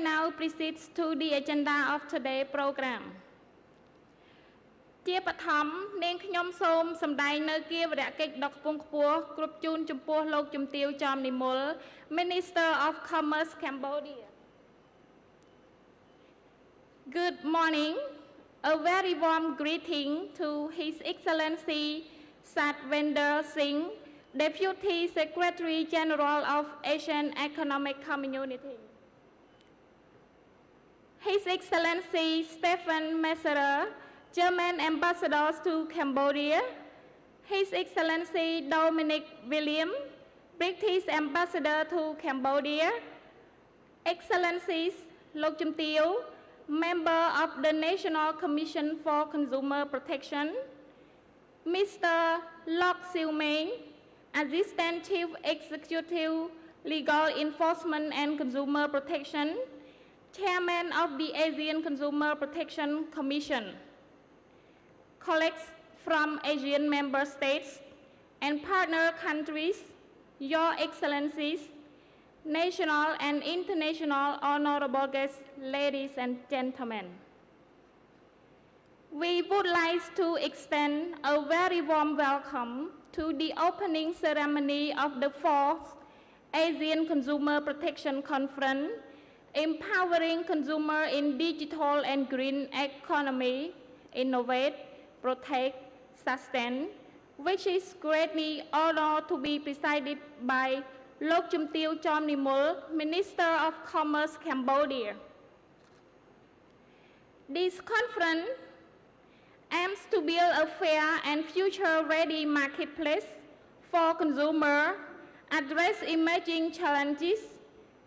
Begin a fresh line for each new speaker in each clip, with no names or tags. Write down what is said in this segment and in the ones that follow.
now proceeds to the agenda of today's program. ជាបឋមនាងខ្ញុំសូមសម្ដែងនៅគៀវរៈកិច្ចដ៏ខ្ពង់ខ្ពស់គ្រប់ជូនចំពោះលោកជំទាវចំនិមល Minister of Commerce Cambodia. Good morning. A very warm greeting to His Excellency Satvinder Singh, Deputy Secretary General of ASEAN Economic Community. His Excellency Stephen Messerer, German Ambassadors to Cambodia, His Excellency Dominic William, British Ambassador to Cambodia, Excellencies Lok Chum Teo, Member of the National Commission for Consumer Protection, Mr. Lok Siu Meng, Assistant Chief Executive Legal Enforcement and Consumer Protection, Chairman of the ASEAN Consumer Protection Commission, colleagues from ASEAN Member States and partner countries, Your Excellencies, national and international honorable guests, ladies and gentlemen. We would like to extend a very warm welcome to the opening ceremony of the 4th ASEAN Consumer Protection Conference, Empowering Consumer in Digital and Green Economy, Innovate, Protect, Sustain, which is greatly honored to be presided by Lok Chum Teo Chom Nimul, Minister of Commerce, Cambodia. This conference aims to build a fair and future-ready marketplace for consumers, address emerging challenges,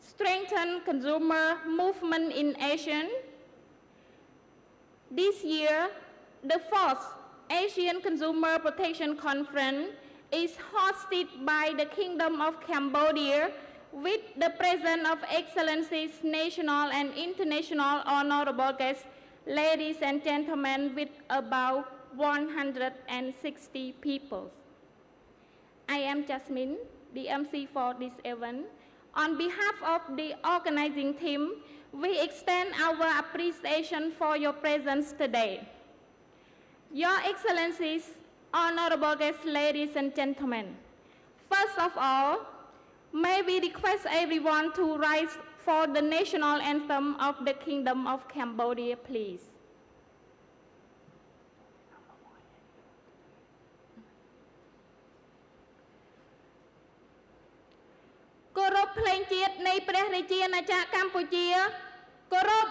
strengthen consumer movement in ASEAN. This year, the 4th ASEAN Consumer Protection Conference is hosted by the Kingdom of Cambodia with the presence of Excellencies, national and international honorable guests, ladies and gentlemen, with about 160 people. I am Jasmine, the MC for this event. On behalf of the organizing team, we extend our appreciation for your presence today. Your Excellencies, honorable guests, ladies and gentlemen, first of all, may we request everyone to rise for the national anthem of the Kingdom of Cambodia, please. Korop ភ្លេងជាតិនៃព្រះរាជាណាចក្រកម្ពុជាគោរព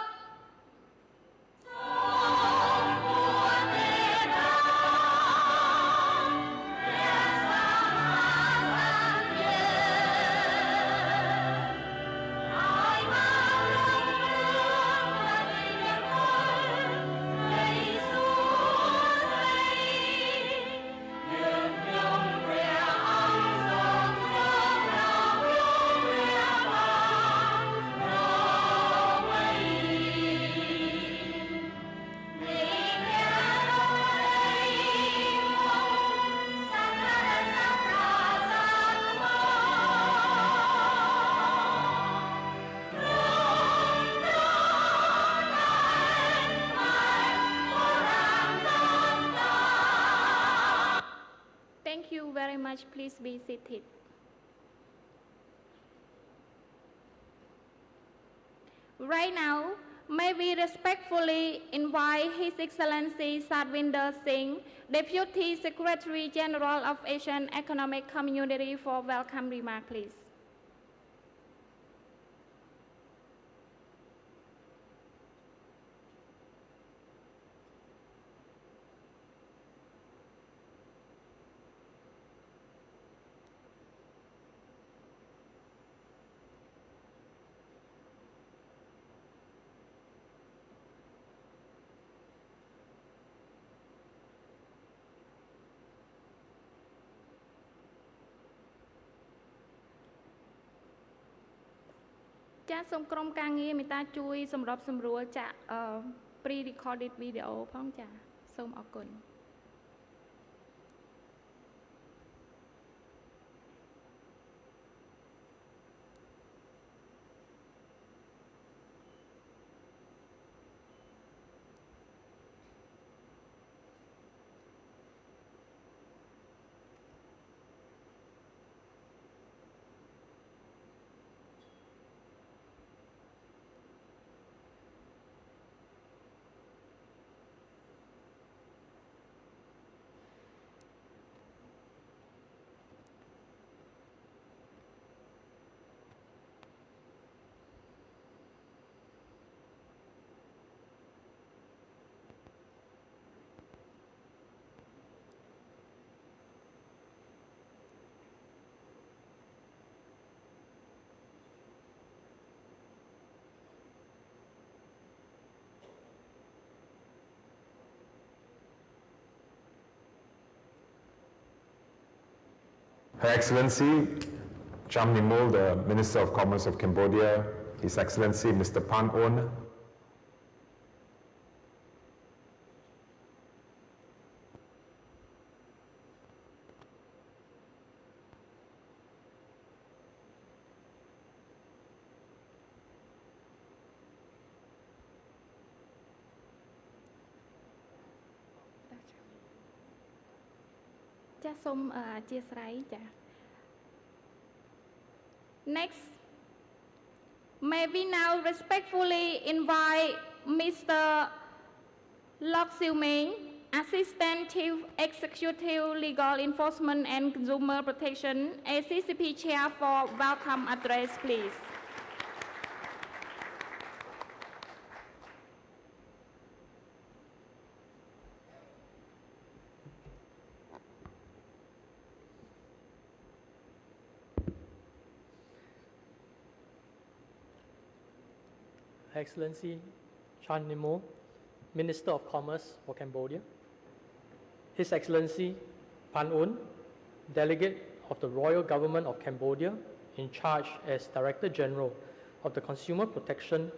Thank you very much. Please be seated. Right now, may we respectfully invite His Excellency Satvinder Singh, Deputy Secretary General of ASEAN Economic Community, for welcome remark, please. Cha som krom kaងារមេត្តាជួយសម្របសម្រួលចាក់ pre-recorded video ផងចាសូមអរគុណ
Good Her Excellency Cham Nimul, the Minister of Commerce of Cambodia, His Excellency Mr. Pan On,
Next, may we now respectfully invite Mr. Lok Siu Meng, Assistant Chief Executive Legal Enforcement and Consumer Protection, ACCP Chair, for welcome address, please.
Excellency Chan Nimul, Minister of Commerce for Cambodia, His Excellency Pan Un, Delegate of the Royal Government of Cambodia in charge as Director General of the Consumer Protection,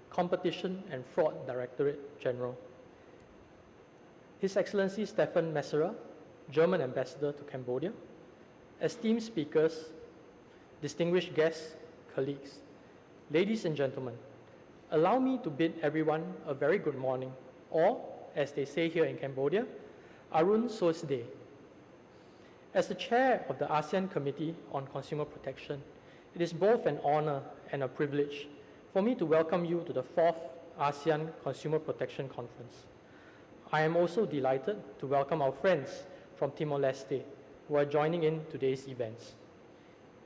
Competition and Fraud Directorate General, His Excellency Stefan Messerer, German Ambassador to Cambodia, esteemed speakers, distinguished guests, colleagues, ladies and gentlemen, allow me to bid everyone a very good morning, or, as they say here in Cambodia, Arun Sos Day. As the chair of the ASEAN Committee on Consumer Protection, it is both an honor and a privilege for me to welcome you to the 4th ASEAN Consumer Protection Conference. I am also delighted to welcome our friends from Timor-Leste who are joining in today's events.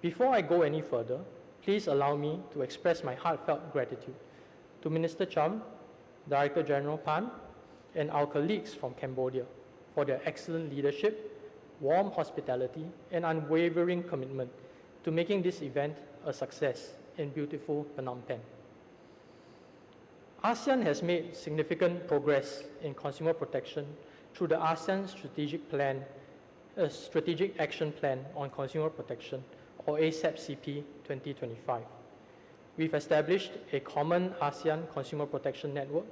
Before I go any further, please allow me to express my heartfelt gratitude to Minister Cham, Director General Pan, and our colleagues from Cambodia for their excellent leadership, warm hospitality, and unwavering commitment to making this event a success in beautiful Phnom Penh. ASEAN has made significant progress in consumer protection through the ASEAN Strategic Action Plan on Consumer Protection, or ASEP-CP 2025. We've established a common ASEAN consumer protection network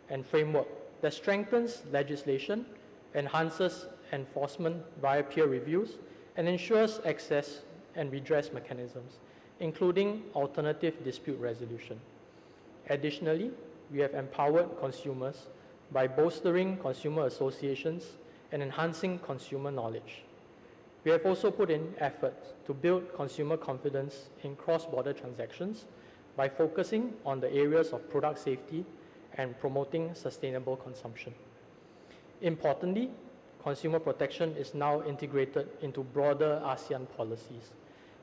and framework that strengthens legislation, enhances enforcement via peer reviews, and ensures access and redress mechanisms, including alternative dispute resolution. Additionally, we have empowered consumers by bolstering consumer associations and enhancing consumer knowledge. We have also put in effort to build consumer confidence in cross-border transactions by focusing on the areas of product safety and promoting sustainable consumption. Importantly, consumer protection is now integrated into broader ASEAN policies,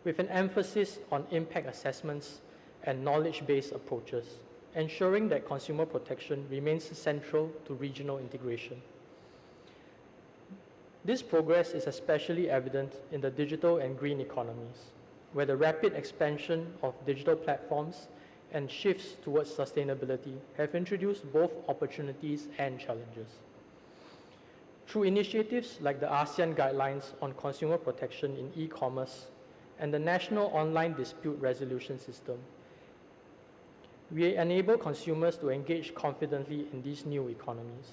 with an emphasis on impact assessments and knowledge-based approaches, ensuring that consumer protection remains central to regional integration. This progress is especially evident in the digital and green economies, where the rapid expansion of digital platforms and shifts towards sustainability have introduced both opportunities and challenges. Through initiatives like the ASEAN Guidelines on Consumer Protection in E-commerce and the National Online Dispute Resolution System, we enable consumers to engage confidently in these new economies.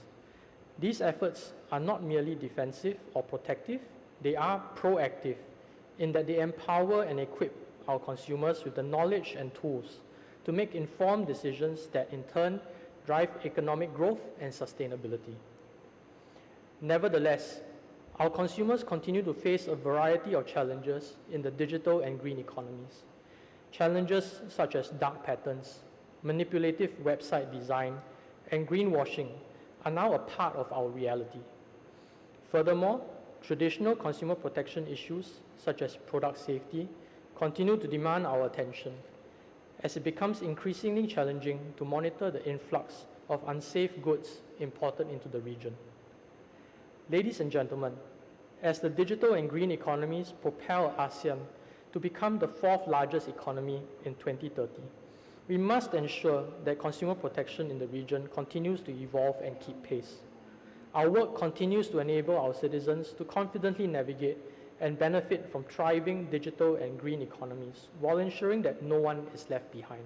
These efforts are not merely defensive or protective, they are proactive in that they empower and equip our consumers with the knowledge and tools to make informed decisions that in turn drive economic growth and sustainability. Nevertheless, our consumers continue to face a variety of challenges in the digital and green economies. Challenges such as dark patterns, manipulative website design, and greenwashing are now a part of our reality. Furthermore, traditional consumer protection issues such as product safety continue to demand our attention as it becomes increasingly challenging to monitor the influx of unsafe goods imported into the region. Ladies and gentlemen, as the digital and green economies propel ASEAN to become the 4th largest economy in 2030, we must ensure that consumer protection in the region continues to evolve and keep pace. Our work continues to enable our citizens to confidently navigate and benefit from thriving digital and green economies while ensuring that no one is left behind.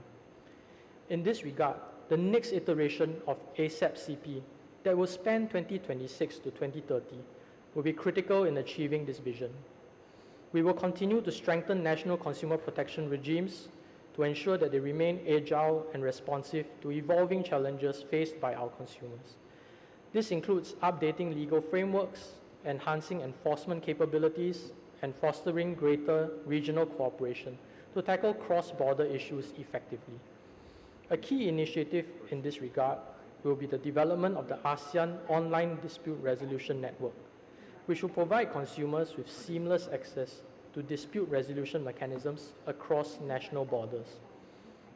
In this regard, the next iteration of ASEP-CP that will span 2026 to 2030 will be critical in achieving this vision. We will continue to strengthen national consumer protection regimes to ensure that they remain agile and responsive to evolving challenges faced by our consumers. This includes updating legal frameworks, enhancing enforcement capabilities, and fostering greater regional cooperation to tackle cross-border issues effectively. A key initiative in this regard will be the development of the ASEAN Online Dispute Resolution Network, which will provide consumers with seamless access to dispute resolution mechanisms across national borders.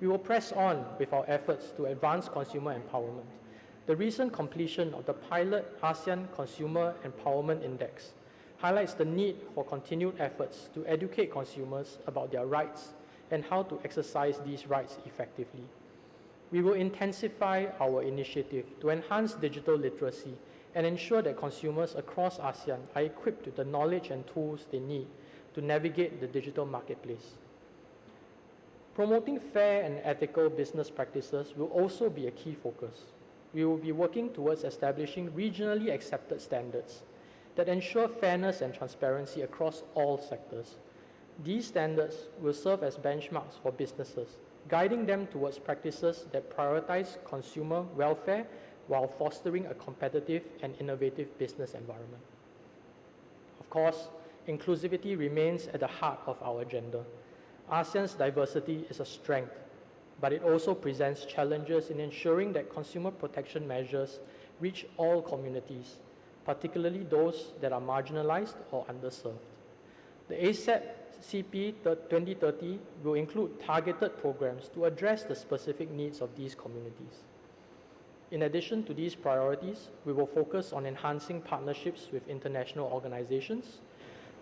We will press on with our efforts to advance consumer empowerment. The recent completion of the pilot ASEAN Consumer Empowerment Index highlights the need for continued efforts to educate consumers about their rights and how to exercise these rights effectively. We will intensify our initiative to enhance digital literacy and ensure that consumers across ASEAN are equipped with the knowledge and tools they need to navigate the digital marketplace. Promoting fair and ethical business practices will also be a key focus. We will be working towards establishing regionally accepted standards that ensure fairness and transparency across all sectors. These standards will serve as benchmarks for businesses, guiding them towards practices that prioritize consumer welfare while fostering a competitive and innovative business environment. Of course, inclusivity remains at the heart of our agenda. ASEAN's diversity is a strength, but it also presents challenges in ensuring that consumer protection measures reach all communities, particularly those that are marginalized or underserved. The ASEP-CP 2030 will include targeted programs to address the specific needs of these communities. In addition to these priorities, we will focus on enhancing partnerships with international organizations.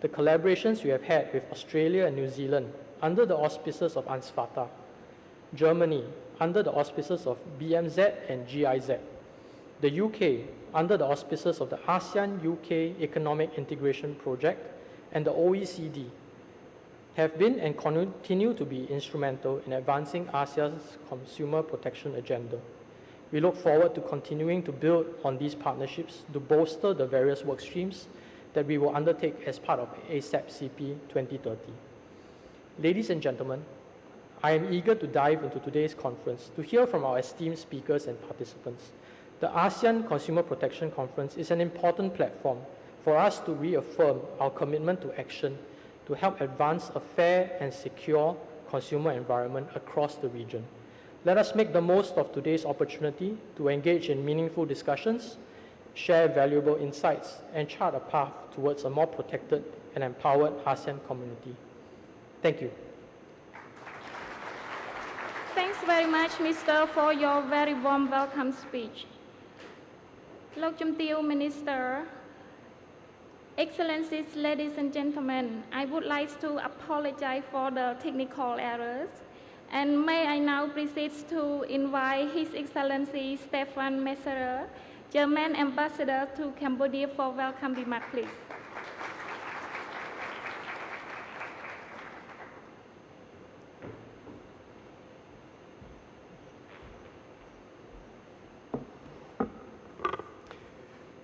The collaborations we have had with Australia and New Zealand under the auspices of ANSFATA, Germany under the auspices of BMZ and GIZ, the UK under the auspices of the ASEAN-UK Economic Integration Project, and the OECD have been and continue to be instrumental in advancing ASEAN's consumer protection agenda. We look forward to continuing to build on these partnerships to bolster the various work streams that we will undertake as part of ASEP-CP 2030. Ladies and gentlemen, I am eager to dive into today's conference to hear from our esteemed speakers and participants. The ASEAN Consumer Protection Conference is an important platform for us to reaffirm our commitment to action to help advance a fair and secure consumer environment across the region. Let us make the most of today's opportunity to engage in meaningful discussions, share valuable insights, and chart a path towards a more protected and empowered ASEAN community. Thank you.
Thanks very much, Mr. for your very warm welcome speech. Lok Chum Teo, Minister, Excellencies, ladies and gentlemen, I would like to apologize for the technical errors. And may I now proceed to invite His Excellency Stefan Messerer, German Ambassador to Cambodia, for welcome remarks, please.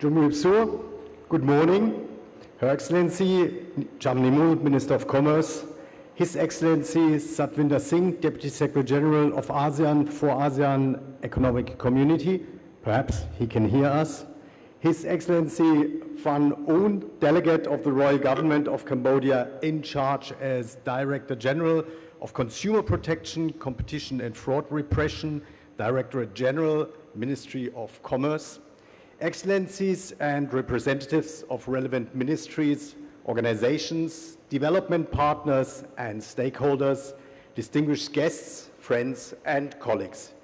Good morning. Her Excellency Jamnimul, Minister of Commerce, His Excellency Satvinder Singh, Deputy Secretary General of ASEAN for ASEAN Economic Community, perhaps he can hear us, His Excellency Van Oon, Delegate of the Royal Government of Cambodia in charge as Director General of Consumer Protection, Competition and Fraud Repression, Directorate General, Ministry of Commerce, Excellencies and representatives of relevant ministries, organizations, development partners and stakeholders, distinguished guests, friends and colleagues.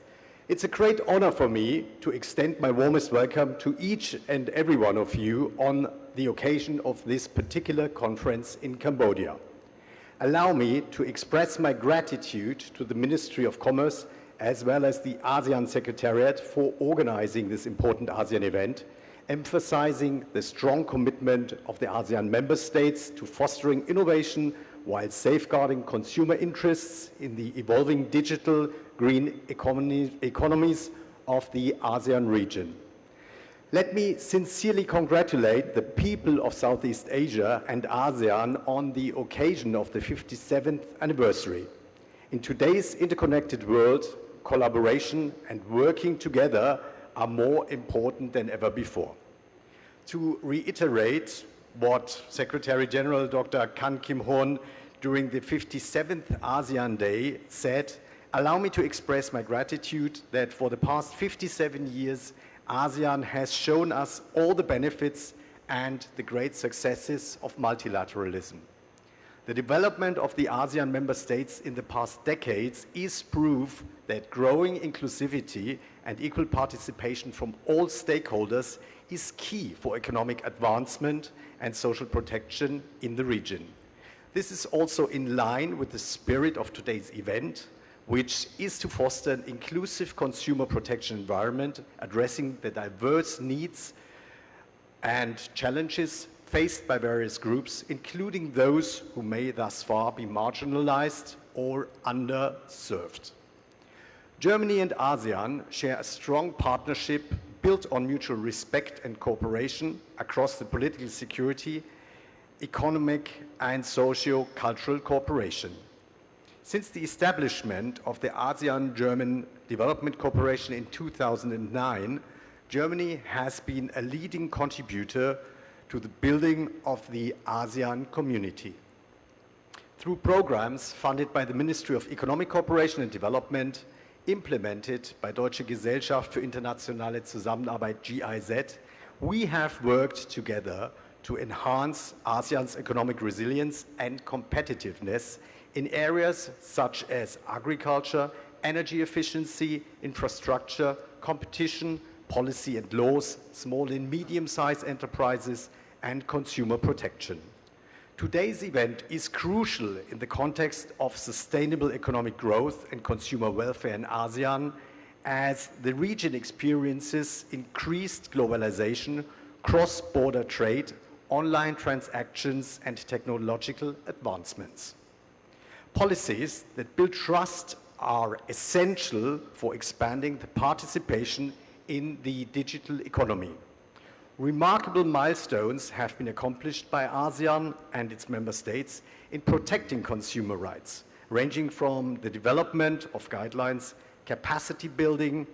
It's a great honor for me to extend my warmest welcome to each and every one of you on the occasion of this particular conference in Cambodia. Allow me to express my gratitude to the Ministry of Commerce as well as the ASEAN Secretariat for organizing this important ASEAN event, emphasizing the strong commitment of the ASEAN member states to fostering innovation while safeguarding consumer interests in the evolving digital green economies of the ASEAN region. Let me sincerely congratulate the people of Southeast Asia and ASEAN on the occasion of the 57th anniversary. In today's interconnected world, collaboration and working together are more important than ever before. To reiterate what Secretary General Dr. Kan Kim-hoon during the 57th ASEAN Day said, allow me to express my gratitude that for the past 57 years, ASEAN has shown us all the benefits and the great successes of multilateralism. The development of the ASEAN member states in the past decades is proof that growing inclusivity and equal participation from all stakeholders is key for economic advancement and social protection in the region. This is also in line with the spirit of today's event, which is to foster an inclusive consumer protection environment addressing the diverse needs and challenges faced by various groups, including those who may thus far be marginalized or underserved. Germany and ASEAN share a strong partnership built on mutual respect and cooperation across the political security, economic and socio-cultural cooperation. Since the establishment of the ASEAN-German Development Cooperation in 2009, Germany has been a leading contributor to the building of the ASEAN community. Through programs funded by the Ministry of Economic Cooperation and Development, implemented by Deutsche Gesellschaft für internationale Zusammenarbeit GIZ, we have worked together to enhance ASEAN's economic resilience and competitiveness in areas such as agriculture, energy efficiency, infrastructure, competition, policy and laws, small and medium-sized enterprises, and consumer protection. Today's event is crucial in the context of sustainable economic growth and consumer welfare in ASEAN, as the region experiences increased globalization, cross-border trade, online transactions, and technological advancements. Policies that build trust are essential for expanding the participation in the digital economy. Remarkable milestones have been accomplished by ASEAN and its member states in protecting consumer rights, ranging from the development of guidelines, capacity building,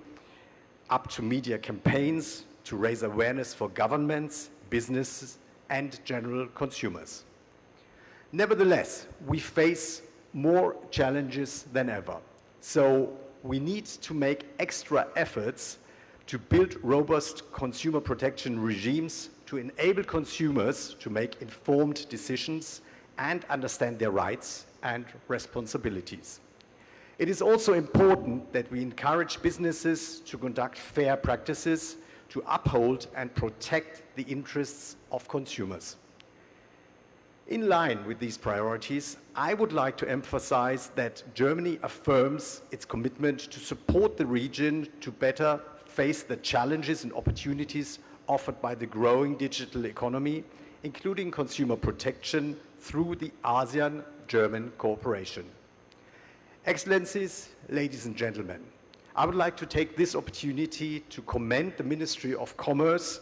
up to media campaigns to raise awareness for governments, businesses, and general consumers. Nevertheless, we face more challenges than ever, so we need to make extra efforts to build robust consumer protection regimes to enable consumers to make informed decisions and understand their rights and responsibilities. It is also important that we encourage businesses to conduct fair practices to uphold and protect the interests of consumers. In line with these priorities, I would like to emphasize that Germany affirms its commitment to support the region to better face the challenges and opportunities offered by the growing digital economy, including consumer protection through the ASEAN-German cooperation. Excellencies, ladies and gentlemen, I would like to take this opportunity to commend the Ministry of Commerce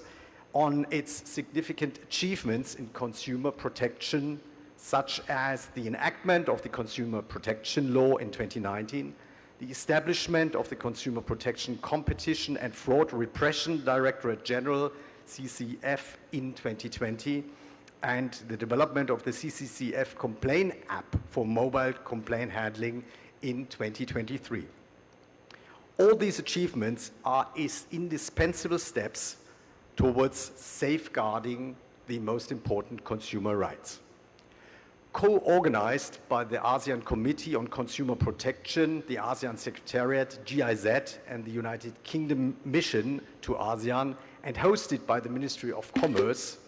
on its significant achievements in consumer protection, such as the enactment of the Consumer Protection Law in 2019, the establishment of the Consumer Protection Competition and Fraud Repression Directorate General, CCF, in 2020, and the development of the CCCF Complaint App for mobile complaint handling in 2023. All these achievements are indispensable steps towards safeguarding the most important consumer rights. Co-organized by the ASEAN Committee on Consumer Protection, the ASEAN Secretariat, GIZ, and the United Kingdom Mission to ASEAN, and hosted by the Ministry of Commerce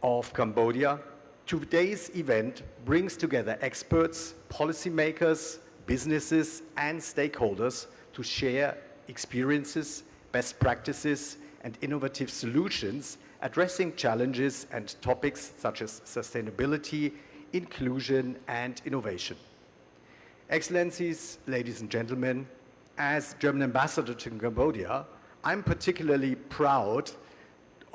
of Cambodia, today's event brings together experts, policymakers, businesses, and stakeholders to share experiences, best practices, and innovative solutions addressing challenges and topics such as sustainability, inclusion, and innovation. Excellencies, ladies and gentlemen, as German ambassador to Cambodia, I'm particularly proud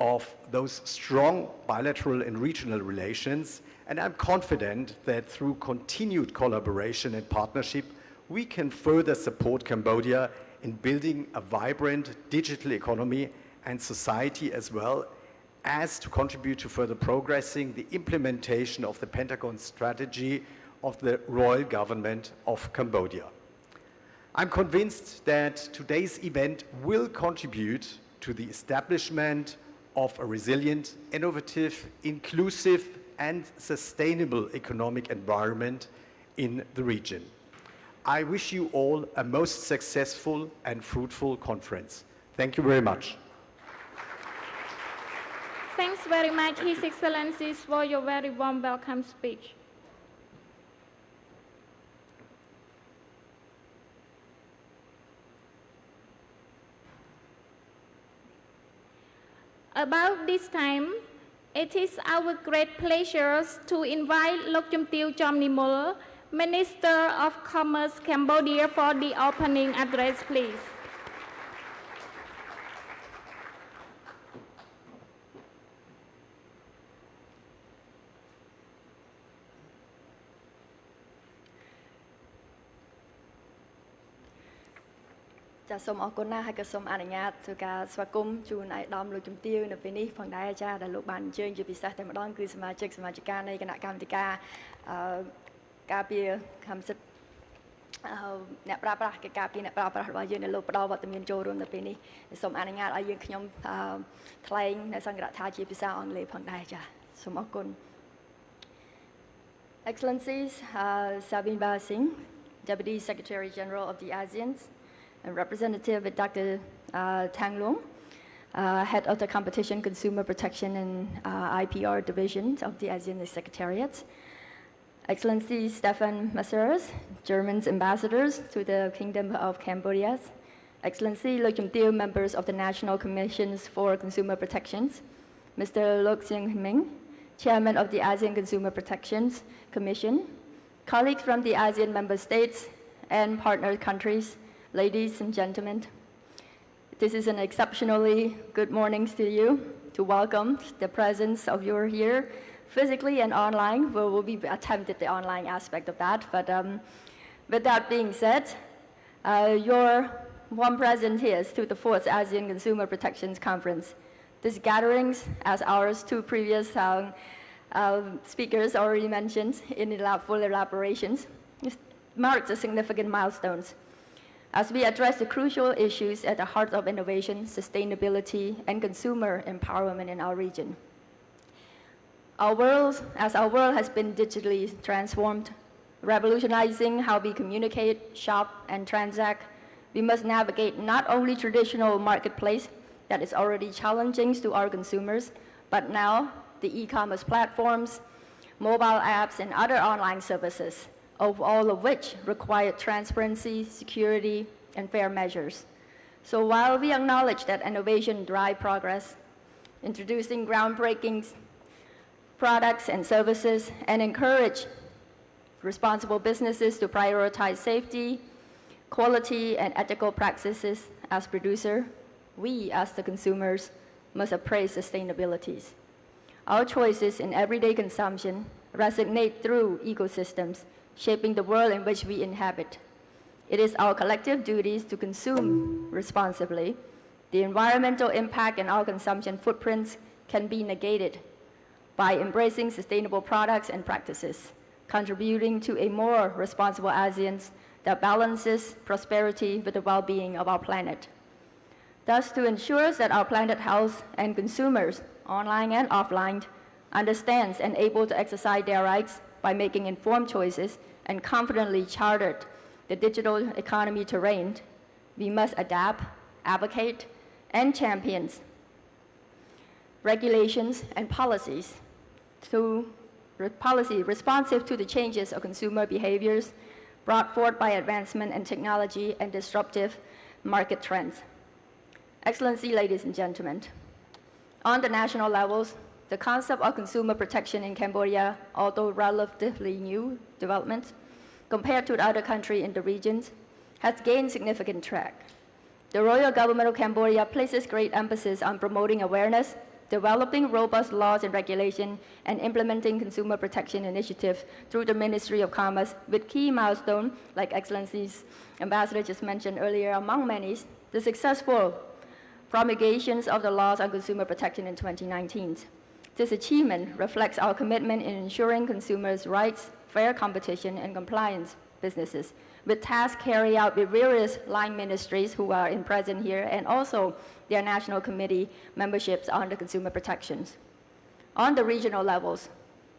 of those strong bilateral and regional relations, and I'm confident that through continued collaboration and partnership, we can further support Cambodia in building a vibrant digital economy and society, as well as to contribute to further progressing the implementation of the Pentagon strategy of the Royal Government of Cambodia. I'm convinced that today's event will contribute to the establishment of a resilient, innovative, inclusive, and sustainable economic environment in the region. I wish you all a most successful and fruitful conference. Thank you very much.
Thanks very much, His Excellencies, for your very warm welcome speech. About this time, it is our great pleasure to invite Lok Chumtiew Chomnimul, Minister of Commerce, Cambodia, for the opening address, please.
Chaសូមអរគុណណាស់ហើយក៏សូមអនុញ្ញាតធ្វើការស្វាគមន៍ជូនឯកឧត្តមលោកជំទាវនៅពេលនេះផងដែរចាដែលលោកបានអញ្ជើញជាពិសេសតែម្ដងគឺសមាជិកនៃគណៈកម្មាធិការការពារកម្មសិទ្ធិអ្នកប្រើប្រាស់កិច្ចការពារអ្នកប្រើប្រាស់របស់យើងដែលលោកផ្ដល់វត្តមានចូលរួមនៅពេលនេះសូមអនុញ្ញាតឲ្យយើងខ្ញុំថ្លែងនៅសង្ឃរដ្ឋាជាភាសាអង់គ្លេសផងដែរចាសូមអរគុណ Excellencies, Savin Ba Singh, Deputy Secretary General of the ASEAN, and representative with Dr. Tang Luong, head of the Competition, Consumer Protection and IPR Division of the ASEAN Secretariat. Excellencies Stefan Masseras, German's ambassadors to the Kingdom of Cambodia. Excellency Lok Chumtiew, members of the National Commissions for Consumer Protections. Mr. Lok Seung Ming, Chairman of the ASEAN Consumer Protection Commission. Colleagues from the ASEAN Member States and partner countries, ladies and gentlemen, this is an exceptionally good morning to you, to welcome the presence of you here physically and online. We'll be attempted the online aspect of that, but with that being said, your warm presence here to the 4th ASEAN Consumer Protection Conference. This gatherings, as our two previous speakers already mentioned in the full elaborations, marks a significant milestones as we address the crucial issues at the heart of innovation, sustainability, and consumer empowerment in our region. Our world has been digitally transformed, revolutionizing how we communicate, shop, and transact. We must navigate not only traditional marketplace that is already challenging to our consumers, but now the e-commerce platforms, mobile apps, and other online services, all of which require transparency, security, and fair measures. So while we acknowledge that innovation drives progress, introducing groundbreaking products and services, and encourage responsible businesses to prioritize safety, quality, and ethical practices as producer, we as the consumers must appraise sustainability. Our choices in everyday consumption resonate through ecosystems, shaping the world in which we inhabit. It is our collective duties to consume responsibly. The environmental impact and our consumption footprints can be negated by embracing sustainable products and practices, contributing to a more responsible ASEAN that balances prosperity with the well-being of our planet. Thus, to ensure that our planet health and consumers, online and offline, understands and able to exercise their rights by making informed choices and confidently charted the digital economy terrain, we must adapt, advocate, and champion regulations and policies responsive to the changes of consumer behaviors brought forth by advancement in technology and disruptive market trends. Excellency, ladies and gentlemen, on the national levels, the concept of consumer protection in Cambodia, although relatively new development, compared to the other countries in the region, has gained significant traction. The Royal Government of Cambodia places great emphasis on promoting awareness, developing robust laws and regulations, and implementing consumer protection initiatives through the Ministry of Commerce, with key milestones, like Excellency's Ambassador just mentioned earlier, among many, the successful promulgations of the laws on consumer protection in 2019. This achievement reflects our commitment in ensuring consumers' rights, fair competition, and compliance businesses, with tasks carried out with various line ministries who are present here, and also their national committee memberships on the consumer protections. On the regional levels,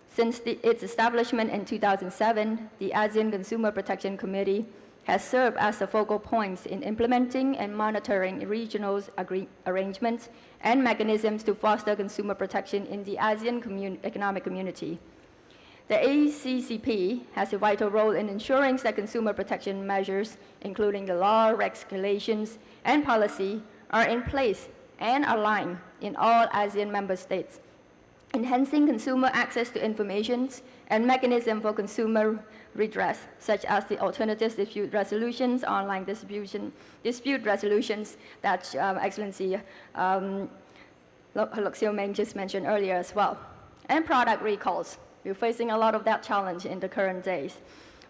since its establishment in 2007, the ASEAN Consumer Protection Committee has served as the focal points in implementing and monitoring regional arrangements and mechanisms to foster consumer protection in the ASEAN economic community. The ACCP has a vital role in ensuring that consumer protection measures, including the law, regulations, and policy, are in place and aligned in all ASEAN member states, enhancing consumer access to information and mechanisms for consumer redress, such as the alternative dispute resolutions, online dispute resolutions that Excellency Lok Siu Meng just mentioned earlier as well, and product recalls. We're facing a lot of that challenge in the current days,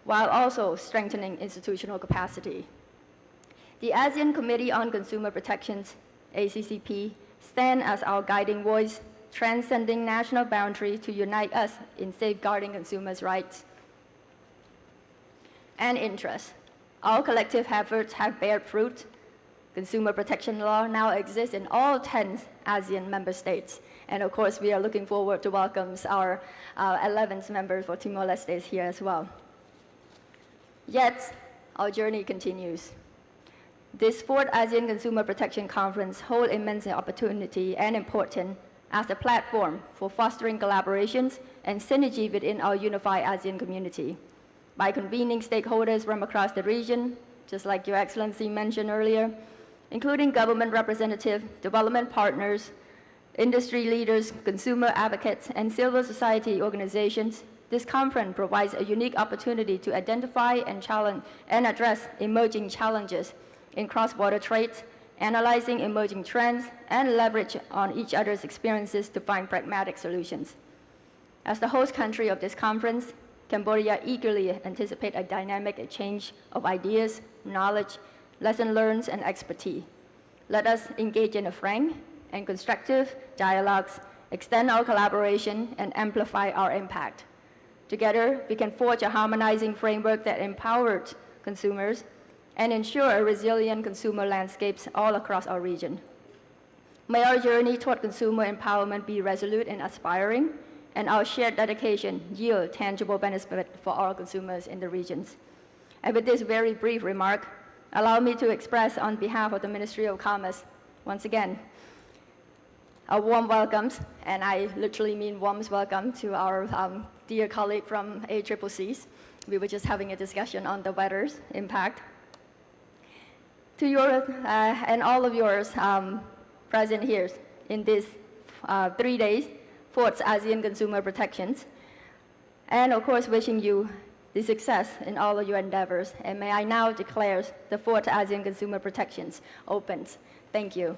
while also strengthening institutional capacity. The ASEAN Committee on Consumer Protections, ACCP, stand as our guiding voice, transcending national boundaries to unite us in safeguarding consumers' rights and interests. Our collective efforts have borne fruit. Consumer protection law now exists in all 10 ASEAN member states. And of course, we are looking forward to welcome our 11th member for Timor-Leste here as well. Yet, our journey continues. This fourth ASEAN Consumer Protection Conference holds immense opportunity and importance as a platform for fostering collaborations and synergy within our unified ASEAN community. By convening stakeholders from across the region, just like Your Excellency mentioned earlier, including government representatives, development partners, industry leaders, consumer advocates, and civil society organizations, this conference provides a unique opportunity to identify and challenge and address emerging challenges in cross-border trade, analyzing emerging trends, and leverage on each other's experiences to find pragmatic solutions. As the host country of this conference, Cambodia eagerly anticipates a dynamic exchange of ideas, knowledge, lessons learned, and expertise. Let us engage in a frank and constructive dialogues, extend our collaboration, and amplify our impact. Together, we can forge a harmonizing framework that empowers consumers and ensure a resilient consumer landscapes all across our region. May our journey toward consumer empowerment be resolute and aspiring, and our shared dedication yield tangible benefit for our consumers in the regions. And with this very brief remark, allow me to express on behalf of the Ministry of Commerce, once again, a warm welcome, and I literally mean warm welcome to our dear colleague from ACCC. We were just having a discussion on the weather's impact. To your and all of yours present here in these 3 days, fourth ASEAN Consumer Protections, and of course wishing you the success in all of your endeavors. And may I now declare the fourth ASEAN Consumer Protections open. Thank you.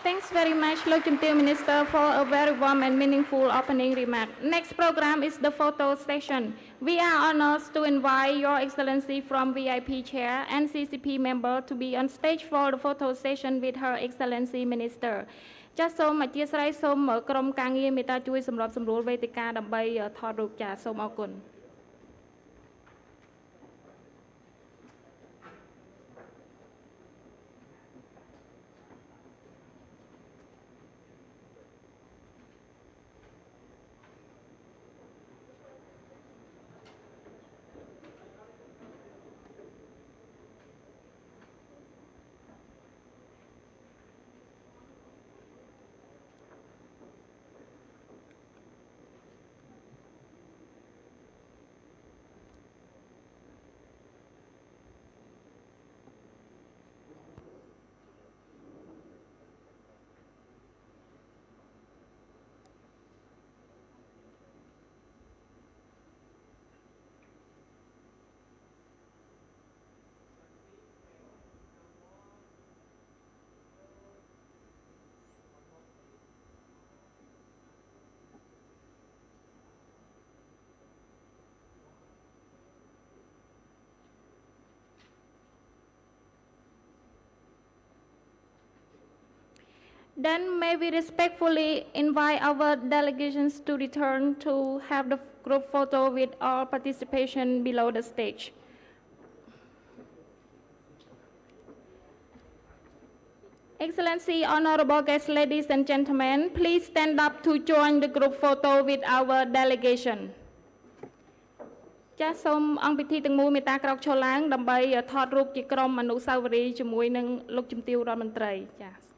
Thanks very much, Lord Minister, for a very warm and meaningful opening remark. Next program is the photo session. We are honored to invite Your Excellency from VIP Chair and CCP member to be on stage for the photo session with Her Excellency Minister. ចាសសូមអធិស្ឋានសូមក្រុមការងារមេត្តាជួយសម្របសម្រួលវេទិកាដើម្បីថតរូបចាសសូមអរគុណ Then may we respectfully invite our delegations to return to have the group photo with all participation below the stage. Excellency, honorable guests, ladies and gentlemen, please stand up to join the group photo with our delegation. ចាសសូមអង្គពិធីទាំងមូលមេត្តាក្រោកឈរឡើងដើម្បីថតរូបជាក្រុមអនុស្សាវរីយ៍ជាមួយនឹងលោកជំទាវរដ្ឋមន្ត្រីចាស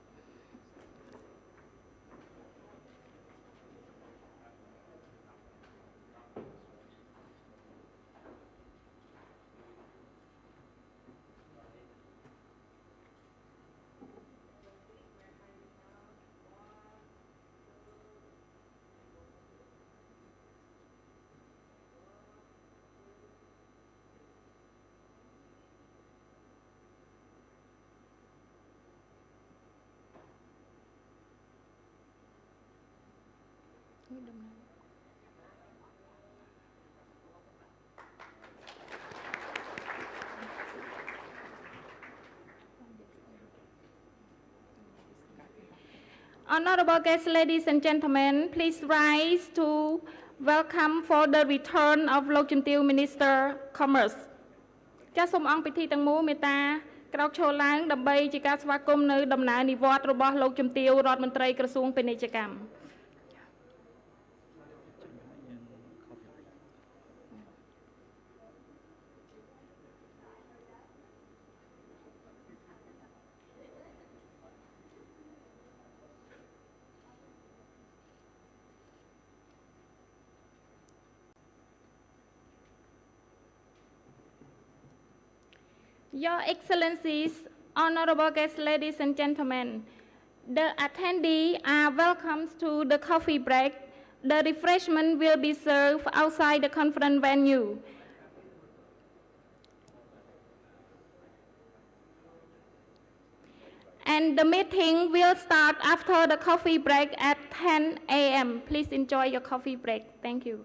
Honorable guests, ladies and gentlemen, please rise to welcome for the return of Lok Chum Tiew Minister Commerce. ចាសសូមអង្គពិធីទាំងមូលមេត្តាក្រោកឈរឡើងដើម្បីជាការស្វាគមន៍នៅដំណើរនិវត្តន៍របស់លោកជំទាវរដ្ឋមន្ត្រីក្រសួងពាណិជ្ជកម្ម Your Excellencies, honorable guests, ladies and gentlemen, the attendees are welcome to the coffee break. The refreshment will be served outside the conference venue. And the meeting will start after the coffee break at 10 a.m. Please enjoy your coffee break. Thank you.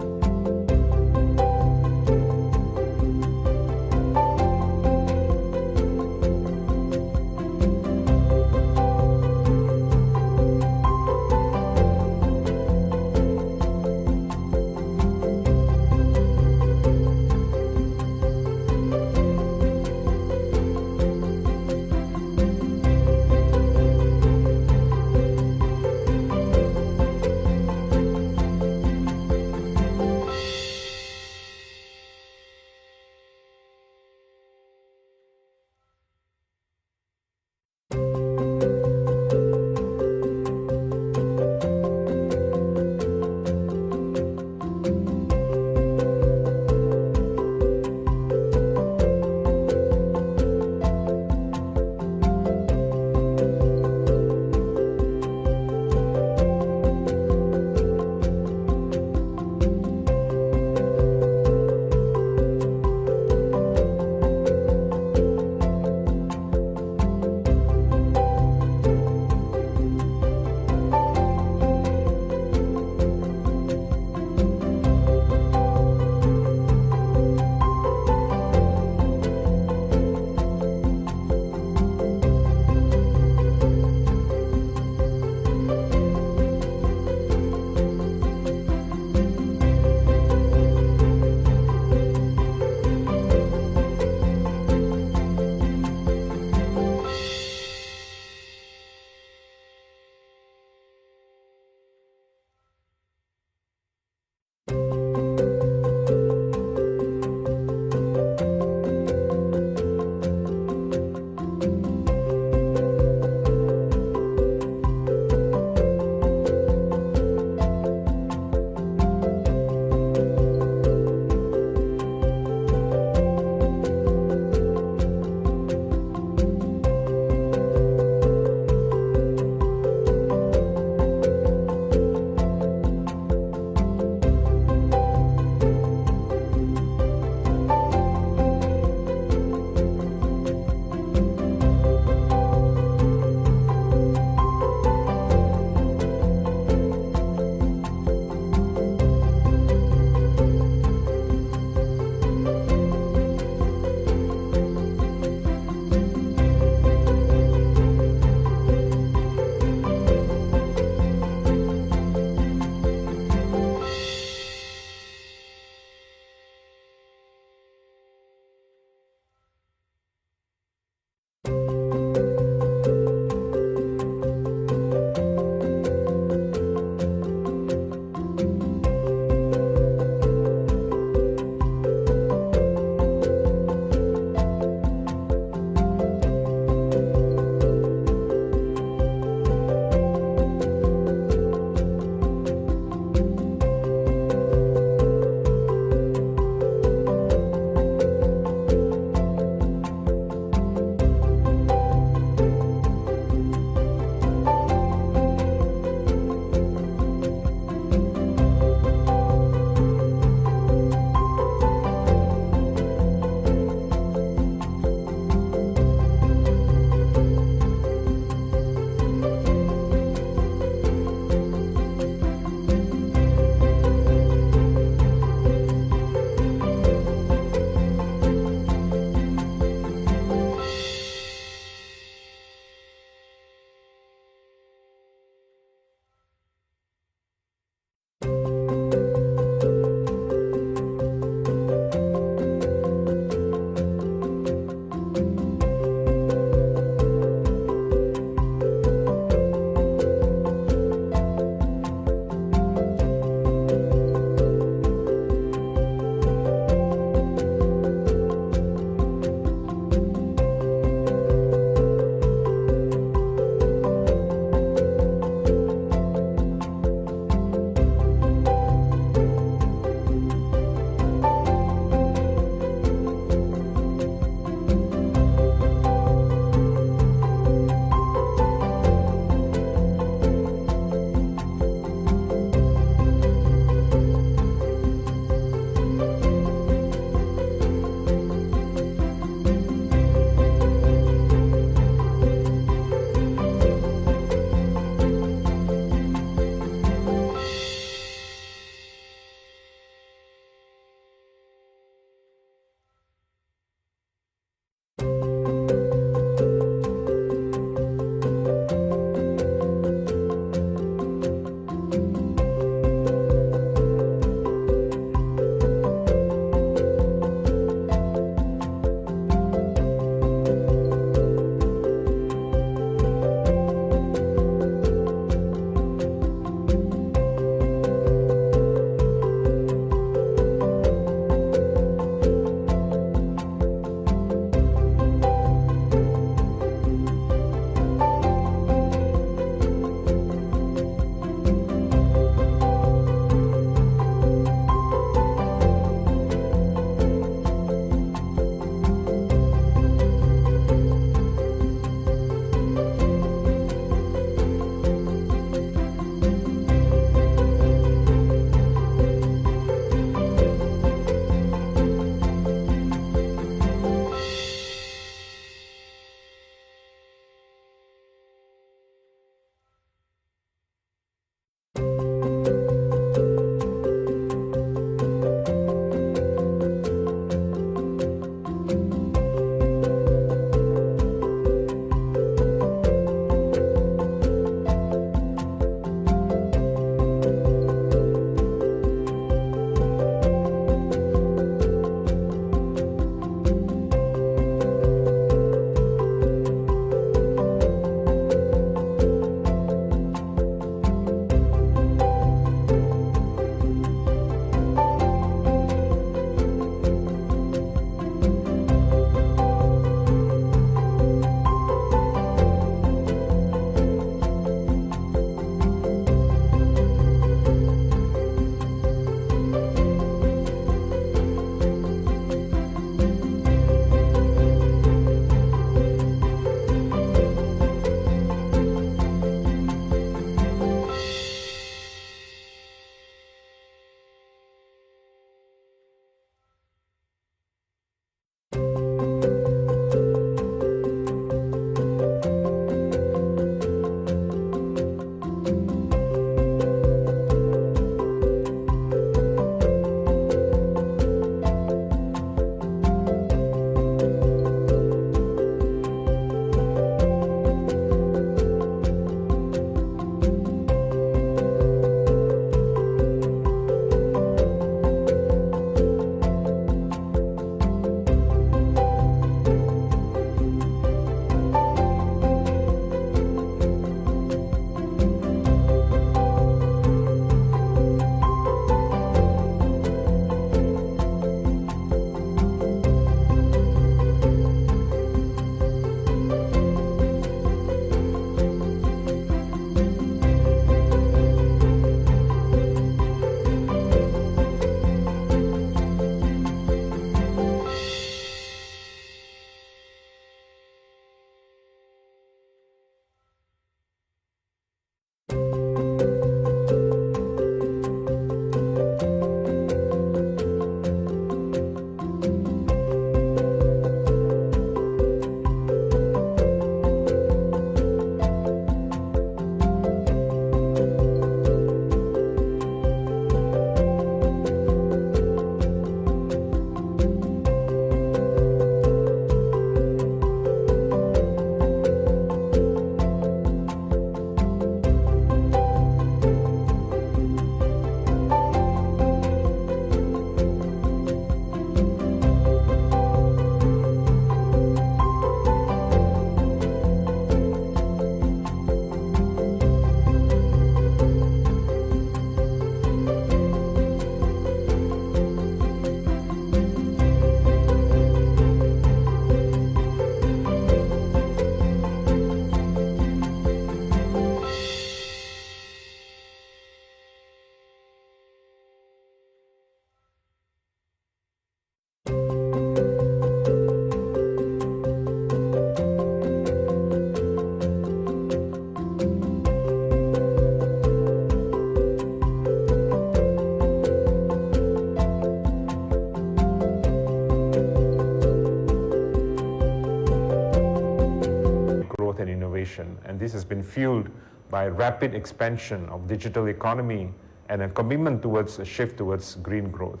growth and innovation. And this has been fueled by rapid expansion of digital economy and a commitment towards a shift towards green growth.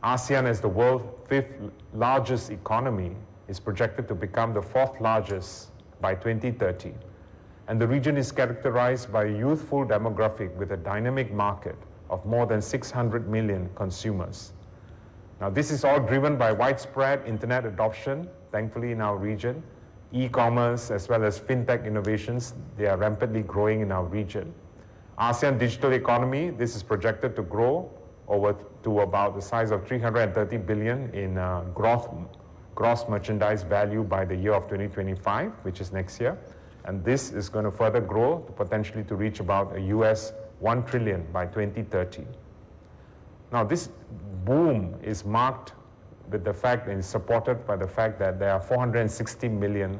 ASEAN, as the world's 5th largest economy, is projected to become the 4th largest by 2030. And the region is characterized by a youthful demographic with a dynamic market of more than 600 million consumers. Now, this is all driven by widespread internet adoption, thankfully in our region, e-commerce as well as fintech innovations. They are rapidly growing in our region. ASEAN digital economy, this is projected to grow over to about the size of 330 billion in gross merchandise value by the year of 2025, which is next year. And this is going to further grow potentially to reach about a US 1 trillion by 2030. Now, this boom is marked with the fact and is supported by the fact that there are 460 million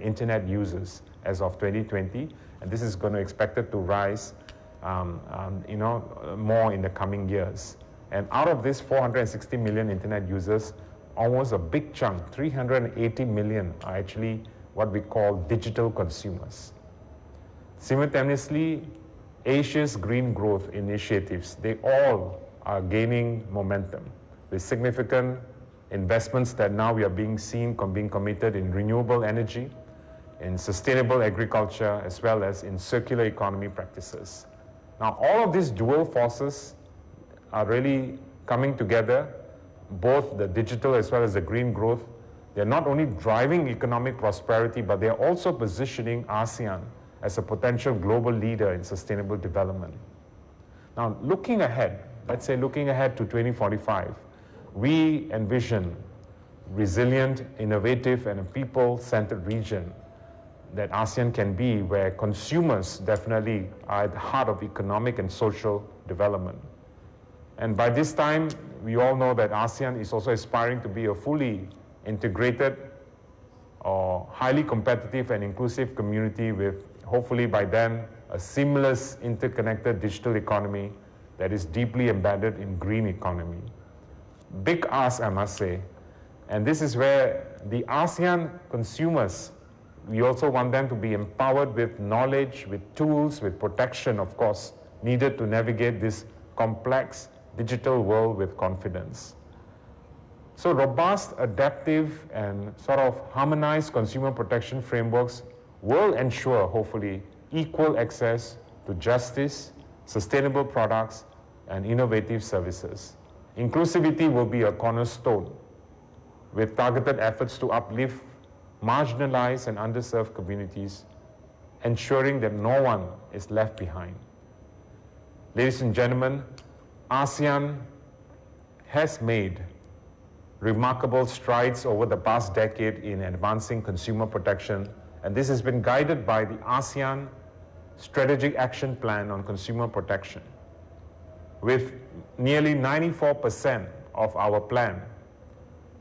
internet users as of 2020, and this is going to expected to rise more in the coming years. And out of this 460 million internet users, almost a big chunk, 380 million, are actually what we call digital consumers. Simultaneously, Asia's green growth initiatives, they all are gaining momentum with significant investments that now we are being committed in renewable energy, in sustainable agriculture, as well as in circular economy practices. Now, all of these dual forces are really coming together, both the digital as well as the green growth. They're not only driving economic prosperity, but they're also positioning ASEAN as a potential global leader in sustainable development. Now, looking ahead, let's say looking ahead to 2045, we envision resilient, innovative, and a people-centered region that ASEAN can be, where consumers definitely are at the heart of economic and social development. And by this time, we all know that ASEAN is also aspiring to be a fully integrated or highly competitive and inclusive community with, hopefully by then, a seamless, interconnected digital economy that is deeply embedded in green economy. Big ask, I must say. And this is where the ASEAN consumers, we also want them to be empowered with knowledge, with tools, with protection, of course, needed to navigate this complex digital world with confidence. So robust, adaptive, and sort of harmonized consumer protection frameworks will ensure, hopefully, equal access to justice, sustainable products, and innovative services. Inclusivity will be a cornerstone, with targeted efforts to uplift marginalized and underserved communities, ensuring that no one is left behind. Ladies and gentlemen, ASEAN has made remarkable strides over the past decade in advancing consumer protection, and this has been guided by the ASEAN Strategic Action Plan on Consumer Protection. With nearly 94% of our plan,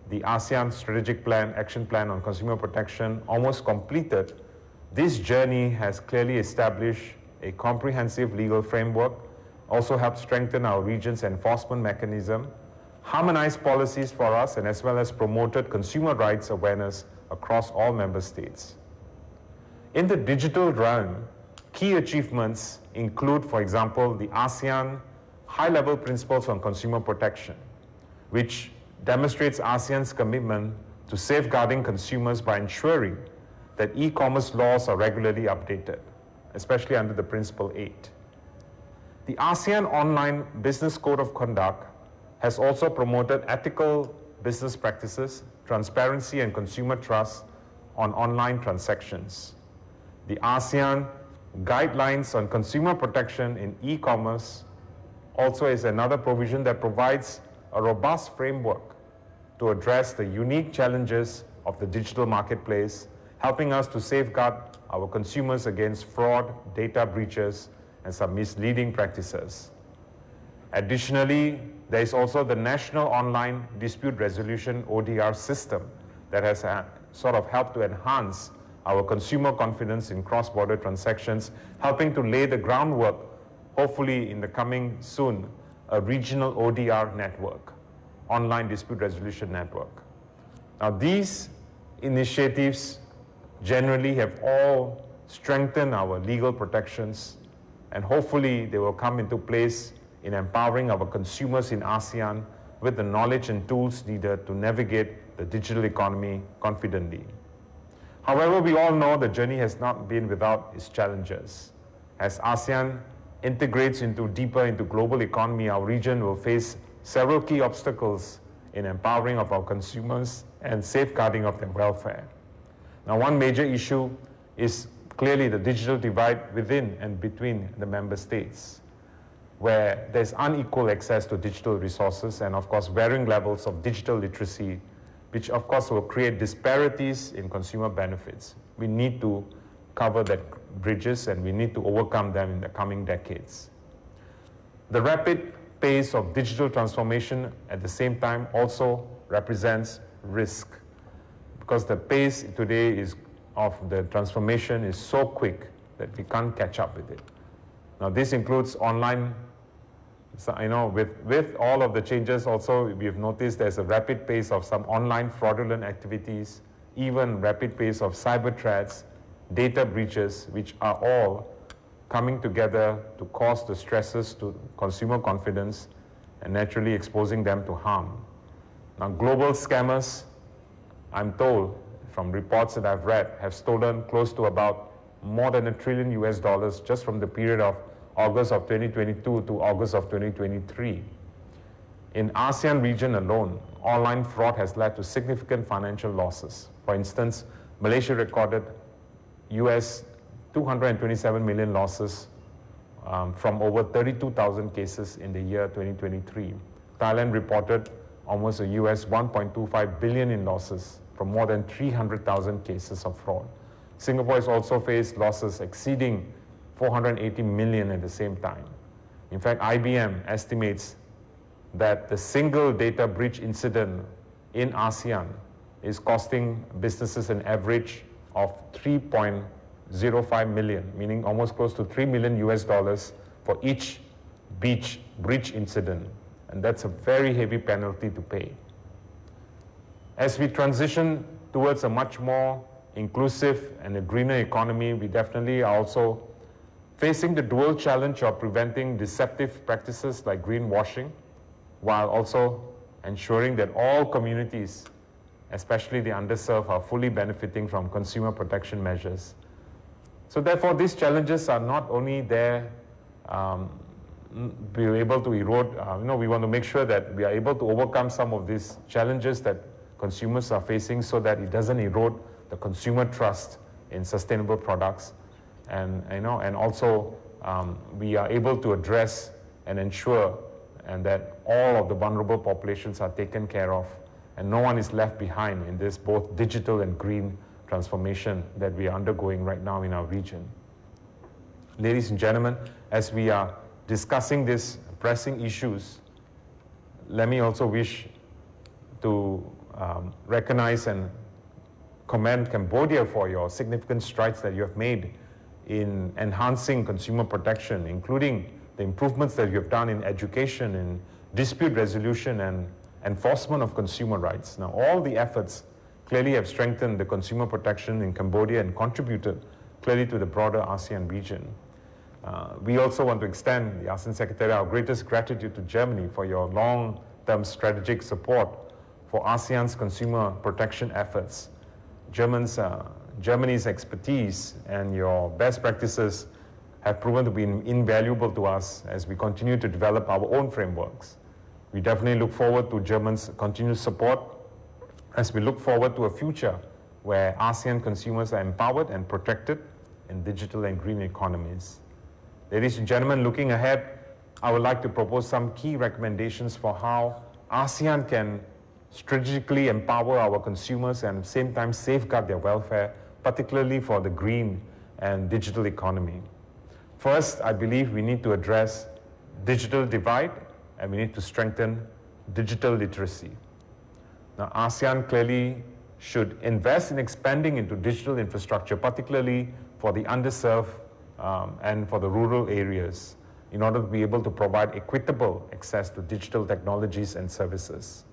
the ASEAN Strategic Action Plan on Consumer Protection, almost completed, this journey has clearly established a comprehensive legal framework, also helped strengthen our region's enforcement mechanism, harmonized policies for us, and as well as promoted consumer rights awareness across all member states. In the digital realm, key achievements include, for example, the ASEAN High-Level Principles on Consumer Protection, which demonstrates ASEAN's commitment to safeguarding consumers by ensuring that e-commerce laws are regularly updated, especially under the Principle 8. The ASEAN Online Business Code of Conduct has also promoted ethical business practices, transparency, and consumer trust on online transactions. The ASEAN Guidelines on Consumer Protection in E-commerce also is another provision that provides a robust framework to address the unique challenges of the digital marketplace, helping us to safeguard our consumers against fraud, data breaches, and some misleading practices. Additionally, there is also the National Online Dispute Resolution ODR system that has sort of helped to enhance our consumer confidence in cross-border transactions, helping to lay the groundwork, hopefully in the coming soon, a regional ODR network, Online Dispute Resolution Network. Now, these initiatives generally have all strengthened our legal protections, and hopefully they will come into place in empowering our consumers in ASEAN with the knowledge and tools needed to navigate the digital economy confidently. However, we all know the journey has not been without its challenges. As ASEAN integrates deeper into global economy, our region will face several key obstacles in empowering of our consumers and safeguarding of their welfare. Now, one major issue is clearly the digital divide within and between the member states, where there's unequal access to digital resources and, of course, varying levels of digital literacy, which, of course, will create disparities in consumer benefits. We need to cover that bridges, and we need to overcome them in the coming decades. The rapid pace of digital transformation at the same time also represents risk, because the pace today of the transformation is so quick that we can't catch up with it. Now, this includes online. So, with all of the changes also, we've noticed there's a rapid pace of some online fraudulent activities, even rapid pace of cyber threats, data breaches, which are all coming together to cause the stresses to consumer confidence and naturally exposing them to harm. Now, global scammers, I'm told from reports that I've read, have stolen close to about more than $1 trillion just from the period of August of 2022 to August of 2023. In ASEAN region alone, online fraud has led to significant financial losses. For instance, Malaysia recorded US 227 million losses from over 32,000 cases in the year 2023. Thailand reported almost a US 1.25 billion in losses from more than 300,000 cases of fraud. Singapore has also faced losses exceeding 480 million at the same time. In fact, IBM estimates that the single data breach incident in ASEAN is costing businesses an average of 3.05 million, meaning almost close to $3 million for each breach incident. And that's a very heavy penalty to pay. As we transition towards a much more inclusive and a greener economy, we definitely are also facing the dual challenge of preventing deceptive practices like greenwashing, while also ensuring that all communities, especially the underserved, are fully benefiting from consumer protection measures. So therefore, these challenges are not only there be able to erode, we want to make sure that we are able to overcome some of these challenges that consumers are facing so that it doesn't erode the consumer trust in sustainable products. And also we are able to address and ensure that all of the vulnerable populations are taken care of and no one is left behind in this both digital and green transformation that we are undergoing right now in our region. Ladies and gentlemen, as we are discussing these pressing issues, let me also wish to recognize and commend Cambodia for your significant strides that you have made in enhancing consumer protection, including the improvements that you have done in education, in dispute resolution and enforcement of consumer rights. Now, all the efforts clearly have strengthened the consumer protection in Cambodia and contributed clearly to the broader ASEAN region. We also want to extend, the ASEAN Secretariat, our greatest gratitude to Germany for your long-term strategic support for ASEAN's consumer protection efforts. Germany's expertise and your best practices have proven to be invaluable to us as we continue to develop our own frameworks. We definitely look forward to Germany's continued support as we look forward to a future where ASEAN consumers are empowered and protected in digital and green economies. Ladies and gentlemen, looking ahead, I would like to propose some key recommendations for how ASEAN can strategically empower our consumers and at the same time safeguard their welfare, particularly for the green and digital economy. First, I believe we need to address digital divide and we need to strengthen digital literacy. Now, ASEAN clearly should invest in expanding into digital infrastructure, particularly for the underserved and for the rural areas, in order to be able to provide equitable access to digital technologies and services.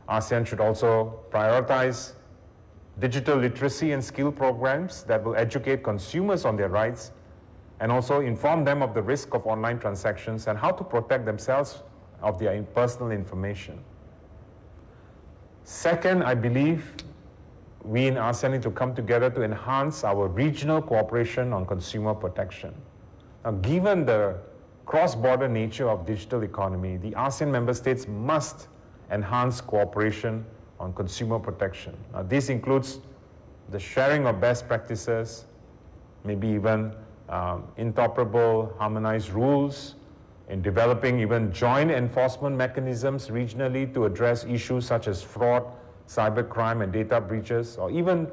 ASEAN should also prioritize digital literacy and skill programs that will educate consumers on their rights and also inform them of the risk of online transactions and how to protect themselves of their personal information. Second, I believe we in ASEAN need to come together to enhance our regional cooperation on consumer protection. Now, given the cross-border nature of digital economy, the ASEAN member states must enhance cooperation on consumer protection. Now, this includes the sharing of best practices, maybe even interoperable, harmonized rules, in developing even joint enforcement mechanisms regionally to address issues such as fraud, cybercrime, and data breaches, or even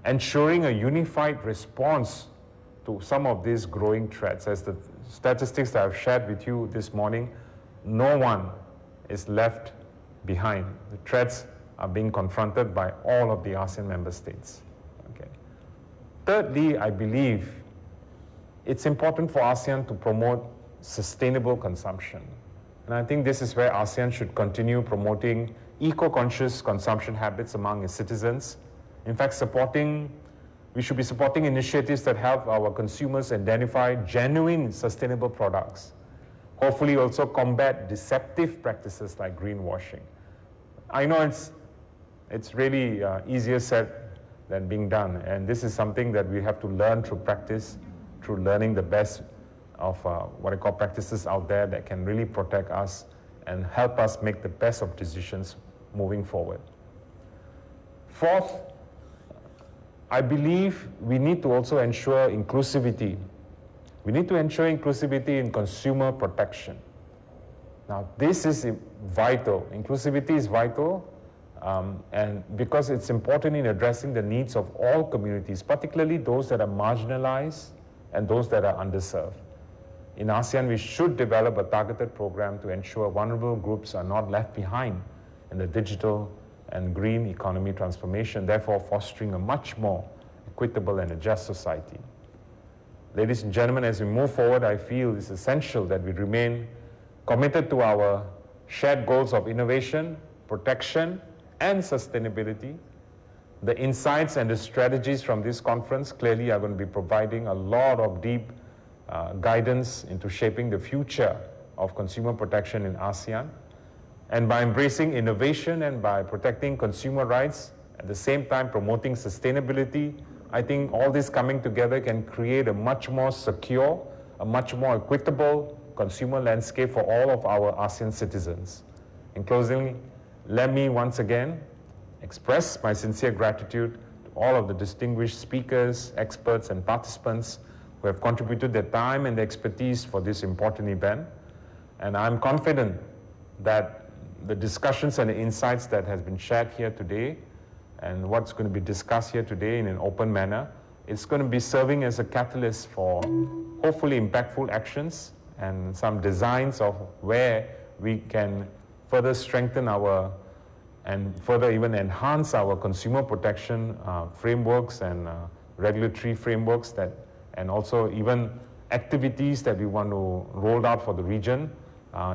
ensuring a unified response to some of these growing threats. As the statistics that I've shared with you this morning, no one is left behind. The threats are being confronted by all of the ASEAN member states. Okay. Thirdly, I believe it's important for ASEAN to promote sustainable consumption. And I think this is where ASEAN should continue promoting eco-conscious consumption habits among its citizens. In fact, we should be supporting initiatives that help our consumers identify genuine sustainable products. Hopefully also combat deceptive practices like greenwashing. I know it's really easier said than being done, and this is something that we have to learn through practice, through learning the best of what I call practices out there that can really protect us and help us make the best of decisions moving forward. Fourth, I believe we need to also ensure inclusivity. We need to ensure inclusivity in consumer protection. Now, this is vital. Inclusivity is vital, and because it's important in addressing the needs of all communities, particularly those that are marginalized and those that are underserved. In ASEAN, we should develop a targeted program to ensure vulnerable groups are not left behind in the digital and green economy transformation, therefore fostering a much more equitable and a just society. Ladies and gentlemen, as we move forward, I feel it's essential that we remain committed to our shared goals of innovation, protection, and sustainability. The insights and the strategies from this conference clearly are going to be providing a lot of deep guidance into shaping the future of consumer protection in ASEAN. And by embracing innovation and by protecting consumer rights, at the same time promoting sustainability, I think all this coming together can create a much more secure, a much more equitable consumer landscape for all of our ASEAN citizens. In closing, let me once again express my sincere gratitude to all of the distinguished speakers, experts, and participants who have contributed their time and expertise for this important event. And I'm confident that the discussions and the insights that has been shared here today and what's going to be discussed here today in an open manner, it's going to be serving as a catalyst for hopefully impactful actions and some designs of where we can further strengthen and further even enhance our consumer protection frameworks and regulatory frameworks and also even activities that we want to roll out for the region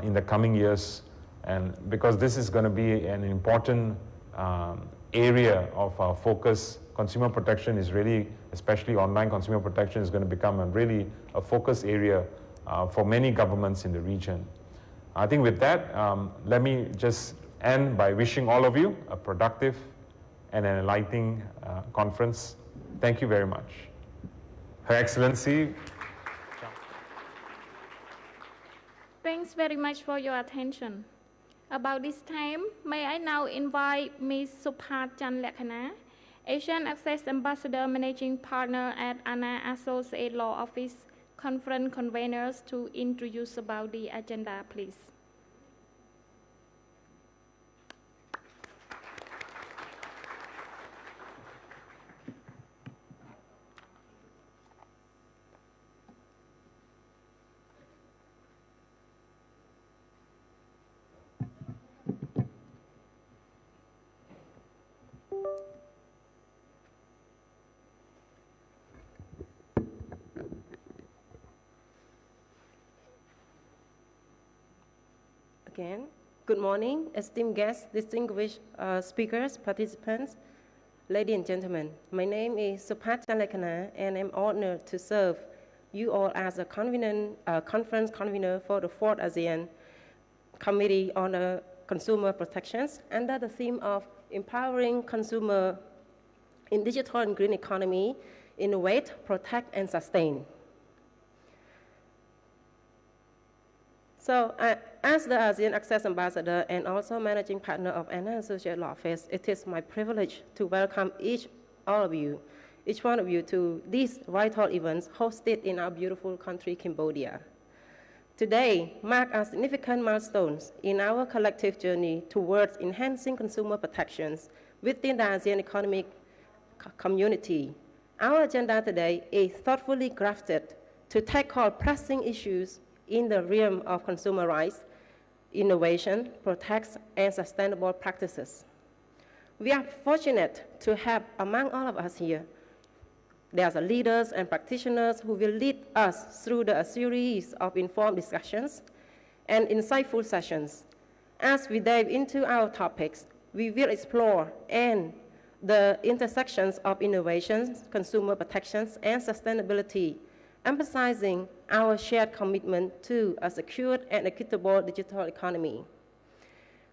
in the coming years. And because this is going to be an important area of our focus, consumer protection is really, especially online consumer protection, is going to become really a focus area for many governments in the region. I think with that, let me just end by wishing all of you a productive and an enlightening conference. Thank you very much. Her Excellency.
Thanks very much for your attention. About this time, may I now invite Ms. Suphat Chanlakhana, Asian Access Ambassador Managing Partner at ANA Associate Law Office, Conference Conveners, to introduce about the agenda, please.
Again, good morning, esteemed guests, distinguished speakers, participants. Ladies and gentlemen, my name is Supat Chalekana, and I'm honored to serve you all as a conference convener for the 4th ASEAN Committee on Consumer Protections under the theme of empowering consumer in digital and green economy, innovate, protect, and sustain. So, as the ASEAN Access Ambassador and also managing partner of ANA Associate Law Office, it is my privilege to welcome each one of you to these vital events hosted in our beautiful country, Cambodia. Today marks significant milestones in our collective journey towards enhancing consumer protections within the ASEAN economic community. Our agenda today is thoughtfully crafted to tackle pressing issues in the realm of consumer rights, innovation, protection, and sustainable practices. We are fortunate to have among all of us here, there are leaders and practitioners who will lead us through a series of informed discussions and insightful sessions. As we dive into our topics, we will explore the intersections of innovations, consumer protections, and sustainability, emphasizing our shared commitment to a secure and equitable digital economy.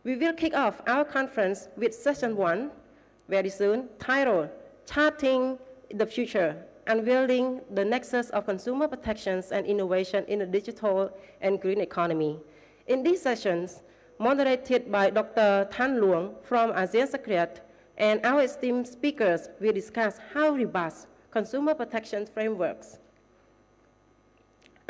We will kick off our conference with session 1 very soon, titled Charting the Future, Unveiling the Nexus of Consumer Protections and Innovation in the Digital and Green Economy. In these sessions, moderated by Dr. Thanh Luong from ASEAN Secretariat, and our esteemed speakers will discuss how robust consumer protection frameworks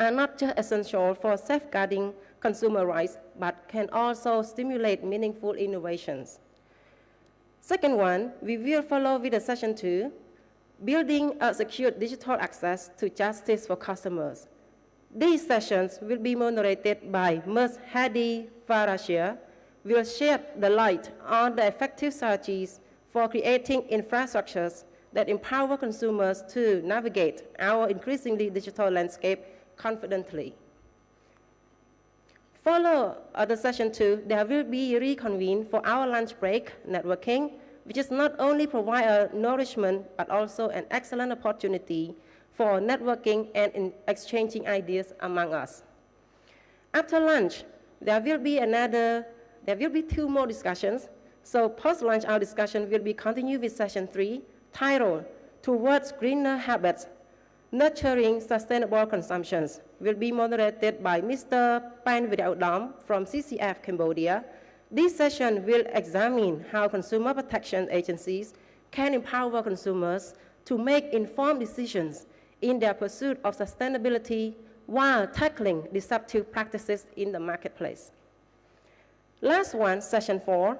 are not just essential for safeguarding consumer rights, but can also stimulate meaningful innovations. Second one, we will follow with the session 2, building a secure digital access to justice for customers. These sessions will be moderated by Ms. Hadi Farashia, will shed the light on the effective strategies for creating infrastructures that empower consumers to navigate our increasingly digital landscape confidently. Follow the session 2, there will be reconvene for our lunch break networking, which is not only provide a nourishment, but also an excellent opportunity for networking and exchanging ideas among us. After lunch, there will be 2 more discussions. So post-lunch, our discussion will be continued with session 3, titled Towards Greener Habits, Nurturing Sustainable Consumptions, will be moderated by Mr. Pan Vidaudam from CCF Cambodia. This session will examine how consumer protection agencies can empower consumers to make informed decisions in their pursuit of sustainability while tackling disruptive practices in the marketplace. Last one, session 4,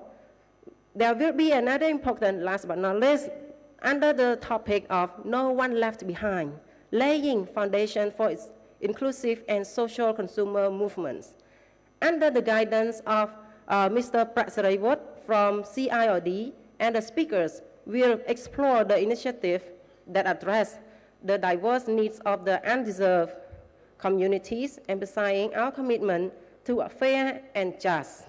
there will be another important, last but not least, under the topic of No One Left Behind, laying foundation for its inclusive and social consumer movements. Under the guidance of Mr. Pratsarayvot from CIOD, and the speakers will explore the initiative that address the diverse needs of the undeserved communities, emphasizing our commitment to a fair and just.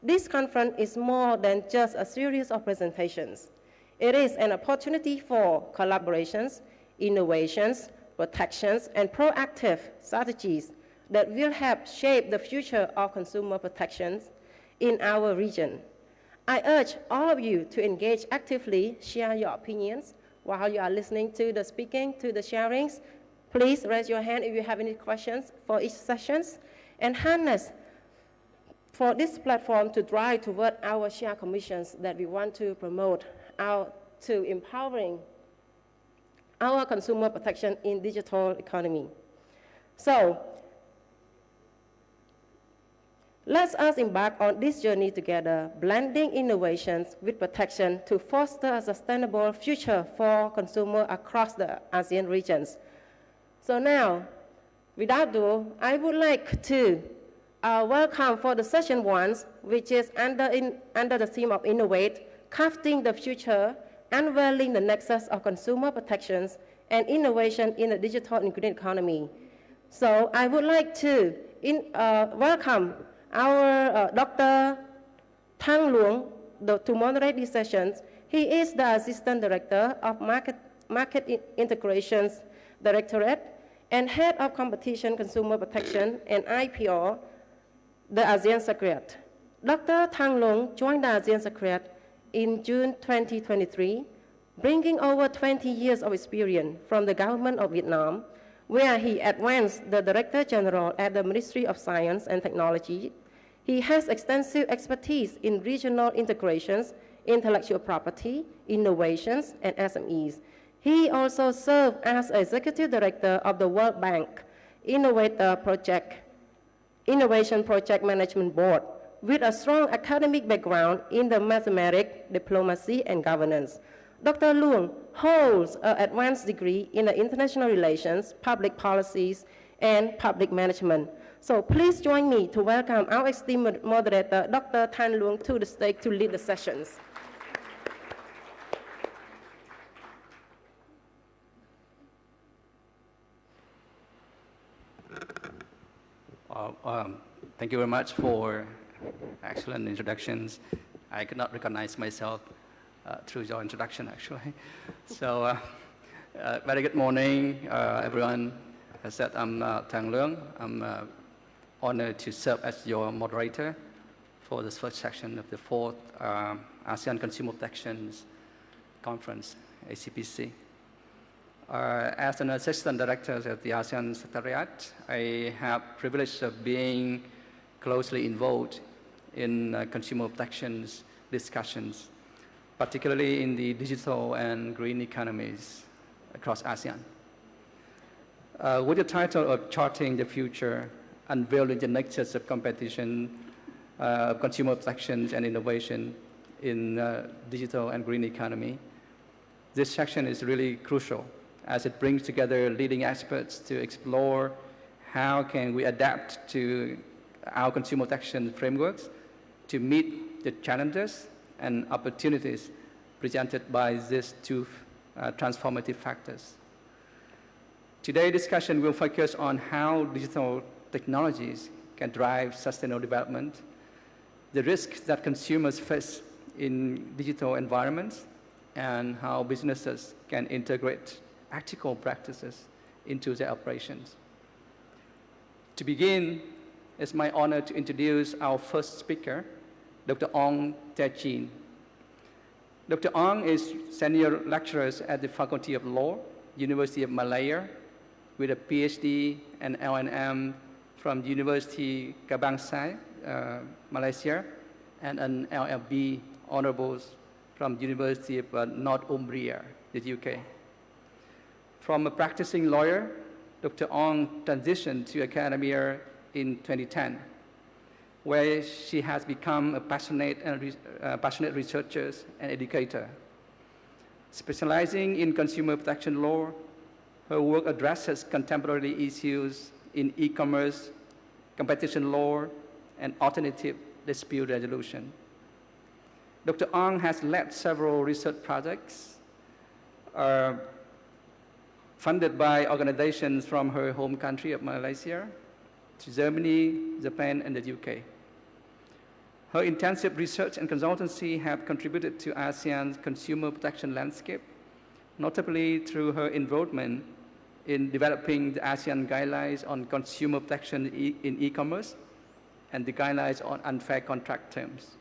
This conference is more than just a series of presentations. It is an opportunity for collaborations, innovations, protections, and proactive strategies that will help shape the future of consumer protections in our region. I urge all of you to engage actively, share your opinions while you are listening to the speaking, to the sharings. Please raise your hand if you have any questions for each session, and harness for this platform to drive toward our shared commissions that we want to promote to empowering our consumer protection in digital economy. So, let us embark on this journey together, blending innovations with protection to foster a sustainable future for consumers across the ASEAN regions. So now, without ado, I would like to welcome for the session 1, which is under the theme of Innovate, Crafting the Future, Unveiling the Nexus of Consumer Protections and Innovation in the Digital and Green Economy. So I would like to welcome our Dr. Thanh Luong to moderate these sessions. He is the Assistant Director of Market Integrations Directorate and Head of Competition, Consumer Protection, and IPR, the ASEAN Secretariat. Dr. Thang Long joined the ASEAN Secretariat in June 2023, bringing over 20 years of experience from the government of Vietnam, where he advanced the Director General at the Ministry of Science and Technology. He has extensive expertise in regional integrations, intellectual property, innovations, and SMEs. He also served as Executive Director of the World Bank Innovation Project Management Board, with a strong academic background in the mathematics, diplomacy, and governance. Dr. Luong holds an advanced degree in international relations, public policies, and public management. So please join me to welcome our esteemed moderator, Dr. Tan Luong, to the stage to lead the sessions.
Thank you very much for excellent introductions. I could not recognize myself through your introduction, actually. So, very good morning, everyone. As I said, I'm Thang Leung. I'm honored to serve as your moderator for this first section of the fourth ASEAN Consumer Protection Conference, ACPC. As an assistant director of the ASEAN Secretariat, I have the privilege of being closely involved in consumer protections discussions, particularly in the digital and green economies across ASEAN. With the title of Charting the Future, Unveiling the Nexus of Competition, Consumer Protections and Innovation in Digital and Green Economy, this section is really crucial as it brings together leading experts to explore how can we adapt to our consumer protection frameworks to meet the challenges and opportunities presented by these two transformative factors. Today's discussion will focus on how digital technologies can drive sustainable development, the risks that consumers face in digital environments, and how businesses can integrate ethical practices into their operations. To begin, it's my honor to introduce our first speaker, Dr. Ong Tae Chin. Dr. Ong is senior lecturer at the Faculty of Law, University of Malaya, with a PhD and LLM from University Kebangsaan, Malaysia, and an LLB honorables from University of Northumbria, the UK. From a practicing lawyer, Dr. Ong transitioned to academia in 2010, where she has become a passionate researcher and educator. Specializing in consumer protection law, her work addresses contemporary issues in e-commerce, competition law, and alternative dispute resolution. Dr. Ong has led several research projects funded by organizations from her home country of Malaysia to Germany, Japan, and the UK. Her intensive research and consultancy have contributed to ASEAN's consumer protection landscape, notably through her involvement in developing the ASEAN guidelines on consumer protection in e-commerce and the guidelines on unfair contract terms.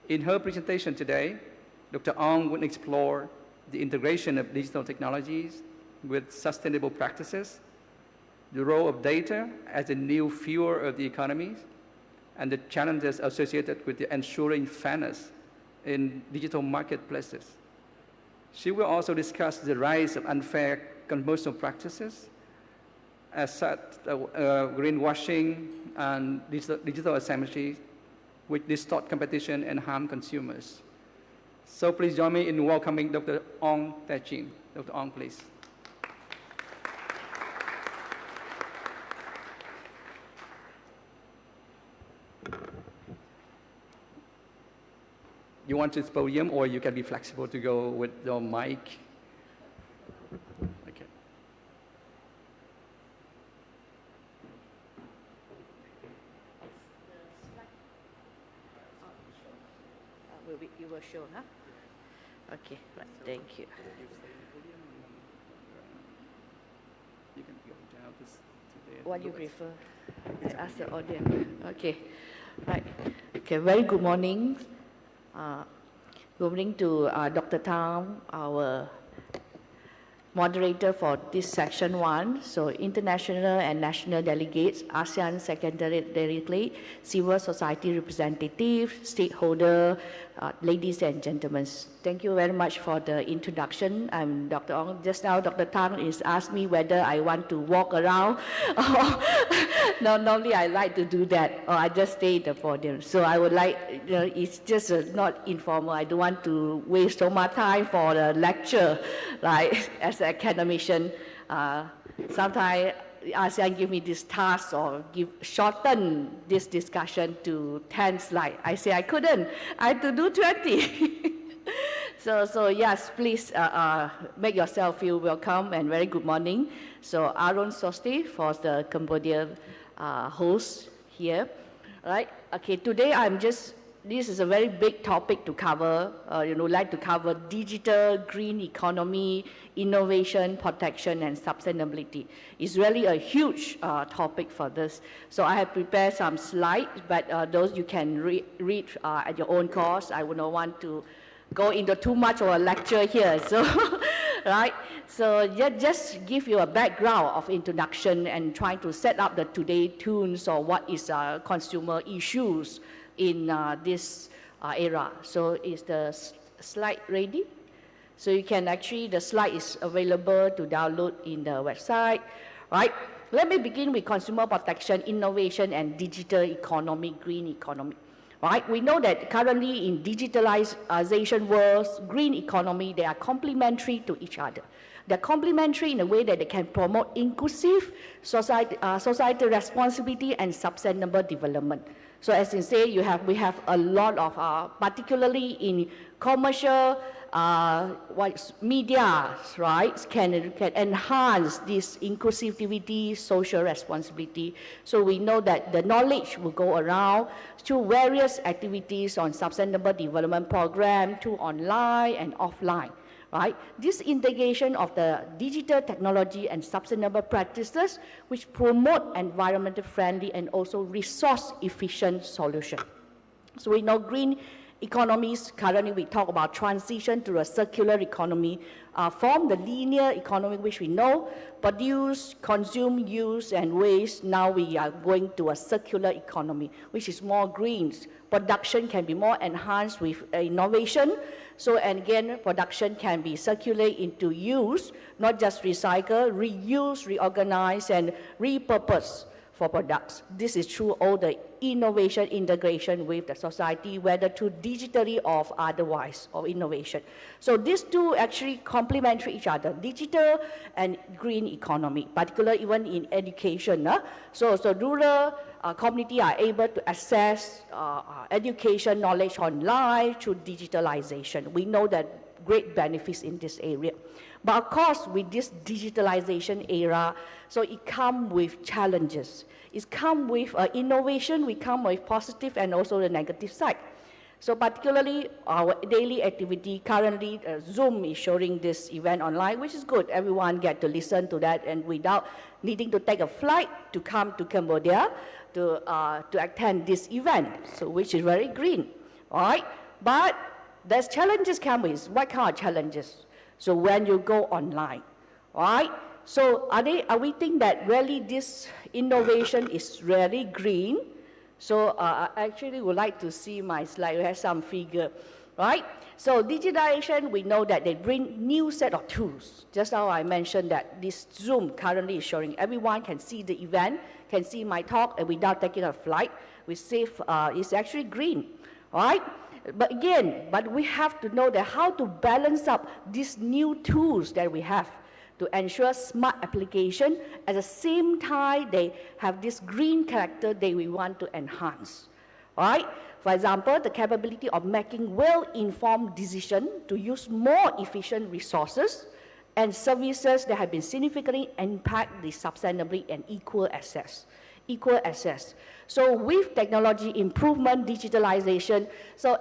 In her presentation today, Dr. Ong will explore the integration of digital technologies with sustainable practices, the role of data as a new fuel of the economy, and the challenges associated with the ensuring fairness in digital marketplaces. She will also discuss the rise of unfair commercial practices, as such greenwashing and digital asymmetry, which distort competition and harm consumers. So please join me in welcoming Dr. Ong Tae Chin. Dr. Ong, please. You want this podium, or you can be flexible to go with your mic. Okay.
You will show, huh? Okay, right, thank you.
You can go down this today.
What you prefer? Ask the audience. Okay, right. Okay, very good morning. Good morning to Dr. Tang, our moderator for this section 1. So international and national delegates, ASEAN Secretary Delegate, civil society representative, stakeholder, ladies and gentlemen. Thank you very much for the introduction. I'm Dr. Ong. Just now, Dr. Tang is asked me whether I want to walk around. No, normally I like to do that, or I just stay at the podium. So I would like, it's just not informal. I don't want to waste so much time for the lecture, like as an academician. Sometimes ASEAN give me this task or shorten this discussion to 10 slides. I say I couldn't. I had to do 20. So yes, please make yourself feel welcome and very good morning. So Aaron Sosti for the Cambodia host here, right? Okay, today this is a very big topic to cover, like to cover digital, green economy, innovation, protection, and sustainability. It's really a huge topic for this. So I have prepared some slides, but those you can read at your own cost. I would not want to go into too much of a lecture here. So, right? So just give you a background of introduction and trying to set up the today tunes or what is consumer issues in this era. So is the slide ready? So you can actually, the slide is available to download in the website, right? Let me begin with consumer protection, innovation, and digital economy, green economy. Right? We know that currently in digitalization world, green economy, they are complementary to each other. They're complementary in a way that they can promote inclusive societal responsibility and sustainable development. So as you say, we have a lot of, particularly in commercial media, right, can enhance this inclusivity, social responsibility. So we know that the knowledge will go around through various activities on sustainable development program, through online and offline. Right? This integration of the digital technology and sustainable practices which promote environmental friendly and also resource efficient solution. So we know green economies, currently we talk about transition to a circular economy from the linear economy which we know, produce, consume, use and waste. Now we are going to a circular economy which is more green. Production can be more enhanced with innovation. So, and again, production can be circulated into use, not just recycle, reuse, reorganize, and repurpose for products. This is through all the innovation integration with the society, whether through digitally or otherwise, or innovation. So these two actually complement each other, digital and green economy, particularly even in education. So rural community are able to access education knowledge online through digitalization. We know that great benefits in this area. But of course, with this digitalization era, so it comes with challenges. It comes with innovation, we come with positive and also the negative side. So particularly our daily activity, currently Zoom is showing this event online, which is good. Everyone get to listen to that and without needing to take a flight to come to Cambodia to attend this event, so which is very green, all right? But there's challenges come with. What kind of challenges? So when you go online, all right? So are we think that really this innovation is really green? So I actually would like to see my slide. We have some figure, right? So digitalization, we know that they bring new set of tools. Just now I mentioned that this Zoom currently is showing everyone can see the event, can see my talk, and without taking a flight, we save, it's actually green, all right? But again, we have to know that how to balance up these new tools that we have to ensure smart application. At the same time, they have this green character that we want to enhance, all right? For example, the capability of making well-informed decisions to use more efficient resources and services that have been significantly impact the sustainability and equal access. So with technology improvement, digitalization, so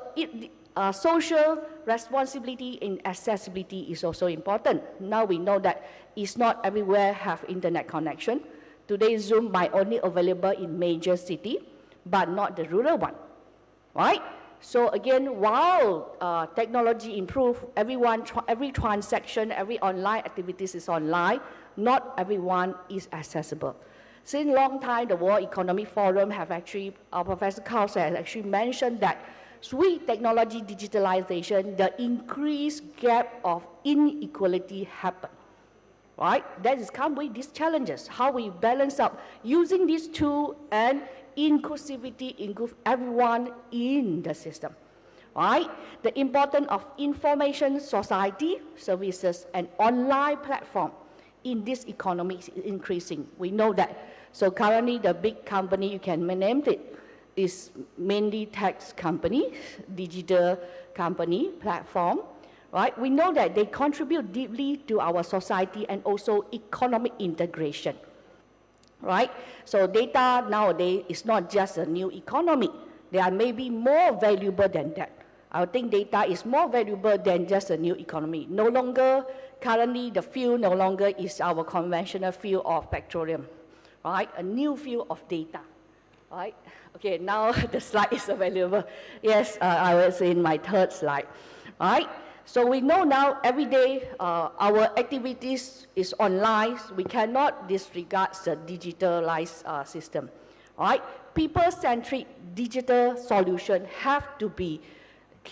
social responsibility in accessibility is also important. Now we know that it's not everywhere have internet connection. Today, Zoom might only available in major city, but not the rural one, right? So again, while technology improve, every transaction, every online activities is online, not everyone is accessible. Since long time, the World Economic Forum have actually, Professor Klaus has actually mentioned that with technology digitalization, the increased gap of inequality happen, right? That is come with these challenges, how we balance up using these tools and inclusivity, include everyone in the system, right? The importance of information society services and online platform in this economy is increasing. We know that. So currently the big company, you can name it, is mainly tech company, digital company, platform, right? We know that they contribute deeply to our society and also economic integration, right? So data nowadays is not just a new economy. They are maybe more valuable than that. I think data is more valuable than just a new economy. No longer, currently the field no longer is our conventional field of petroleum, right? A new field of data, right? Okay, now the slide is available. Yes, I was in my third slide, right? So we know now every day our activities is online. We cannot disregard the digitalized system, right? People-centric digital solution have to be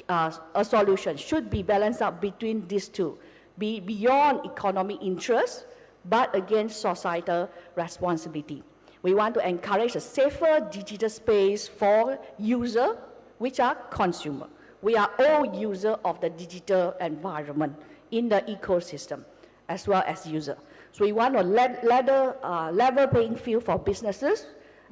a solution, should be balanced out between these two, be beyond economic interest, but against societal responsibility. We want to encourage a safer digital space for users, which are consumers. We are all users of the digital environment in the ecosystem, as well as users. So we want a level playing field for businesses,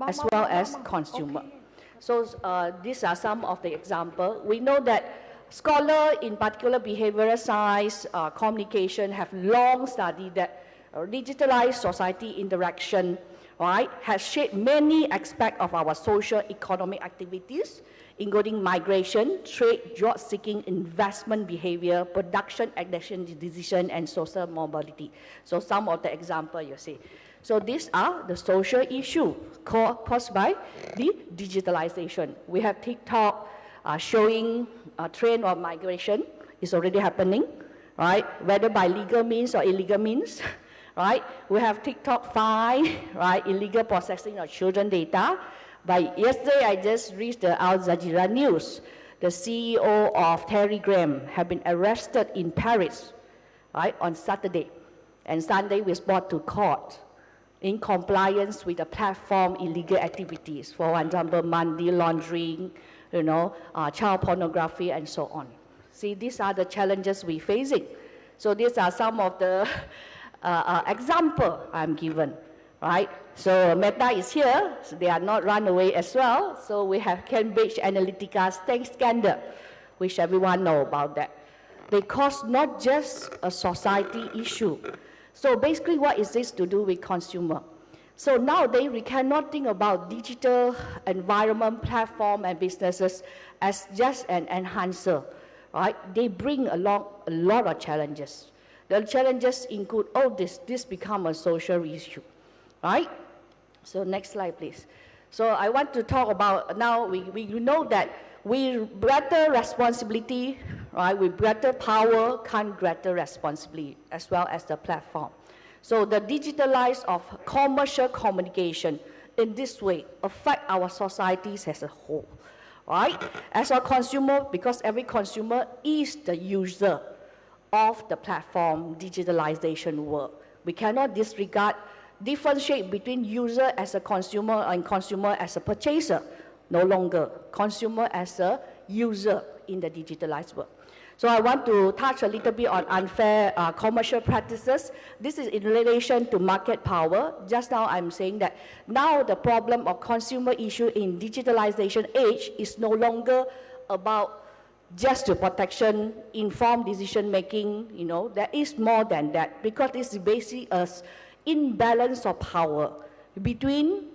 as well as consumers. Okay. So these are some of the examples. We know that scholars, in particular behavioral science, communication, have long studied that digitalized society interaction, right, has shaped many aspects of our social economic activities, including migration, trade, job seeking, investment behavior, production, action, decision, and social mobility. So some of the examples you see. So these are the social issues caused by the digitalization. We have TikTok showing a trend of migration is already happening, right? Whether by legal means or illegal means, right? We have TikTok fine, right? Illegal processing of children data. But yesterday, I just read the Al Jazeera news. The CEO of Telegram have been arrested in Paris, right, on Saturday. And Sunday was brought to court in compliance with the platform illegal activities. For example, money laundering, child pornography, and so on. See, these are the challenges we're facing. So these are some of the example I'm given, right? So Meta is here, so they are not run away as well. So we have Cambridge Analytica scandal, which everyone know about that. They cause not just a society issue. So basically what is this to do with consumer? So nowadays we cannot think about digital environment, platform, and businesses as just an enhancer, right? They bring along a lot of challenges. The challenges include, this become a social issue, right? So next slide, please. So I want to talk about, now we know that with greater responsibility, right, with greater power comes greater responsibility, as well as the platform. So the digitalized of commercial communication in this way affect our societies as a whole, right? As a consumer, because every consumer is the user of the platform digitalization world. We cannot differentiate between user as a consumer and consumer as a purchaser. No longer. Consumer as a user in the digitalized world. So I want to touch a little bit on unfair commercial practices. This is in relation to market power. Just now I'm saying that now the problem of consumer issue in digitalization age is no longer about just the protection, informed decision making, there is more than that, because it's basically an imbalance of power between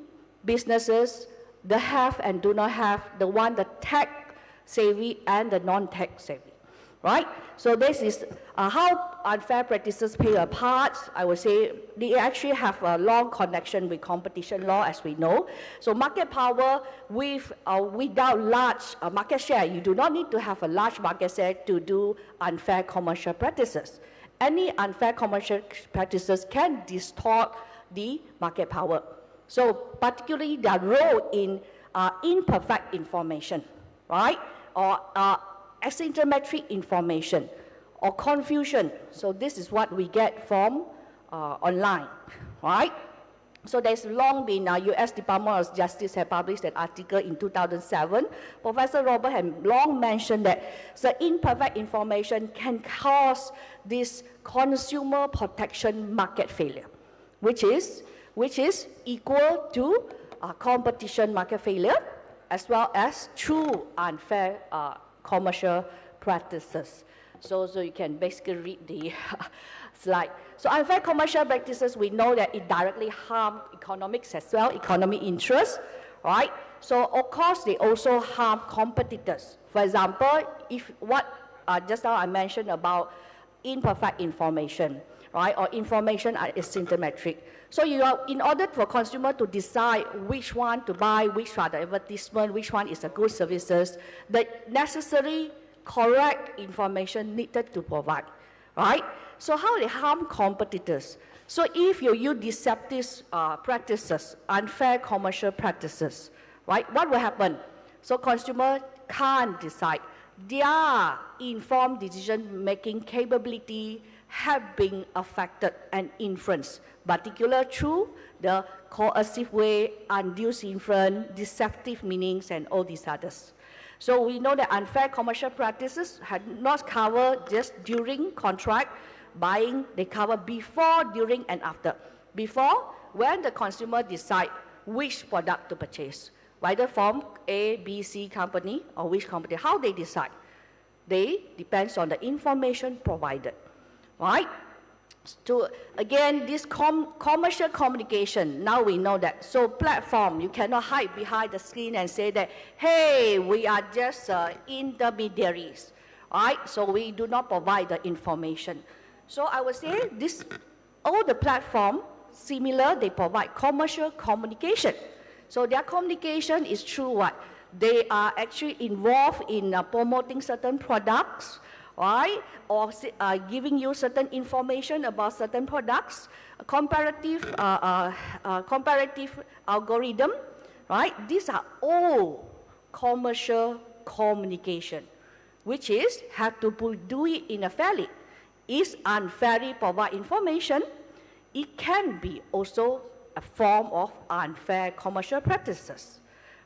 businesses, the have and do not have, the tech savvy and the non-tech savvy, right? So this is how unfair practices play a part. I would say they actually have a long connection with competition law, as we know. So market power without large market share, you do not need to have a large market share to do unfair commercial practices. Any unfair commercial practices can distort the market power. So particularly their role in imperfect information, right? Or asymmetric information or confusion. So this is what we get from online, right? So there's long been, US Department of Justice had published an article in 2007. Professor Robert had long mentioned that the imperfect information can cause this consumer protection market failure, which is equal to competition market failure, as well as true unfair commercial practices. So you can basically read the slide. So unfair commercial practices, we know that it directly harm economics as well, economic interests, right? So of course, they also harm competitors. For example, if what just now I mentioned about imperfect information, right? Or information is asymmetric. So in order for consumer to decide which one to buy, which are the advertisement, which one is the good services, the necessary correct information needed to provide, right? So how they harm competitors? So if you use deceptive practices, unfair commercial practices, right? What will happen? So consumer can't decide. Their informed decision-making capability have been affected and influenced, particularly through the coercive way, undue influence, deceptive meanings, and all these others. So we know that unfair commercial practices had not covered just during contract buying, they cover before, during, and after. Before, when the consumer decide which product to purchase, whether from A, B, C company, or which company, how they decide. They depends on the information provided, right? Again, this commercial communication, now we know that. So platform, you cannot hide behind the screen and say that, hey, we are just intermediaries, right? So we do not provide the information. So I would say all the platform, similar, they provide commercial communication. So their communication is through what? They are actually involved in promoting certain products, right? Or giving you certain information about certain products, comparative algorithm, right? These are all commercial communication, which is have to do it in a fairly. Is unfairly provide information, it can be also a form of unfair commercial practices,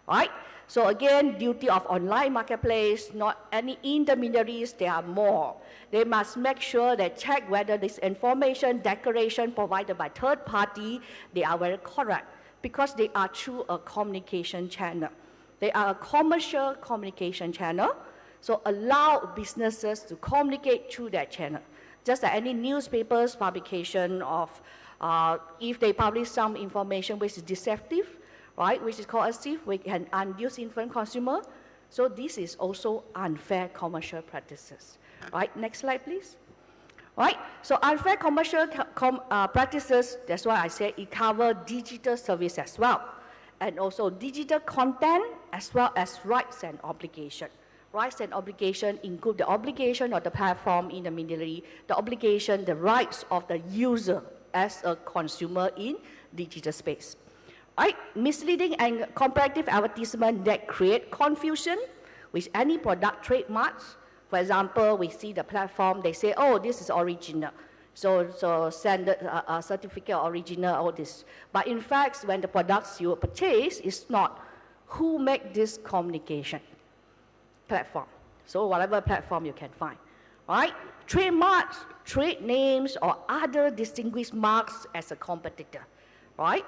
right? So again, duty of online marketplace, not any intermediaries, there are more. They must make sure they check whether this information, declaration provided by third party, they are very correct, because they are through a communication channel. They are a commercial communication channel, so allow businesses to communicate through that channel. Just like any newspapers publication of, if they publish some information which is deceptive, right, which is coercive, we can induce influence consumer. So this is also unfair commercial practices, right? Next slide, please. Right, so unfair commercial practices, that's why I say it covers digital service as well, and also digital content as well as rights and obligation. Rights and obligation include the obligation of the platform intermediary, the obligation, the rights of the user as a consumer in digital space. Right? Misleading and comparative advertisement that create confusion with any product trademarks. For example, we see the platform, they say, oh, this is original. So send a certificate of original, all this. But in fact, when the products you purchase is not, who make this communication? Platform. So whatever platform you can find, right? Trademarks, trade names, or other distinguished marks as a competitor, right?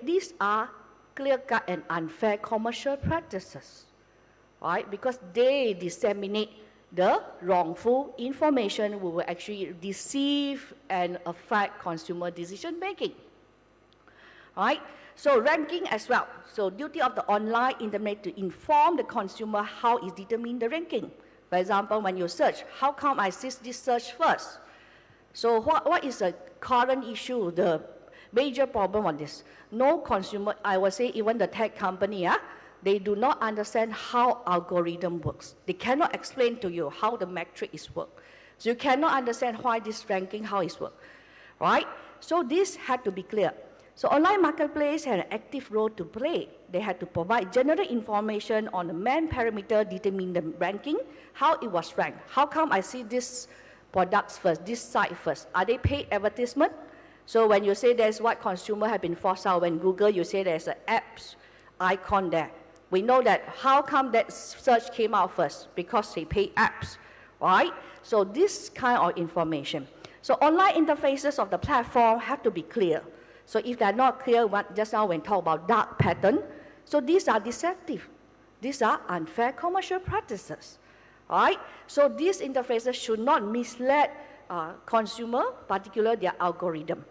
These are clear-cut and unfair commercial practices, right? Because they disseminate the wrongful information which will actually deceive and affect consumer decision-making. right? So ranking as well. So duty of the online internet to inform the consumer how is determined the ranking. For example, when you search, how come I see this search first? So what is the current issue, the major problem on this? No consumer, I would say even the tech company, they do not understand how algorithm works. They cannot explain to you how the metric is work. So you cannot understand why this ranking, how it works, right? So this had to be clear. So online marketplace had an active role to play. They had to provide general information on the main parameter determine the ranking, how it was ranked. How come I see this products first, this site first? Are they paid advertisement? So when you say there's what consumer have been forced out, when Google, you say there's an apps icon there. We know that how come that search came out first? Because they pay apps, right? So this kind of information. So online interfaces of the platform have to be clear. So if they're not clear, just now when talk about dark pattern, so these are deceptive. These are unfair commercial practices, right? So these interfaces should not mislead consumer, particularly their algorithm,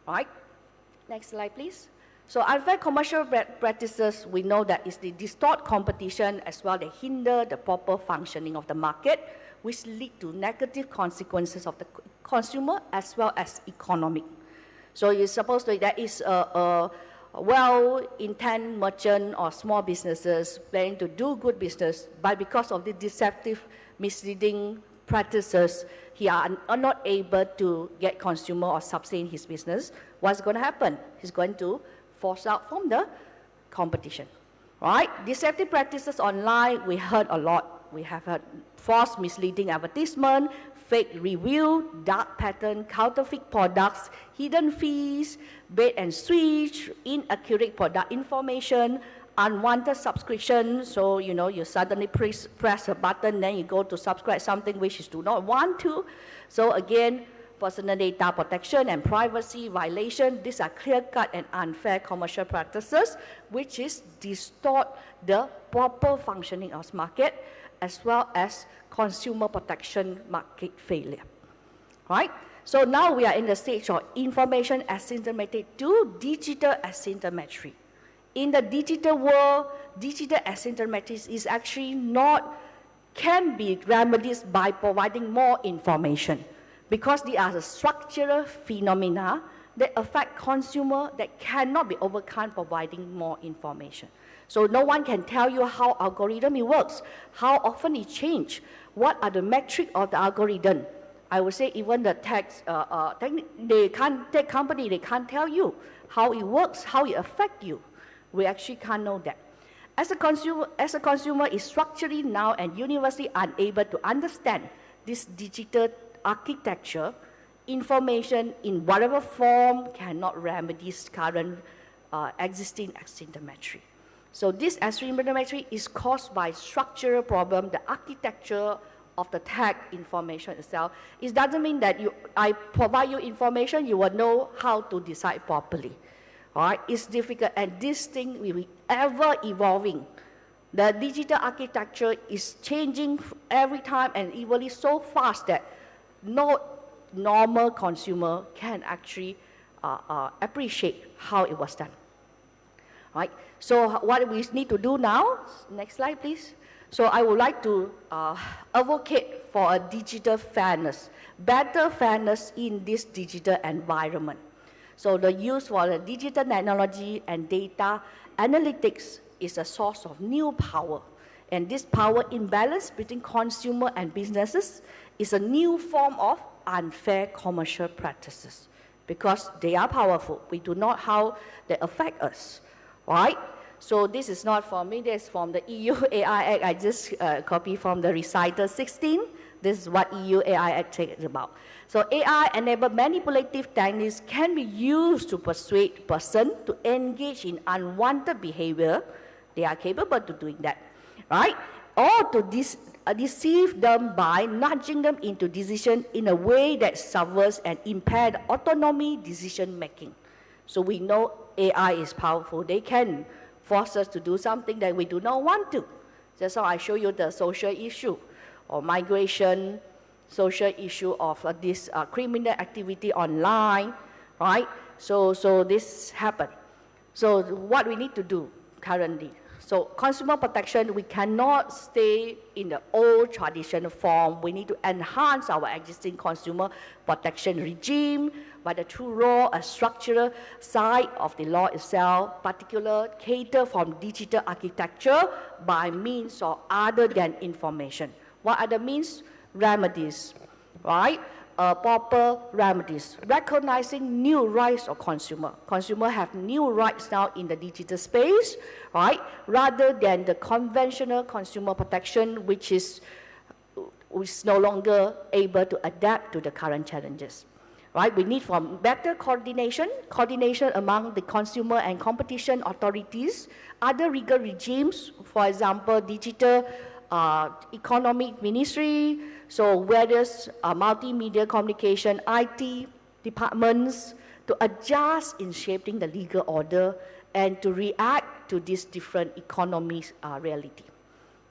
right? Next slide, please. So unfair commercial practices, we know that is the distort competition as well. They hinder the proper functioning of the market, which lead to negative consequences of the consumer as well as economic. So you're supposed to, that is a well-intended merchant or small businesses planning to do good business, but because of the deceptive, misleading practices, he are not able to get consumer or sustain his business. What's going to happen? He's going to force out from the competition, right? Deceptive practices online, we heard a lot. We have heard false misleading advertisement, fake review, dark pattern, counterfeit products, hidden fees, bait and switch, inaccurate product information, unwanted subscription. So, you know, you suddenly press a button, then you go to subscribe something which you do not want to. So again, personal data protection and privacy violation, these are clear-cut and unfair commercial practices, which is distort the proper functioning of market, as well as consumer protection market failure, right? So now we are in the stage of information asymmetry to digital asymmetry. In the digital world, digital asymmetry is actually not, can be remedied by providing more information, because they are the structural phenomena that affect consumer that cannot be overcome providing more information. So no one can tell you how algorithm it works, how often it changes, what are the metrics of the algorithm. I would say even the tech company, they can't tell you how it works, how it affects you. We actually can't know that. As a consumer is structurally now and universally unable to understand this digital architecture, information in whatever form cannot remedy this current existing asymmetry. So this asymmetry is caused by structural problem, the architecture of the tag information itself. It doesn't mean that I provide you information, you will know how to decide properly. All right? It's difficult, and this thing will be ever evolving. The digital architecture is changing every time and evolving so fast that no normal consumer can actually appreciate how it was done. Right? So what we need to do now, next slide please. So I would like to advocate for a digital fairness, better fairness in this digital environment. So the use for the digital technology and data analytics is a source of new power. And this power imbalance between consumer and businesses is a new form of unfair commercial practices, because they are powerful. We do not know how they affect us, right? So this is not from me, this is from the EU AI Act. I just copied from the Recital 16. This is what EU AI Act is about. So AI-enabled manipulative techniques can be used to persuade person to engage in unwanted behavior. They are capable of doing that, right? Or to deceive them by nudging them into decision in a way that subverts and impairs autonomy decision making. So we know AI is powerful. They can force us to do something that we do not want to. Just how I show you the social issue or migration, social issue of this criminal activity online, right? So this happened. So what we need to do currently? So consumer protection, we cannot stay in the old traditional form. We need to enhance our existing consumer protection regime, whether through law or structural side of the law itself, particular cater from digital architecture by means or other than information. What are the means? Remedies, right? Proper remedies, recognizing new rights of consumer. Consumer have new rights now in the digital space, right? Rather than the conventional consumer protection, which is no longer able to adapt to the current challenges, right? We need from better coordination among the consumer and competition authorities, other legal regimes, for example, digital economic ministry, so various multimedia communication, IT departments to adjust in shaping the legal order and to react to this different economies reality,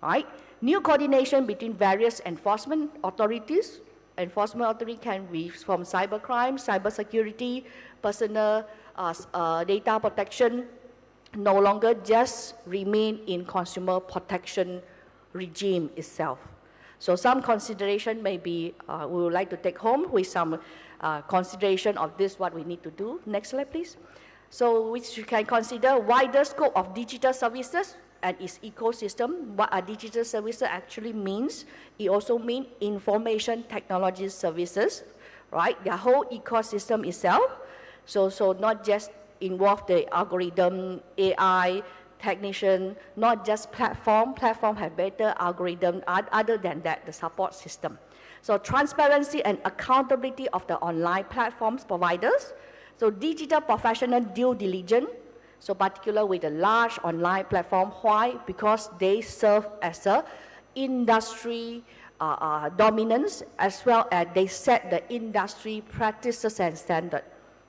right? New coordination between various enforcement authorities. Enforcement authority can be from cybercrime, cybersecurity, personal data protection, no longer just remain in consumer protection regime itself. So some consideration may be, we would like to take home with some consideration of this, what we need to do. Next slide, please. So which you can consider wider scope of digital services and its ecosystem. What a digital services actually means, it also means information technology services, right? The whole ecosystem itself. So not just involve the algorithm, AI, technician, not just platform have better algorithm, other than that, the support system. So transparency and accountability of the online platforms providers. So digital professional due diligence, so particular with the large online platform. Why? Because they serve as a industry dominance, as well as they set the industry practices and standard.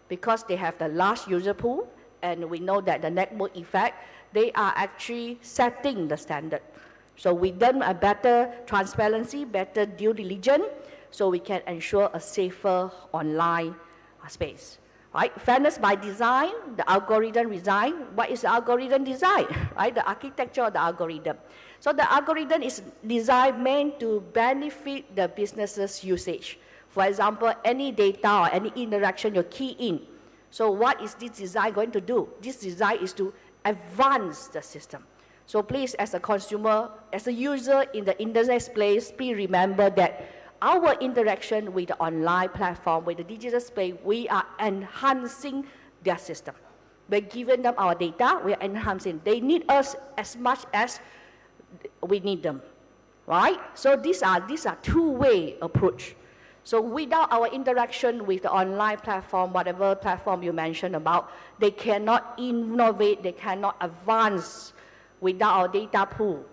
Because they have the large user pool, and we know that the network effect, they are actually setting the standard. So with them a better transparency, better due diligence, so we can ensure a safer online space. Right? Fairness by design, the algorithm design. What is the algorithm design? Right? The architecture of the algorithm. So the algorithm is designed meant to benefit the business's usage. For example, any data or any interaction you key in. So what is this design going to do? This design is to advance the system. So please, as a consumer, as a user in the internet space, please remember that our interaction with the online platform, with the digital space, we are enhancing their system. We're giving them our data, we're enhancing. They need us as much as we need them, right? So these are two-way approach. So without our interaction with the online platform, whatever platform you mentioned about, they cannot innovate, they cannot advance without our data pool,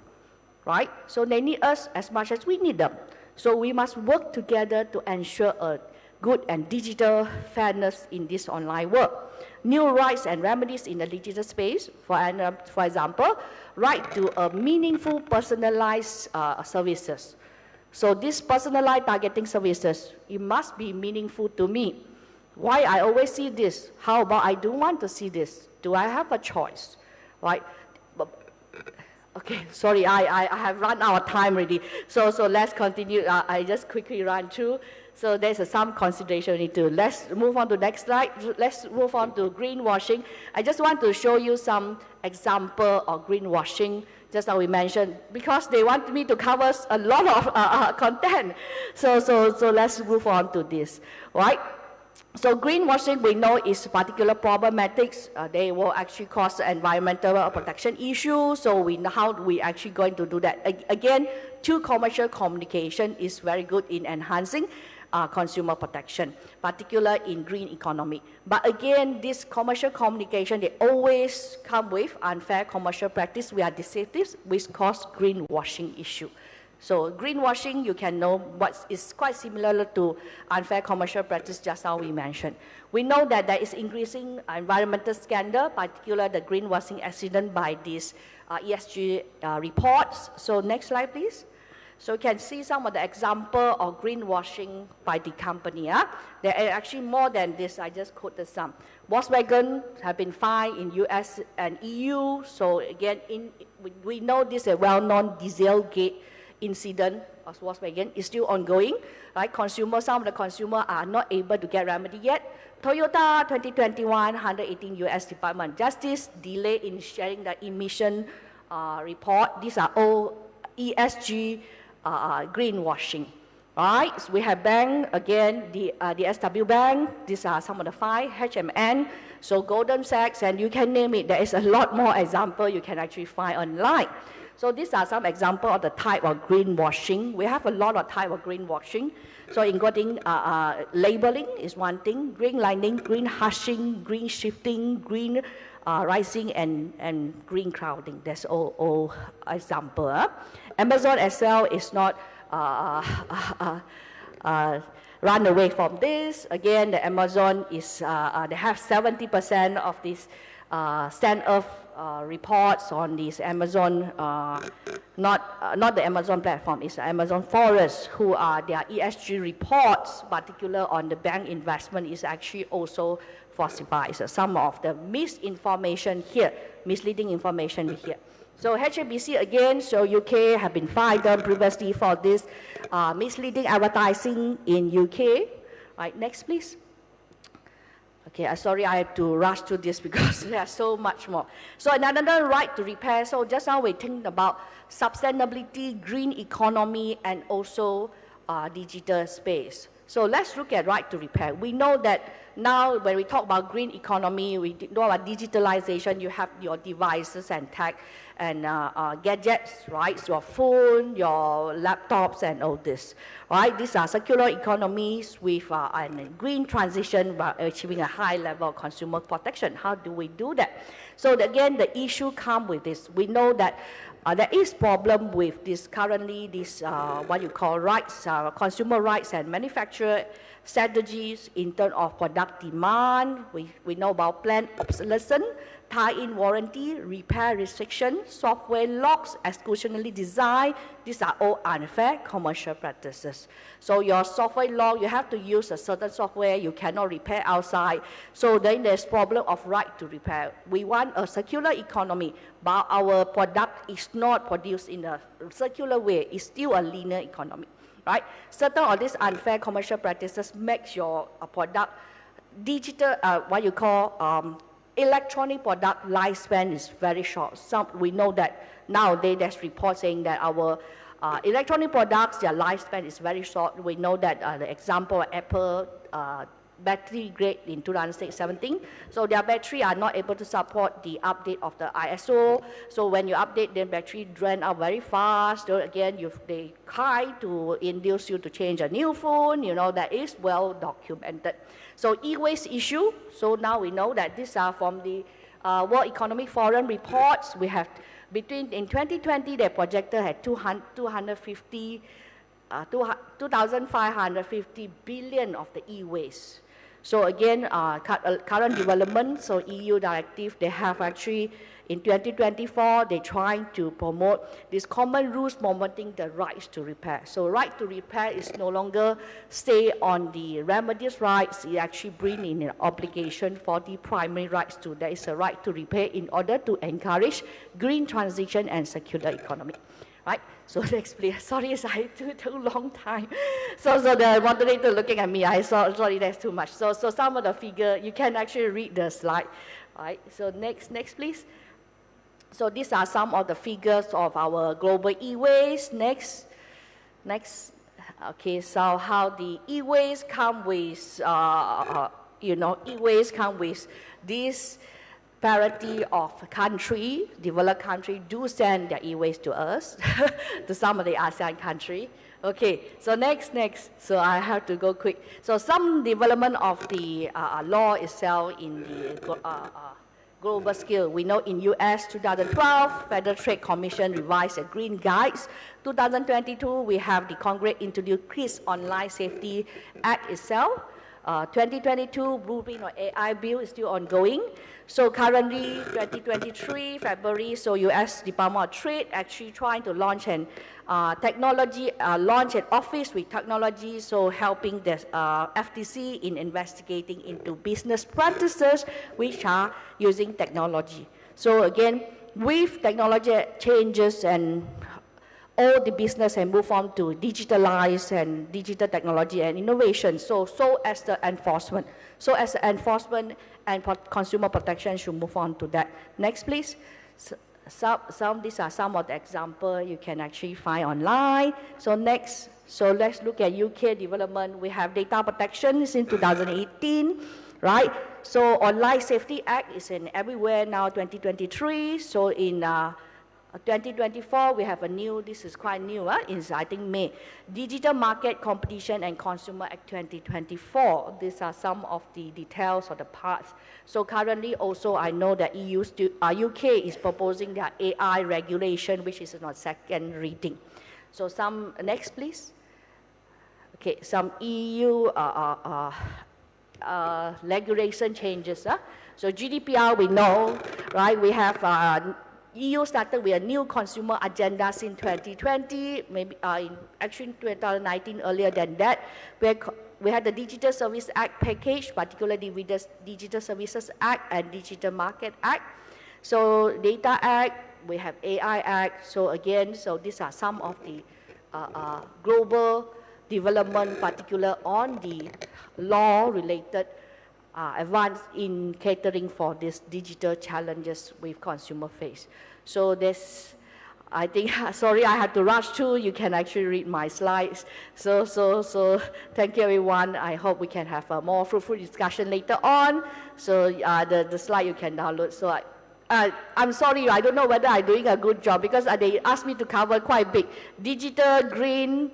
right? So they need us as much as we need them. So we must work together to ensure a good and digital fairness in this online world. New rights and remedies in the digital space, for example, right to a meaningful personalized services. So this personalized targeting services, it must be meaningful to me. Why I always see this? How about I don't want to see this? Do I have a choice, right? Okay, sorry, I have run out of time already. So let's continue. I just quickly run through. So there's some consideration we need to. Let's move on to the next slide. Let's move on to greenwashing. I just want to show you some example of greenwashing. Just now we mentioned, because they want me to cover a lot of content. So let's move on to this, right? So greenwashing, we know, is particular problematics. They will actually cause environmental protection issues. So we know how we actually going to do that. Again, through commercial communication is very good in enhancing consumer protection, particularly in green economy. But again, this commercial communication, they always come with unfair commercial practice. We are deceptive, which cause greenwashing issue. So greenwashing, you can know what is quite similar to unfair commercial practice just now we mentioned. We know that there is increasing environmental scandal, particularly the greenwashing accident by these ESG reports. So next slide, please. So you can see some of the example of greenwashing by the company. There are actually more than this, I just quoted some. Volkswagen have been fined in US and EU. So again, we know this is a well-known Dieselgate incident of Volkswagen is still ongoing. Right? Some of the consumers are not able to get remedy yet. Toyota 2021, 118 US Department of Justice, delay in sharing the emission report. These are all ESG greenwashing. Right? So we have bank, again, the SW Bank, these are some of the five, HMN, so Goldman Sachs, and you can name it. There is a lot more example you can actually find online. So these are some examples of the type of greenwashing. We have a lot of type of greenwashing. So including labeling is one thing, green lining, green hashing, green shifting, green rising, and green crowding. That's all example. Amazon as well is not run away from this. Again, the Amazon is, they have 70% of these stand-off reports on this Amazon, not the Amazon platform, it's the Amazon Forest, who are their ESG reports, particular on the bank investment, is actually also falsified. So some of the misinformation here, misleading information here. So HABC again, so UK have been fined previously for this misleading advertising in UK. Right, next please. Okay, sorry I have to rush through this because there's so much more. So another right to repair. So just now we think about sustainability, green economy, and also digital space. So let's look at right to repair. We know that now when we talk about green economy, we know about digitalization, you have your devices and tech and gadgets, right? So your phone, your laptops, and all this, right? These are circular economies with a green transition by achieving a high level of consumer protection. How do we do that? So again, the issue comes with this. We know that there is problem with this currently, this what you call rights, consumer rights and manufacturer strategies in terms of product demand. We know about planned obsolescence, tie-in warranty, repair restriction, software locks, exclusionary design. These are all unfair commercial practices. So your software lock, you have to use a certain software, you cannot repair outside. So then there's problem of right to repair. We want a circular economy, but our product is not produced in a circular way. It's still a linear economy, right? Certain of these unfair commercial practices makes your product digital, what you call electronic product lifespan is very short. We know that nowadays there's reports saying that our electronic products, their lifespan is very short. We know that the example of Apple battery grade in 2017. So their battery are not able to support the update of the ISO. So when you update, their battery drain out very fast. So again, they try to induce you to change a new phone. You know, that is well documented. So e-waste issue. So now we know that these are from the World Economic Forum reports. We have in 2020, they projected had 2,550 billion of the e-waste. So again, current development, so EU directive, they have actually, in 2024, they're trying to promote these common rules promoting the rights to repair. So right to repair is no longer stay on the remedies rights, it actually bring in an obligation for the primary rights to, there is a right to repair in order to encourage green transition and circular economy. Right? So next please. Sorry, I took a long time. So the moderator looking at me, I saw, sorry, that's too much. So some of the figure, you can actually read the slide. Right? So next please. So these are some of the figures of our global e-waste. Next. Okay, so how the e-waste come with, e-waste come with this parity of country, developed country do send their e-waste to us, to some of the ASEAN country. Okay, so next, so I have to go quick. So some development of the law itself in the global scale. We know in US 2012, Federal Trade Commission revised the Green Guides. 2022, we have the Congress introduced KRIS Online Safety Act itself. 2022 Blueprint on AI bill is still ongoing. So currently, 2023 February, so U.S. Department of Trade actually trying to launch an launch an office with technology, so helping the FTC in investigating into business practices which are using technology. So again, with technology changes and all the business and move on to digitalize and digital technology and innovation. So as the enforcement. So as the enforcement and consumer protection should move on to that. Next, please. These are some of the examples you can actually find online. So next, so let's look at UK development. We have data protection in 2018, right? So Online Safety Act is in everywhere now, 2023. So in 2024, we have a new, this is quite new, is I think May, Digital Market Competition and Consumer Act 2024. These are some of the details of the parts. So currently also I know that UK is proposing their AI regulation, which is on second reading. So some, next please. Okay, some EU regulation changes. So GDPR we know, right? We have EU started with a new consumer agenda in 2020, maybe actually in 2019 earlier than that. We had the Digital Service Act package, particularly with the Digital Services Act and Digital Market Act. So Data Act, we have AI Act. So again, so these are some of the global development, particular on the law-related advance in catering for these digital challenges with consumer face. So this, I think, sorry, I had to rush through. You can actually read my slides. So thank you, everyone. I hope we can have a more fruitful discussion later on. So the slide you can download. So I'm sorry, I don't know whether I'm doing a good job because they asked me to cover quite big. Digital, green,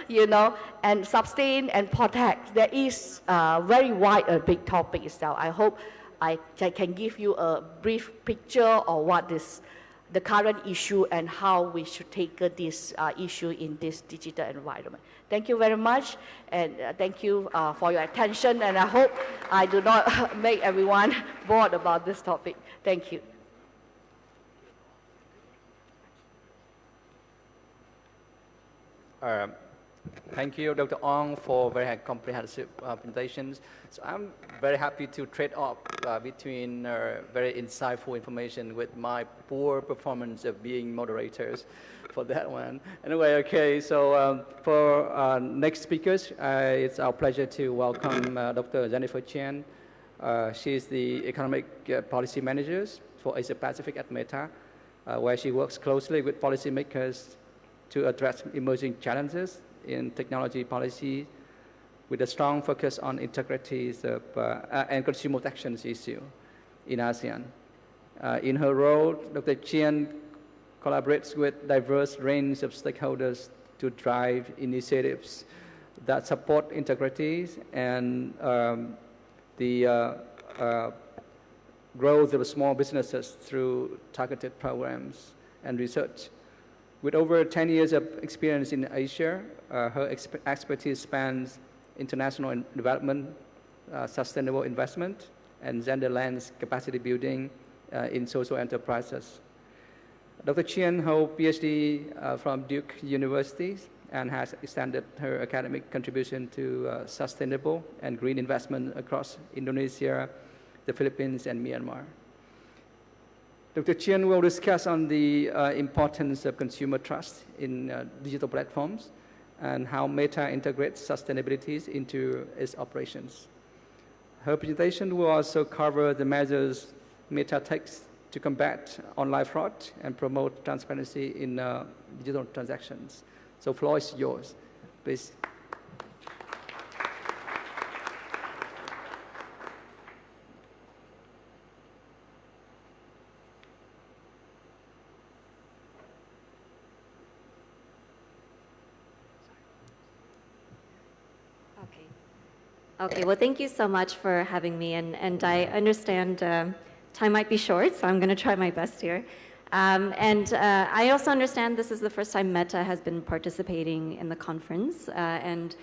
you know, and sustain and protect. There is very wide, a big topic itself. I hope I can give you a brief picture of what is the current issue and how we should take this issue in this digital environment. Thank you very much, and thank you for your attention, and I hope I do not make everyone bored about this topic. Thank you.
Thank you, Dr. Ong, for very comprehensive presentations. So I'm very happy to trade off between very insightful information with my poor performance of being moderators for that one. Anyway, okay, so for next speakers, it's our pleasure to welcome Dr. Jennifer Chen. She's the Economic Policy Manager for Asia Pacific at Meta, where she works closely with policymakers to address emerging challenges in technology policy with a strong focus on integrity and consumer protection issue in ASEAN. In her role, Dr. Chen collaborates with diverse range of stakeholders to drive initiatives that support integrity and the growth of small businesses through targeted programs and research. With over 10 years of experience in Asia, her expertise spans international development, sustainable investment, and gender lens capacity building in social enterprises. Dr. Chen holds PhD from Duke University and has extended her academic contribution to sustainable and green investment across Indonesia, the Philippines, and Myanmar. Dr. Chen will discuss on the importance of consumer trust in digital platforms and how Meta integrates sustainability into its operations. Her presentation will also cover the measures Meta takes to combat online fraud and promote transparency in digital transactions. So floor is yours, please.
Okay, well, thank you so much for having me, and I understand time might be short, so I'm going to try my best here. I also understand this is the first time Meta has been participating in the conference, and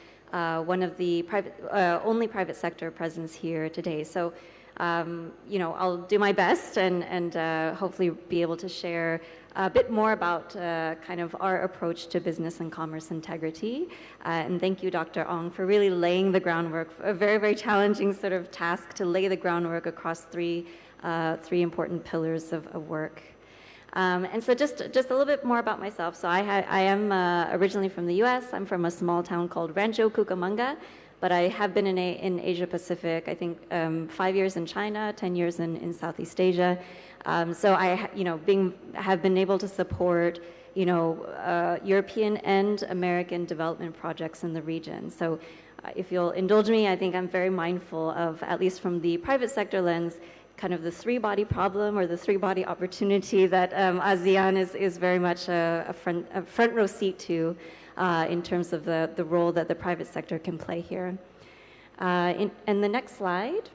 one of the only private sector presence here today. So, I'll do my best and hopefully be able to share a bit more about kind of our approach to business and commerce integrity. And thank you, Dr. Ong, for really laying the groundwork, a very, very challenging sort of task to lay the groundwork across three important pillars of work. And so just a little bit more about myself. So I am originally from the US. I'm from a small town called Rancho Cucamonga, but I have been in Asia Pacific, I think 5 years in China, 10 years in Southeast Asia. So I, have been able to support, European and American development projects in the region. So if you'll indulge me, I think I'm very mindful of, at least from the private sector lens, kind of the three-body problem or the three-body opportunity that ASEAN is very much a front row seat to in terms of the role that the private sector can play here. And the next slide.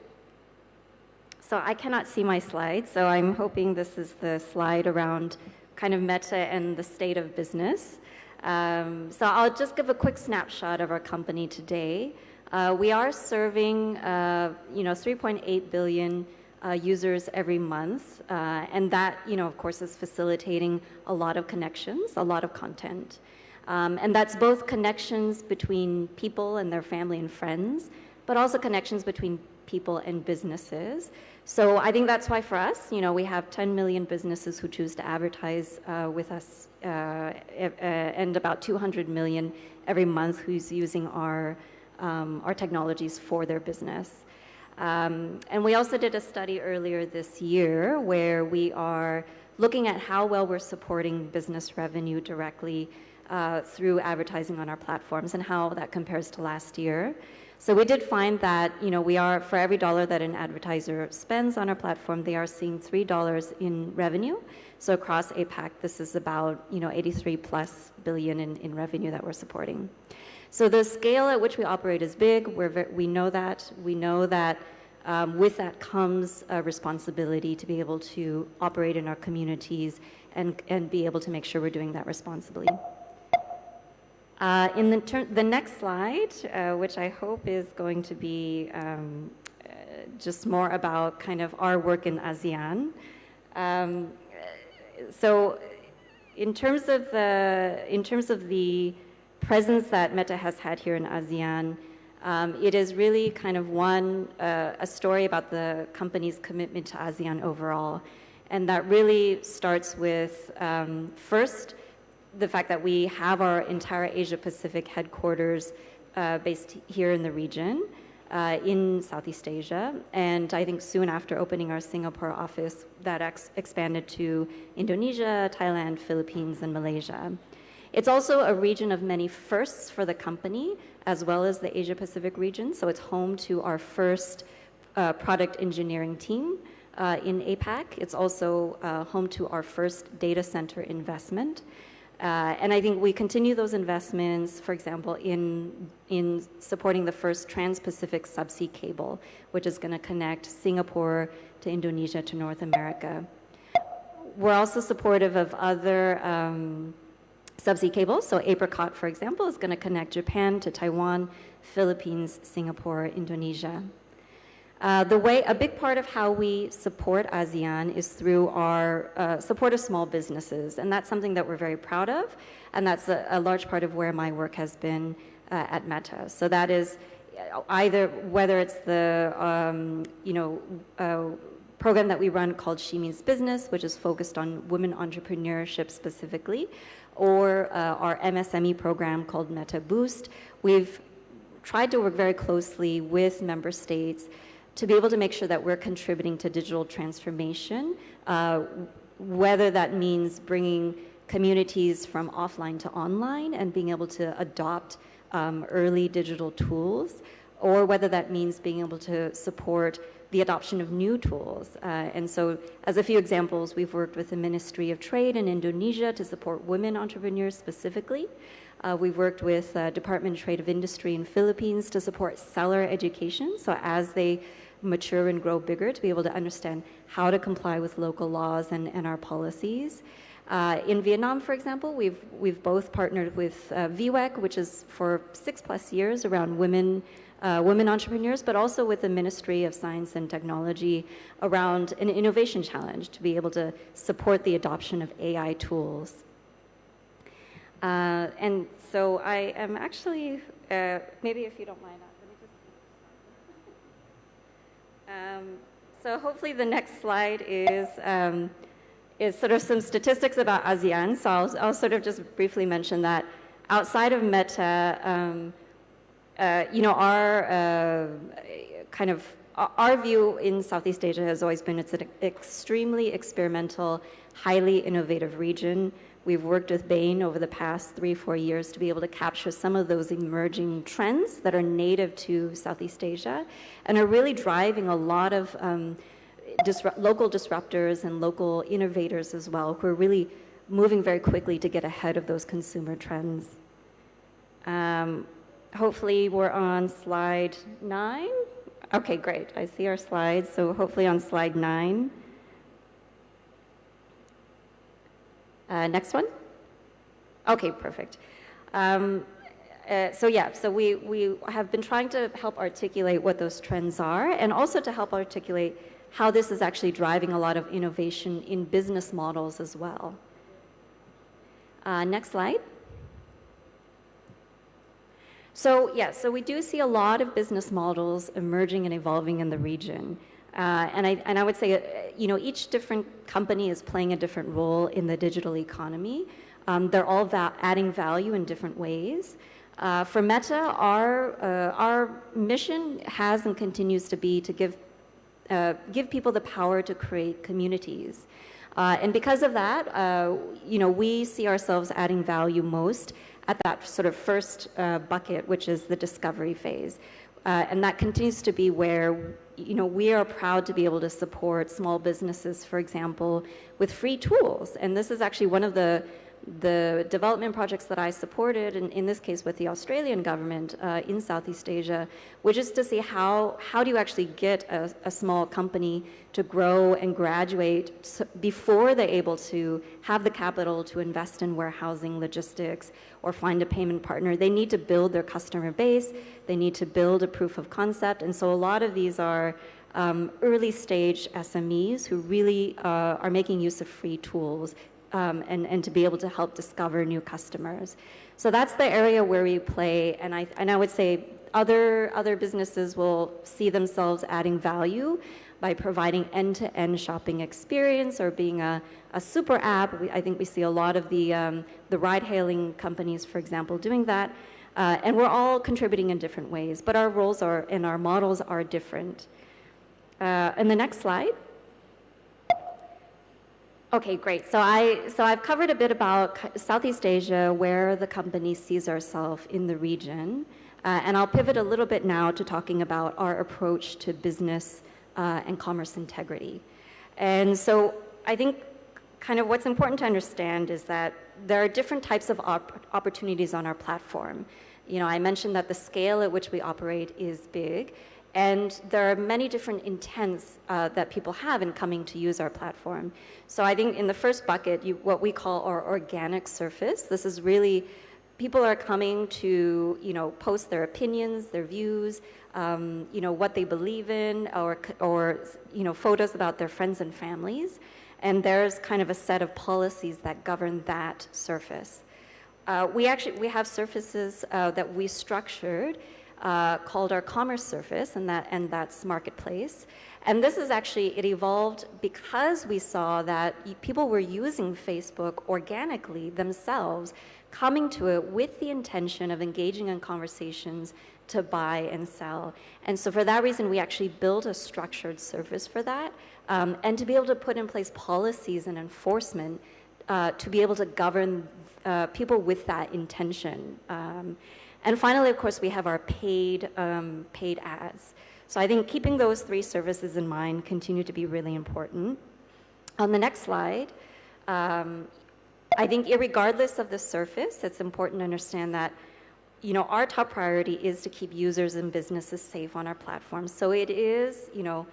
So I cannot see my slides, so I'm hoping this is the slide around kind of Meta and the state of business. So I'll just give a quick snapshot of our company today. We are serving, 3.8 billion users every month, and that, of course, is facilitating a lot of connections, a lot of content. And that's both connections between people and their family and friends, but also connections between people and businesses. So I think that's why for us, we have 10 million businesses who choose to advertise with us, and about 200 million every month who's using our technologies for their business. And we also did a study earlier this year where we are looking at how well we're supporting business revenue directly through advertising on our platforms and how that compares to last year. So we did find that, we are, for every dollar that an advertiser spends on our platform, they are seeing $3 in revenue. So across APAC, this is about, 83 plus billion in revenue that we're supporting. So the scale at which we operate is big. We know that. We know that with that comes a responsibility to be able to operate in our communities and be able to make sure we're doing that responsibly. In the next slide, which I hope is going to be just more about kind of our work in ASEAN. So in terms of the presence that Meta has had here in ASEAN, it is really kind of a story about the company's commitment to ASEAN overall. And that really starts with, first, the fact that we have our entire Asia Pacific headquarters based here in the region, in Southeast Asia. And I think soon after opening our Singapore office, that expanded to Indonesia, Thailand, Philippines, and Malaysia. It's also a region of many firsts for the company, as well as the Asia Pacific region. So it's home to our first product engineering team in APAC. It's also home to our first data center investment. And I think we continue those investments, for example, in supporting the first trans-Pacific subsea cable, which is going to connect Singapore to Indonesia to North America. We're also supportive of other subsea cables. So Apricot, for example, is going to connect Japan to Taiwan, Philippines, Singapore, Indonesia. A big part of how we support ASEAN is through our support of small businesses, and that's something that we're very proud of, and that's a large part of where my work has been at Meta. So that is whether it's the program that we run called She Means Business, which is focused on women entrepreneurship specifically, or our MSME program called Meta Boost. We've tried to work very closely with member states to be able to make sure that we're contributing to digital transformation, whether that means bringing communities from offline to online and being able to adopt early digital tools, or whether that means being able to support the adoption of new tools. And so, as a few examples, we've worked with the Ministry of Trade in Indonesia to support women entrepreneurs specifically. We've worked with Department of Trade of Industry in Philippines to support seller education, so as they mature and grow bigger, to be able to understand how to comply with local laws and our policies. In Vietnam, for example, we've both partnered with VWEC, which is for 6+ years around women entrepreneurs, but also with the Ministry of Science and Technology around an innovation challenge to be able to support the adoption of AI tools. And so I am actually, maybe if you don't mind, let me just. So hopefully the next slide is sort of some statistics about ASEAN. So I'll sort of just briefly mention that outside of Meta, you know, our view in Southeast Asia has always been it's an extremely experimental, highly innovative region. We've worked with Bain over the past 3-4 years to be able to capture some of those emerging trends that are native to Southeast Asia and are really driving a lot of local disruptors and local innovators as well, who are really moving very quickly to get ahead of those consumer trends. Hopefully we're on slide 9. Okay, great. I see our slides. So hopefully on slide 9. Next one. Okay, perfect. So we have been trying to help articulate what those trends are and also to help articulate how this is actually driving a lot of innovation in business models as well. Next slide. So we do see a lot of business models emerging and evolving in the region. And I would say, you know, each different company is playing a different role in the digital economy. They're all adding value in different ways. For Meta, our mission has and continues to be to give people the power to create communities. And because of that, you know, we see ourselves adding value most at that sort of first bucket, which is the discovery phase. And that continues to be where, you know, we are proud to be able to support small businesses, for example, with free tools. And this is actually one of the development projects that I supported, in this case with the Australian government in Southeast Asia, which is to see how do you actually get a small company to grow and graduate before they're able to have the capital to invest in warehousing, logistics, or find a payment partner. They need to build their customer base. They need to build a proof of concept. And so a lot of these are early stage SMEs who really are making use of free tools and to be able to help discover new customers. So that's the area where we play, and I would say other businesses will see themselves adding value by providing end-to-end shopping experience or being a super app. I think we see a lot of the ride-hailing companies, for example, doing that, and we're all contributing in different ways, but our roles and our models are different. And the next slide. Okay, great. So I've covered a bit about Southeast Asia, where the company sees ourselves in the region. And I'll pivot a little bit now to talking about our approach to business and commerce integrity. And so I think kind of what's important to understand is that there are different types of opportunities on our platform. You know, I mentioned that the scale at which we operate is big. And there are many different intents that people have in coming to use our platform. So I think in the first bucket, what we call our organic surface, this is really, people are coming to, you know, post their opinions, their views, you know, what they believe in, or you know, photos about their friends and families. And there's kind of a set of policies that govern that surface. We have surfaces that we structured called our commerce surface, and that's marketplace. And this is actually, it evolved because we saw that people were using Facebook organically themselves, coming to it with the intention of engaging in conversations to buy and sell. And so for that reason, we actually built a structured surface for that, and to be able to put in place policies and enforcement to be able to govern people with that intention. And finally, of course, we have our paid ads. So I think keeping those three services in mind continue to be really important. On the next slide, I think irregardless of the surface, it's important to understand that, you know, our top priority is to keep users and businesses safe on our platform. So it is, you know,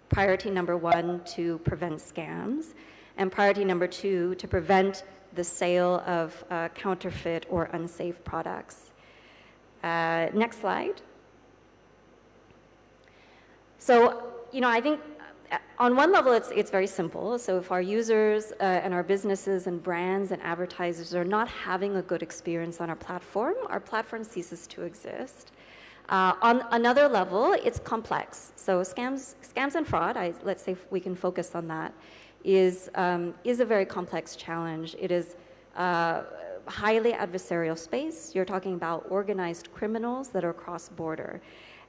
priority number one to prevent scams. And priority number 2, to prevent the sale of counterfeit or unsafe products. Next slide. So, I think on one level, it's very simple. So if our users and our businesses and brands and advertisers are not having a good experience on our platform ceases to exist. On another level, it's complex. So scams and fraud, let's say if we can focus on that, is a very complex challenge. It is highly adversarial space. You're talking about organized criminals that are cross-border.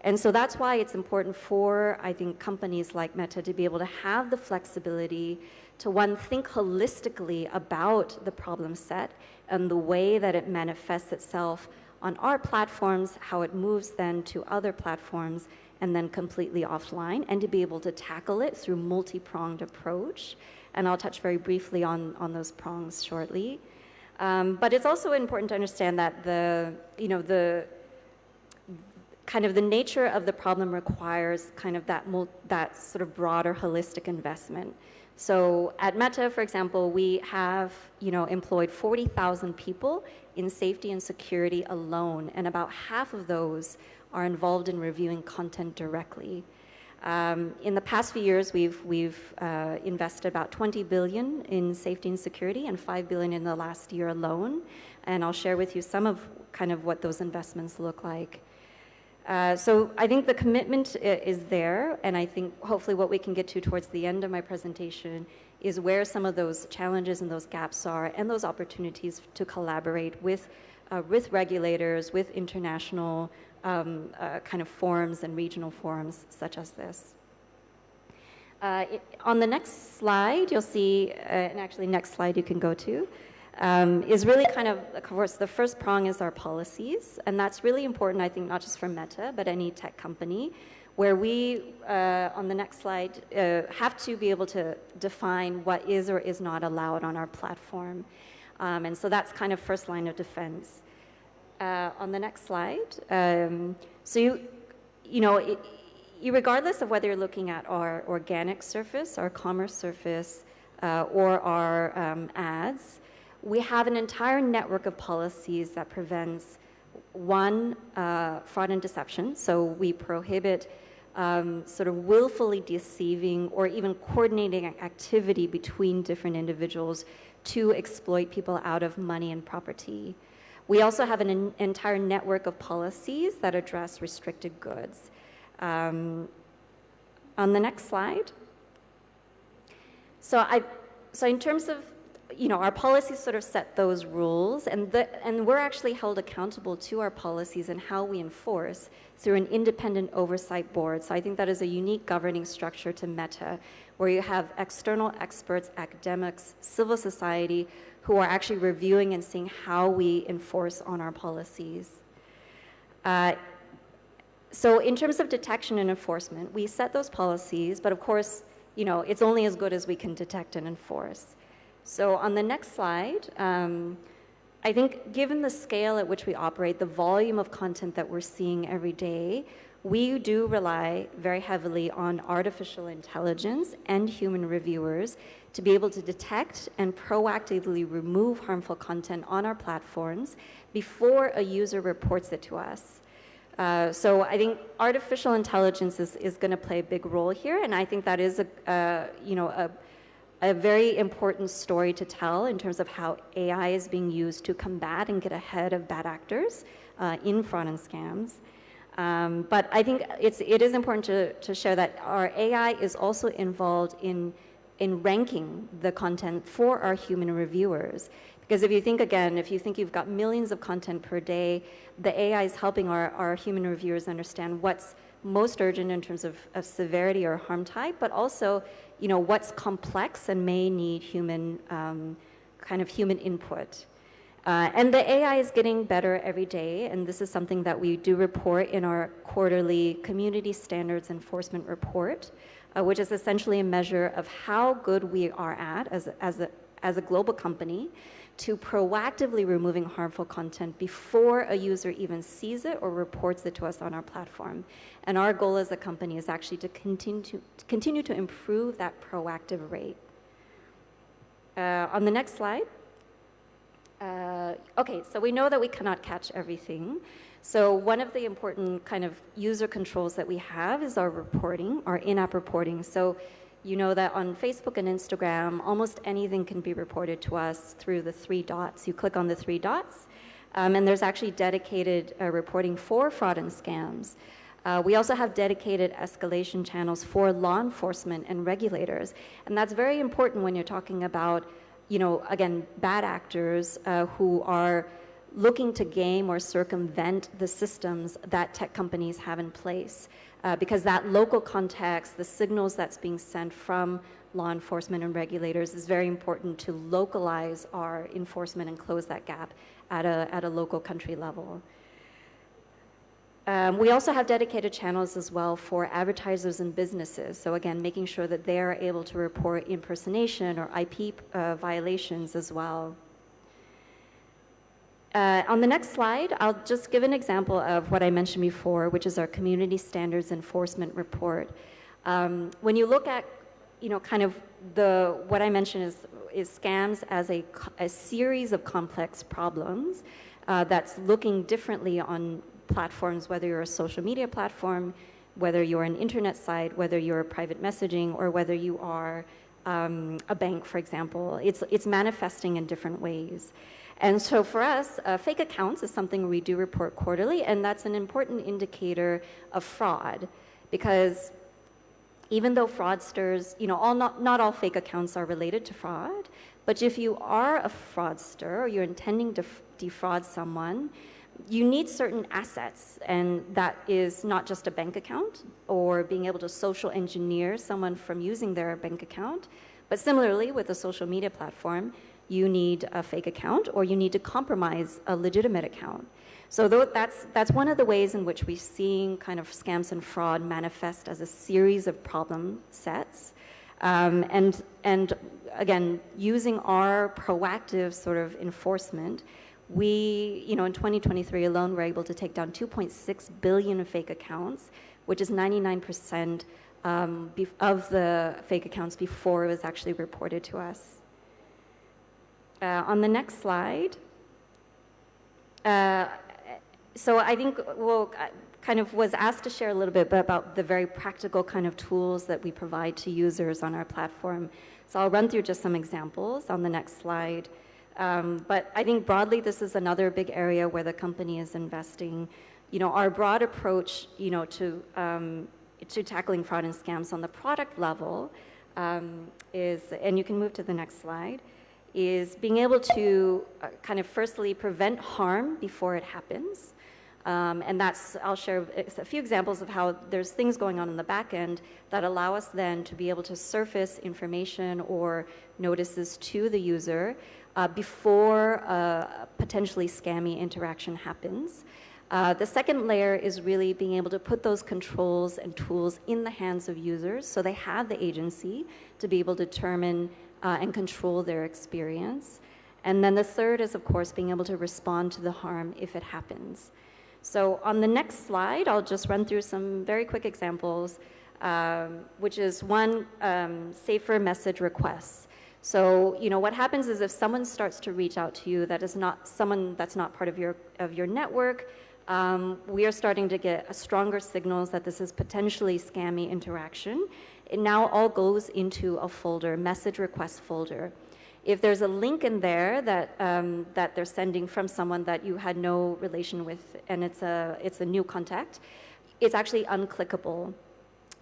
And so that's why it's important for, I think, companies like Meta to be able to have the flexibility to, one, think holistically about the problem set and the way that it manifests itself on our platforms, how it moves then to other platforms, and then completely offline, and to be able to tackle it through multi-pronged approach. And I'll touch very briefly on those prongs shortly. But it's also important to understand that the nature of the problem requires kind of that sort of broader holistic investment. So at Meta, for example, we have employed 40,000 people in safety and security alone, and about half of those are involved in reviewing content directly. In the past few years, we've invested about 20 billion in safety and security, and 5 billion in the last year alone. And I'll share with you some of kind of what those investments look like. So I think the commitment is there, and I think hopefully what we can get to towards the end of my presentation is where some of those challenges and those gaps are, and those opportunities to collaborate with regulators, with international kind of forums and regional forums such as this. On the next slide, you'll see, and actually next slide you can go to, is really kind of course, the first prong is our policies, and that's really important, I think, not just for Meta, but any tech company, where we, on the next slide, have to be able to define what is or is not allowed on our platform. And so that's kind of first line of defense. On the next slide, so regardless of whether you're looking at our organic surface, our commerce surface, or our ads, we have an entire network of policies that prevents, one, fraud and deception. So we prohibit sort of willfully deceiving or even coordinating activity between different individuals to exploit people out of money and property. We also have an entire network of policies that address restricted goods. On the next slide. So in terms of, our policies sort of set those rules, and we're actually held accountable to our policies and how we enforce through an independent oversight board. So I think that is a unique governing structure to Meta, where you have external experts, academics, civil society, who are actually reviewing and seeing how we enforce on our policies. So in terms of detection and enforcement, we set those policies, but of course, it's only as good as we can detect and enforce. So on the next slide, I think given the scale at which we operate, the volume of content that we're seeing every day, we do rely very heavily on artificial intelligence and human reviewers to be able to detect and proactively remove harmful content on our platforms before a user reports it to us. So I think artificial intelligence is going to play a big role here, and I think that is a very important story to tell in terms of how AI is being used to combat and get ahead of bad actors in fraud and scams. But I think it is important to share that our AI is also involved in ranking the content for our human reviewers. Because if you think you've got millions of content per day, the AI is helping our human reviewers understand what's most urgent in terms of severity or harm type, but also, what's complex and may need human input. And the AI is getting better every day, and this is something that we do report in our quarterly Community Standards Enforcement Report, which is essentially a measure of how good we are at as a global company to proactively removing harmful content before a user even sees it or reports it to us on our platform. And our goal as a company is actually to continue to improve that proactive rate. On the next slide. Okay, so we know that we cannot catch everything. So one of the important kind of user controls that we have is our reporting, our in-app reporting. So you know that on Facebook and Instagram, almost anything can be reported to us through the 3 dots. You click on the 3 dots, and there's actually dedicated reporting for fraud and scams. We also have dedicated escalation channels for law enforcement and regulators. And that's very important when you're talking about, you know, again, bad actors who are looking to game or circumvent the systems that tech companies have in place. Because that local context, the signals that's being sent from law enforcement and regulators is very important to localize our enforcement and close that gap at a local country level. We also have dedicated channels as well for advertisers and businesses. So again, making sure that they are able to report impersonation or IP violations as well. On the next slide, I'll just give an example of what I mentioned before, which is our Community Standards Enforcement Report. When you look at, you know, kind of what I mentioned is scams as a series of complex problems that's looking differently on platforms, whether you're a social media platform, whether you're an internet site, whether you're private messaging, or whether you are a bank, for example. It's manifesting in different ways. And so for us, fake accounts is something we do report quarterly, and that's an important indicator of fraud, because even though fraudsters, you know, not all fake accounts are related to fraud, but if you are a fraudster or you're intending to defraud someone, you need certain assets, and that is not just a bank account or being able to social engineer someone from using their bank account, but similarly with a social media platform, you need a fake account or you need to compromise a legitimate account. So that's one of the ways in which we're seeing kind of scams and fraud manifest as a series of problem sets. And again, using our proactive sort of enforcement, we, you know, in 2023 alone, we're able to take down 2.6 billion fake accounts, which is 99% of the fake accounts before it was actually reported to us. On the next slide, so I think we'll kind of was asked to share a little bit about the very practical kind of tools that we provide to users on our platform. So I'll run through just some examples on the next slide. But I think broadly, this is another big area where the company is investing. You know, our broad approach, you know, to tackling fraud and scams on the product level is, and you can move to the next slide, is being able to kind of firstly prevent harm before it happens. And that's, I'll share a few examples of how there's things going on in the back end that allow us then to be able to surface information or notices to the user before a potentially scammy interaction happens. The second layer is really being able to put those controls and tools in the hands of users so they have the agency to be able to determine and control their experience. And then the third is, of course, being able to respond to the harm if it happens. So on the next slide, I'll just run through some very quick examples, which is one, safer message requests. So, you know, what happens is if someone starts to reach out to you that is not someone that's not part of your network, we are starting to get stronger signals that this is potentially scammy interaction. It now all goes into a folder, message request folder. If there's a link in there that that they're sending from someone that you had no relation with, and it's a new contact, it's actually unclickable.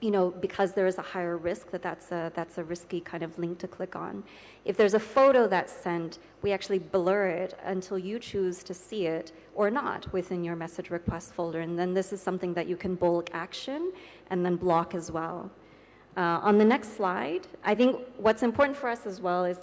You know, because there is a higher risk that's a risky kind of link to click on. If there's a photo that's sent, we actually blur it until you choose to see it or not within your message request folder. And then this is something that you can bulk action and then block as well. On the next slide, I think what's important for us as well is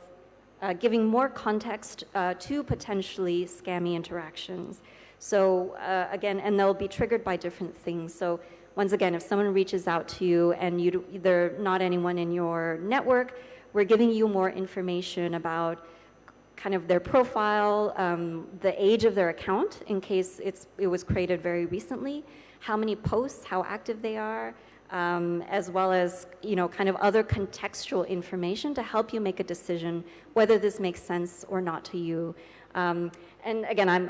giving more context to potentially scammy interactions. So again, and they'll be triggered by different things. So once again, if someone reaches out to you and they're not anyone in your network, we're giving you more information about kind of their profile, the age of their account in case it was created very recently, how many posts, how active they are, as well as, kind of other contextual information to help you make a decision whether this makes sense or not to you. And again,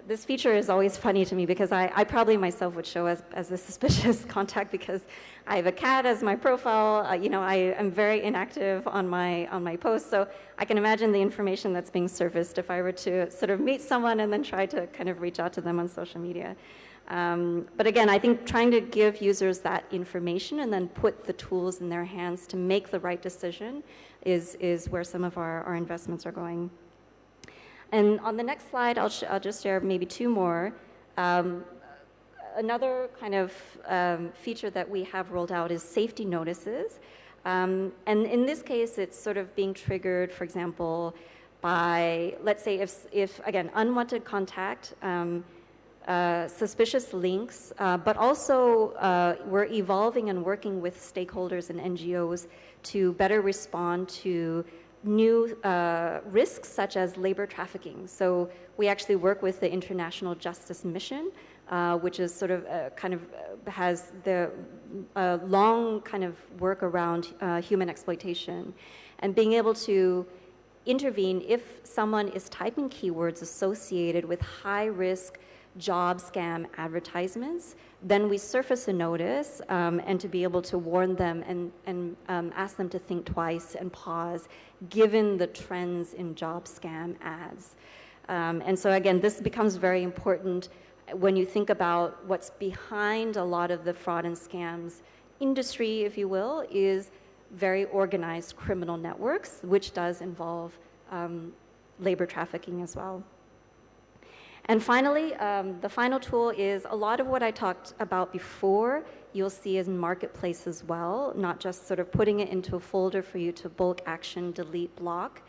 this feature is always funny to me because I probably myself would show as a suspicious contact because I have a cat as my profile. I am very inactive on my posts, so I can imagine the information that's being surfaced if I were to sort of meet someone and then try to kind of reach out to them on social media. But again, I think trying to give users that information and then put the tools in their hands to make the right decision is where some of our investments are going. And on the next slide, I'll just share maybe two more. Another kind of feature that we have rolled out is safety notices. And in this case, it's sort of being triggered, for example, by, let's say, if again, unwanted contact, suspicious links, but also we're evolving and working with stakeholders and NGOs to better respond to new risks such as labor trafficking. So we actually work with the International Justice Mission, which is sort of has the long kind of work around human exploitation, and being able to intervene if someone is typing keywords associated with high-risk job scam advertisements, then we surface a notice and to be able to warn them and ask them to think twice and pause given the trends in job scam ads. And so again, this becomes very important when you think about what's behind a lot of the fraud and scams industry, if you will, is very organized criminal networks, which does involve labor trafficking as well. And finally, the final tool is a lot of what I talked about before, you'll see in Marketplace as well, not just sort of putting it into a folder for you to bulk action, delete, block,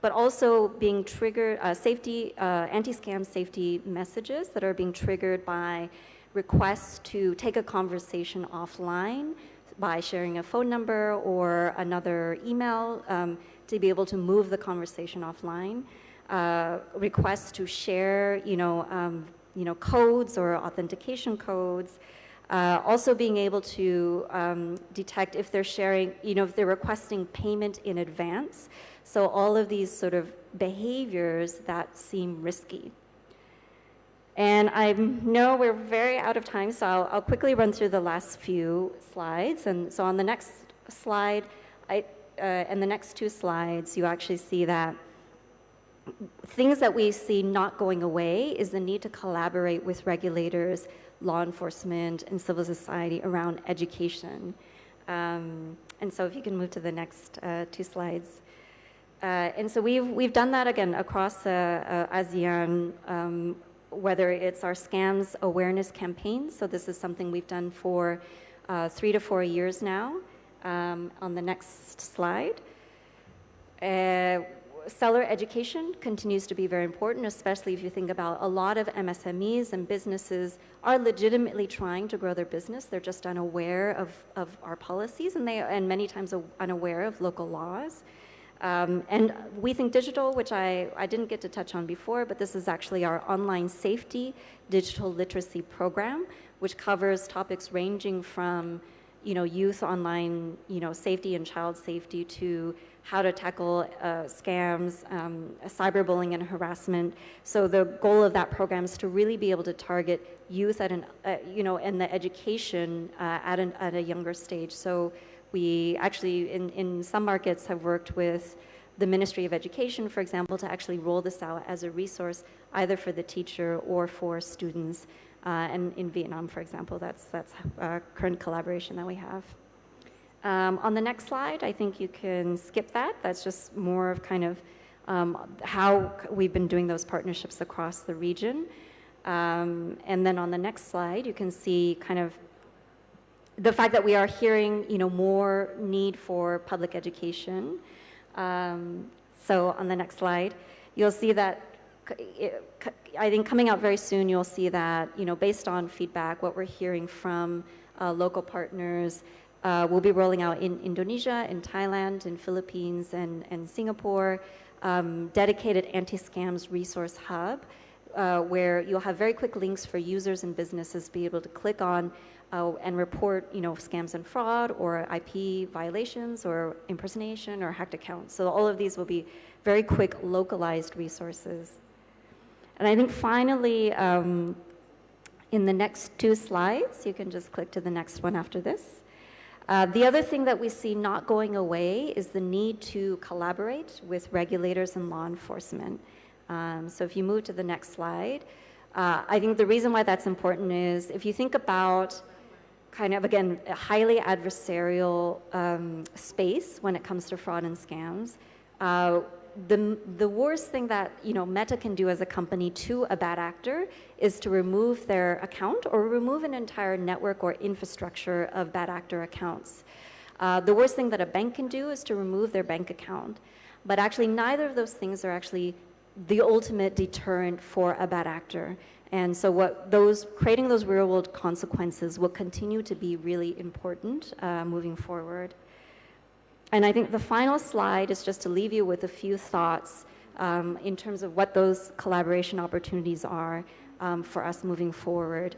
but also being triggered, anti-scam safety messages that are being triggered by requests to take a conversation offline by sharing a phone number or another email to be able to move the conversation offline. Requests to share, codes or authentication codes. Also being able to detect if they're sharing, if they're requesting payment in advance. So all of these sort of behaviors that seem risky. And I know we're very out of time, so I'll quickly run through the last few slides. And so on the next slide, and the next two slides, you actually see that things that we see not going away is the need to collaborate with regulators, law enforcement, and civil society around education. And so if you can move to the next two slides. And so we've done that again across ASEAN, whether it's our scams awareness campaign. So this is something we've done for 3 to 4 years now. On the next slide. Seller education continues to be very important, especially if you think about a lot of MSMEs and businesses are legitimately trying to grow their business. They're just unaware of our policies and many times unaware of local laws. And we think digital, which I didn't get to touch on before, but this is actually our online safety digital literacy program, which covers topics ranging from youth online, safety and child safety to how to tackle scams, cyberbullying and harassment. So the goal of that program is to really be able to target youth at and the education at a younger stage. So we actually, in some markets, have worked with the Ministry of Education, for example, to actually roll this out as a resource either for the teacher or for students. And in Vietnam, for example, that's a current collaboration that we have. On the next slide, I think you can skip that. That's just more of kind of how we've been doing those partnerships across the region. And then on the next slide, you can see kind of the fact that we are hearing, more need for public education. So on the next slide, you'll see that I think coming out very soon, you'll see that, based on feedback, what we're hearing from local partners, we'll be rolling out in Indonesia, in Thailand, in Philippines, and Singapore, dedicated anti-scams resource hub, where you'll have very quick links for users and businesses to be able to click on and report, scams and fraud or IP violations or impersonation or hacked accounts. So all of these will be very quick, localized resources. And I think finally, in the next 2 slides, you can just click to the next one after this. The other thing that we see not going away is the need to collaborate with regulators and law enforcement. So if you move to the next slide, I think the reason why that's important is if you think about kind of, again, a highly adversarial space when it comes to fraud and scams, the worst thing that Meta can do as a company to a bad actor is to remove their account or remove an entire network or infrastructure of bad actor accounts. The worst thing that a bank can do is to remove their bank account. But actually, neither of those things are actually the ultimate deterrent for a bad actor. And so creating those real-world consequences will continue to be really important moving forward. And I think the final slide is just to leave you with a few thoughts in terms of what those collaboration opportunities are for us moving forward.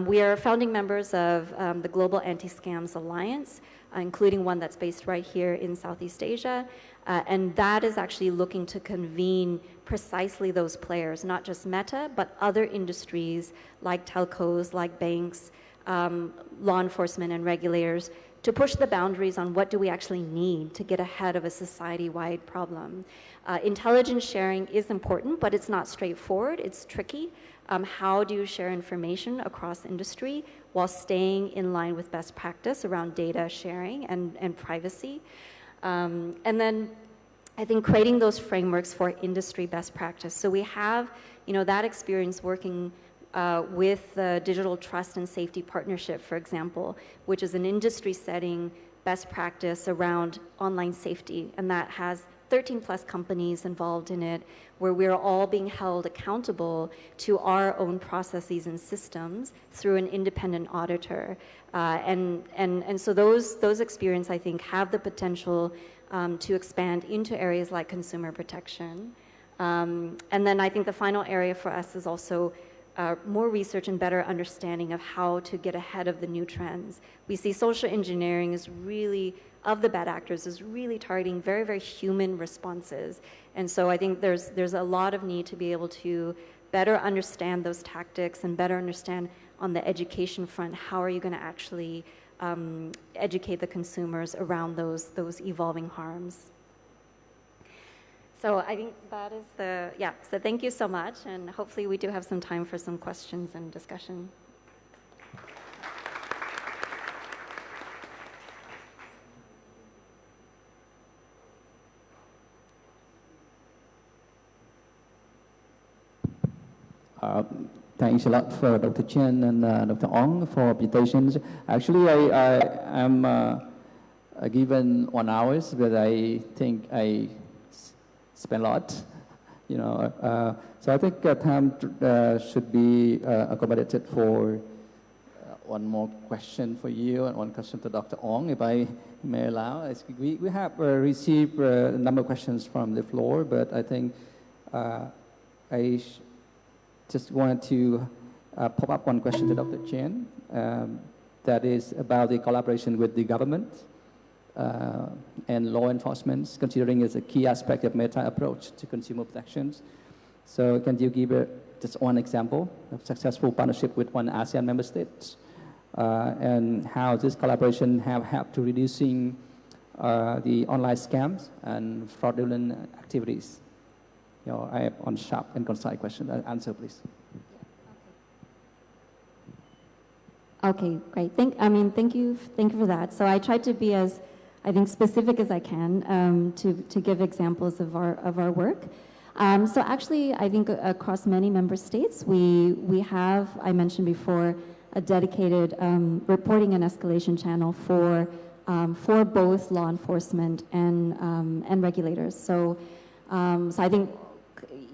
We are founding members of the Global Anti-Scams Alliance, including one that's based right here in Southeast Asia. And that is actually looking to convene precisely those players, not just Meta, but other industries like telcos, like banks, law enforcement and regulators, to push the boundaries on what do we actually need to get ahead of a society-wide problem. Intelligence sharing is important, but it's not straightforward, it's tricky. How do you share information across industry while staying in line with best practice around data sharing and privacy? And then I think creating those frameworks for industry best practice. So we have, that experience working with the Digital Trust and Safety Partnership, for example, which is an industry setting best practice around online safety. And that has 13 plus companies involved in it, where we're all being held accountable to our own processes and systems through an independent auditor. And so those experiences, I think, have the potential to expand into areas like consumer protection. And then I think the final area for us is also more research and better understanding of how to get ahead of the new trends. We see social engineering is really, of the bad actors, is really targeting very, very human responses. And so I think there's a lot of need to be able to better understand those tactics and better understand on the education front, how are you going to actually educate the consumers around those evolving harms. So I think that is so thank you so much, and hopefully we do have some time for some questions and discussion.
Thanks a lot for Dr. Chen and Dr. Ong for presentations. Actually, I am given 1 hour, but I think I spent a lot, So I think time should be accommodated for one more question for you and one question to Dr. Ong, if I may allow. We have received a number of questions from the floor, but I think I just wanted to pop up one question to Dr. Chen, that is about the collaboration with the government and law enforcement, considering it's a key aspect of Meta approach to consumer protections. So can you give just one example of successful partnership with one ASEAN member state, and how this collaboration have helped to reducing the online scams and fraudulent activities? I have one sharp and concise question. Answer, please.
Okay, great. Thank you for that. So I tried to be as, I think, specific as I can to give examples of our work. So actually, I think across many member states, we have, I mentioned before, a dedicated reporting and escalation channel for both law enforcement and regulators. So I think,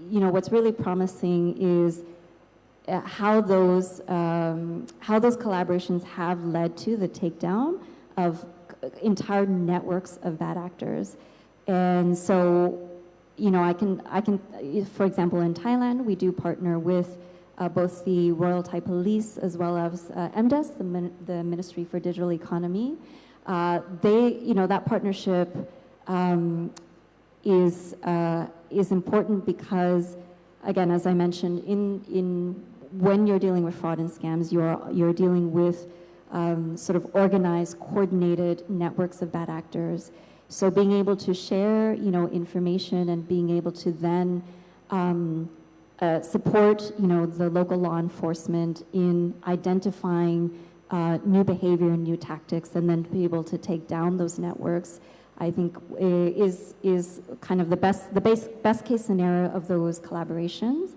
what's really promising is how those collaborations have led to the takedown of entire networks of bad actors. And so, I can, for example, in Thailand, we do partner with both the Royal Thai Police as well as MDES, the Ministry for Digital Economy. That partnership is important because, again, as I mentioned, when you're dealing with fraud and scams, you're dealing with sort of organized, coordinated networks of bad actors. So being able to share, information and being able to then support, the local law enforcement in identifying new behavior and new tactics, and then be able to take down those networks, I think is kind of the best case scenario of those collaborations.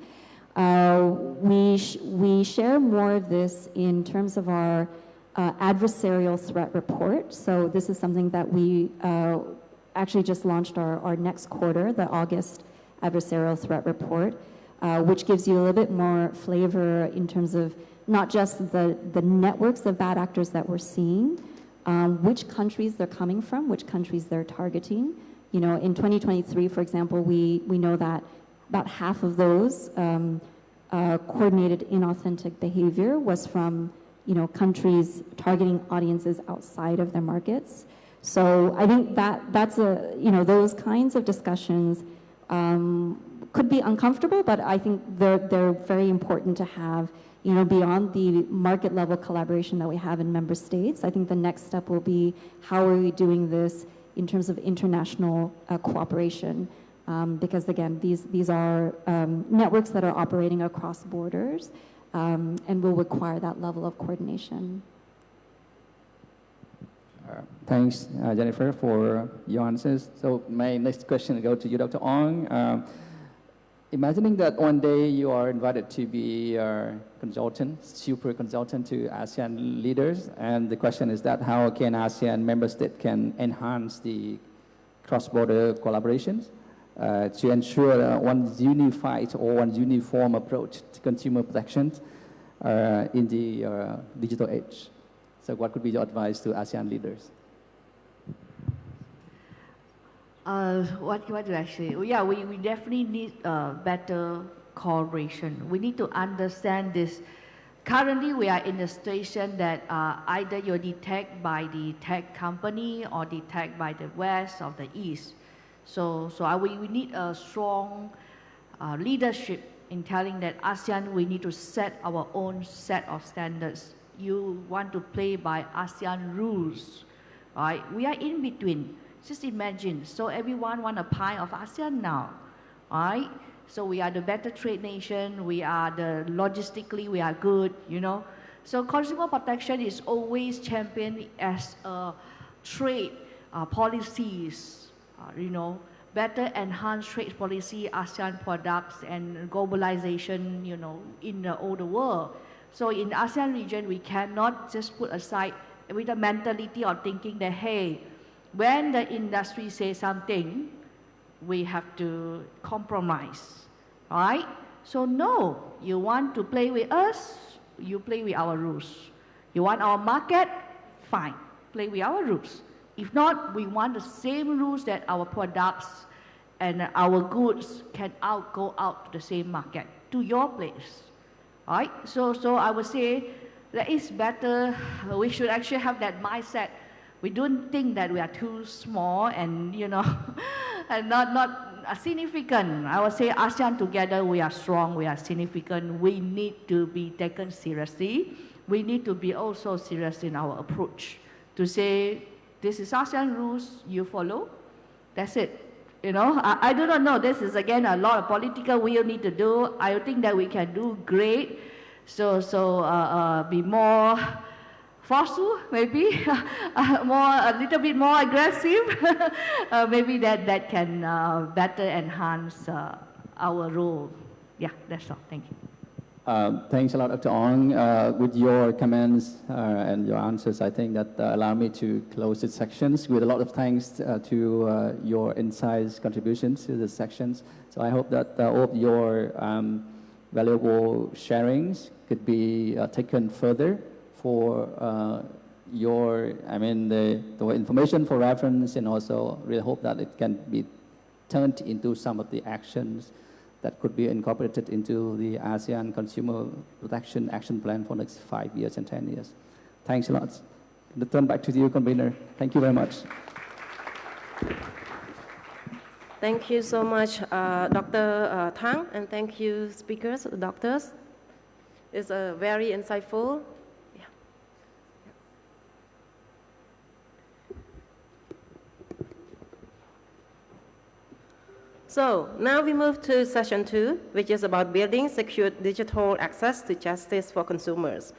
We share more of this in terms of our adversarial threat report. So this is something that we actually just launched our next quarter, the August adversarial threat report, which gives you a little bit more flavor in terms of not just the networks of bad actors that we're seeing, which countries they're coming from, which countries they're targeting. In 2023, for example, we know that about half of those coordinated inauthentic behavior was from countries targeting audiences outside of their markets. So I think that's those kinds of discussions could be uncomfortable, but I think they're very important to have. Beyond the market level collaboration that we have in member states, I think the next step will be how are we doing this in terms of international cooperation, because again, these are networks that are operating across borders and will require that level of coordination.
Thanks, Jennifer, for your answers. So my next question will go to you, Dr. Ong. Imagining that one day you are invited to be a consultant, super consultant to ASEAN leaders, and the question is that how can ASEAN member state can enhance the cross-border collaborations to ensure one's unified or one's uniform approach to consumer protections in the digital age? So what could be your advice to ASEAN leaders?
What do I say? Yeah, we definitely need better cooperation. We need to understand this. Currently, we are in a situation that either you're detected by the tech company or detected by the West or the East. So we need a strong leadership in telling that ASEAN, we need to set our own set of standards. You want to play by ASEAN rules, right? We are in between. Just imagine, so everyone want a pie of ASEAN now, right? So we are the better trade nation, we are logistically, we are good, So consumer protection is always championed as a trade policies, better enhanced trade policy, ASEAN products and globalization, in the older world. So in the ASEAN region, we cannot just put aside with the mentality of thinking that, hey, when the industry says something, we have to compromise, right? So no, you want to play with us, you play with our rules. You want our market, fine, play with our rules. If not, we want the same rules that our products and our goods can go out to the same market, to your place, right? So I would say that is better, we should actually have that mindset. We don't think that we are too small and, and not significant. I would say ASEAN together, we are strong, we are significant. We need to be taken seriously. We need to be also serious in our approach to say, this is ASEAN rules, you follow. That's it. I do not know. This is, again, a lot of political will need to do. I think that we can do great. So be more forceful, maybe, a little bit more aggressive. Maybe that can better enhance our role. Yeah, that's all. Thank you.
Thanks a lot, Dr. Ong. With your comments and your answers, I think that allow me to close this sections with a lot of thanks to your insights, contributions to the sections. So I hope that all of your valuable sharings could be taken further for the information for reference, and also really hope that it can be turned into some of the actions that could be incorporated into the ASEAN Consumer Protection Action Plan for the next 5 years and 10 years. Thanks a lot. The turn back to you, convener. Thank you very much.
Thank you so much, Dr. Tang, and thank you, speakers, doctors. It's very insightful. Yeah. So now we move to session 2, which is about building secure digital access to justice for consumers.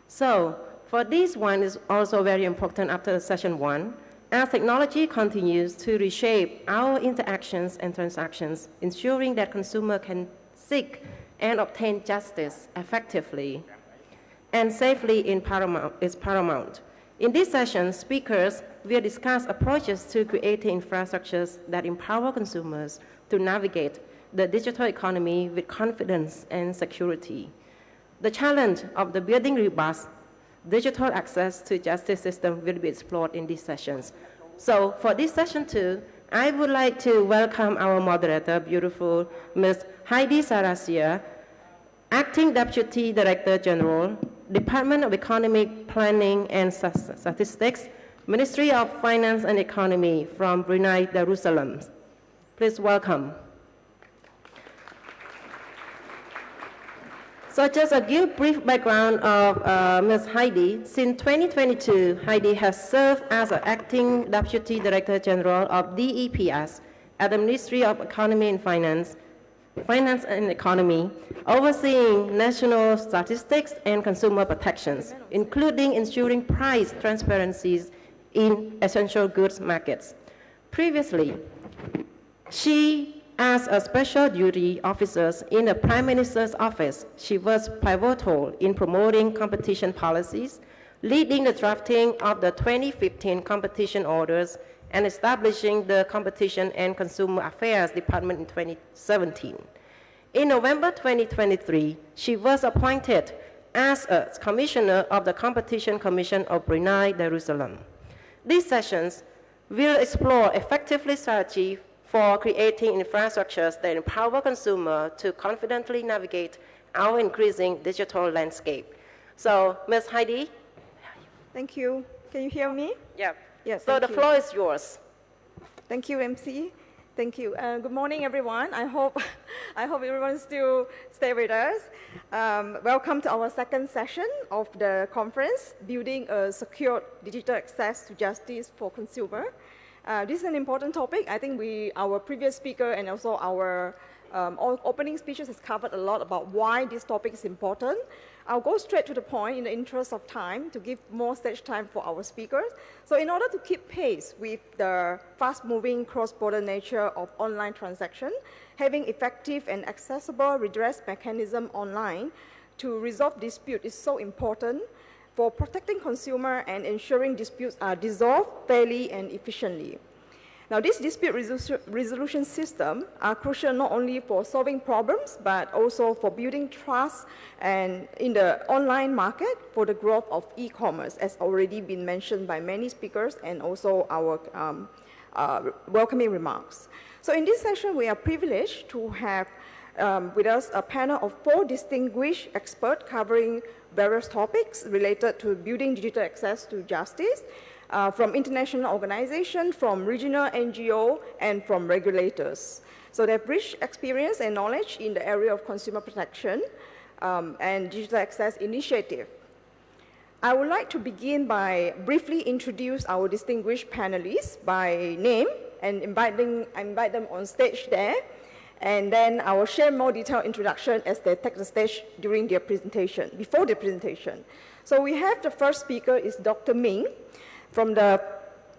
So for this one is also very important after session 1. As technology continues to reshape our interactions and transactions, ensuring that consumers can seek and obtain justice effectively and safely is paramount. In this session, speakers will discuss approaches to creating infrastructures that empower consumers to navigate the digital economy with confidence and security. The challenge of the building robust digital access to justice system will be explored in these sessions. So for this session 2, I would like to welcome our moderator, beautiful Ms. Heidi Sarasia, Acting Deputy Director General, Department of Economic Planning and Statistics, Ministry of Finance and Economy from Brunei Darussalam. Please welcome. So just a brief background of Ms. Heidi. Since 2022, Heidi has served as an Acting Deputy Director General of DEPS at the Ministry of Economy and Finance and Economy, overseeing national statistics and consumer protections, including ensuring price transparencies in essential goods markets. Previously, she as a special duty officer in the Prime Minister's office, she was pivotal in promoting competition policies, leading the drafting of the 2015 competition orders, and establishing the Competition and Consumer Affairs Department in 2017. In November 2023, she was appointed as a Commissioner of the Competition Commission of Brunei Darussalam. These sessions will explore effectively strategy for creating infrastructures that empower consumers to confidently navigate our increasing digital landscape. So, Ms. Heidi?
Thank you. Can you hear me?
Yeah.
Yes.
So the floor is yours.
Thank you, MC. Thank you. Good morning, everyone. I hope everyone still stay with us. Welcome to our second session of the conference, Building a Secure Digital Access to Justice for Consumer. This is an important topic. I think our previous speaker and also our opening speeches has covered a lot about why this topic is important. I'll go straight to the point in the interest of time to give more stage time for our speakers. So in order to keep pace with the fast-moving cross-border nature of online transaction, having effective and accessible redress mechanism online to resolve dispute is so important for protecting consumer and ensuring disputes are resolved fairly and efficiently. Now, these dispute resolution systems are crucial not only for solving problems, but also for building trust and in the online market for the growth of e-commerce, as already been mentioned by many speakers and also our welcoming remarks. So in this session, we are privileged to have with us a panel of 4 distinguished experts covering various topics related to building digital access to justice, from international organizations, from regional NGO, and from regulators. So they have rich experience and knowledge in the area of consumer protection and digital access initiative. I would like to begin by briefly introduce our distinguished panelists by name and invite them on stage there. And then I will share more detailed introduction as they take the stage during their presentation, before the presentation. So we have the first speaker is Dr. Ming.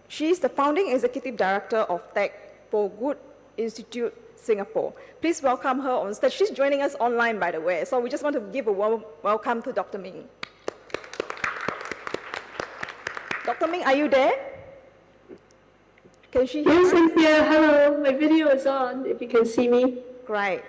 She's the founding executive director of Tech for Good Institute Singapore. Please welcome her on stage. She's joining us online, by the way. So we just want to give a warm welcome to Dr. Ming. Dr. Ming, are you there? Can she hear
Yes,
us?
I'm here. Hello. My video is on, if you can see me.
Great.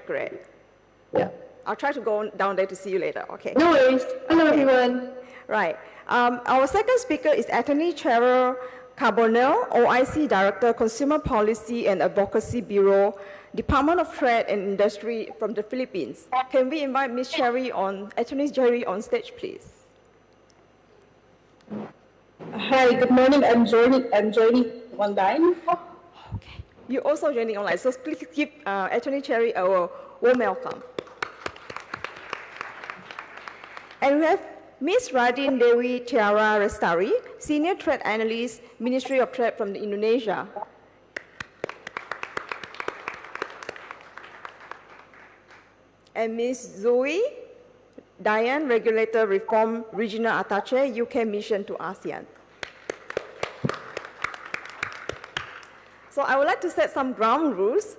Yeah.
I'll try to go down there to see you later. Okay.
No worries. Hello, everyone.
Right. Our second speaker is Attorney Cheryl Carbonell, OIC Director, Consumer Policy and Advocacy Bureau, Department of Trade and Industry from the Philippines. Can we invite Ms. Attorney Cherry on stage, please?
Hi, good morning. I'm joining online.
Okay. You're also joining online, so please give Attorney Cherry a warm welcome. And we have Ms. Radin Dewi Tiara Restari, Senior Trade Analyst, Ministry of Trade from Indonesia. And Ms. Zoe Diane, Regulator Reform Regional Attaché, UK Mission to ASEAN. So I would like to set some ground rules.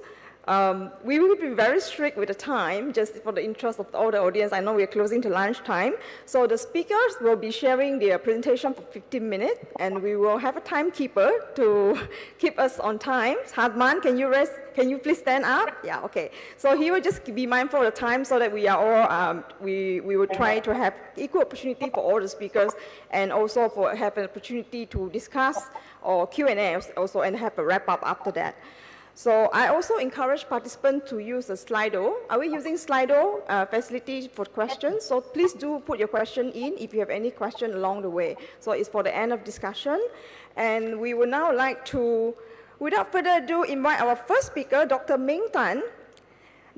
We will be very strict with the time, just for the interest of all the audience. I know we are closing to lunchtime. So the speakers will be sharing their presentation for 15 minutes, and we will have a timekeeper to keep us on time. Hadman, can you please stand up? Yeah, okay. So he will just be mindful of the time so that we are all, we will try to have equal opportunity for all the speakers, and also have an opportunity to discuss or Q&A also, and have a wrap up after that. So I also encourage participants to use the Slido. Are we using Slido facility for questions? So please do put your question in if you have any question along the way. So it's for the end of discussion. And we would now like to, without further ado, invite our first speaker, Dr. Ming Tan.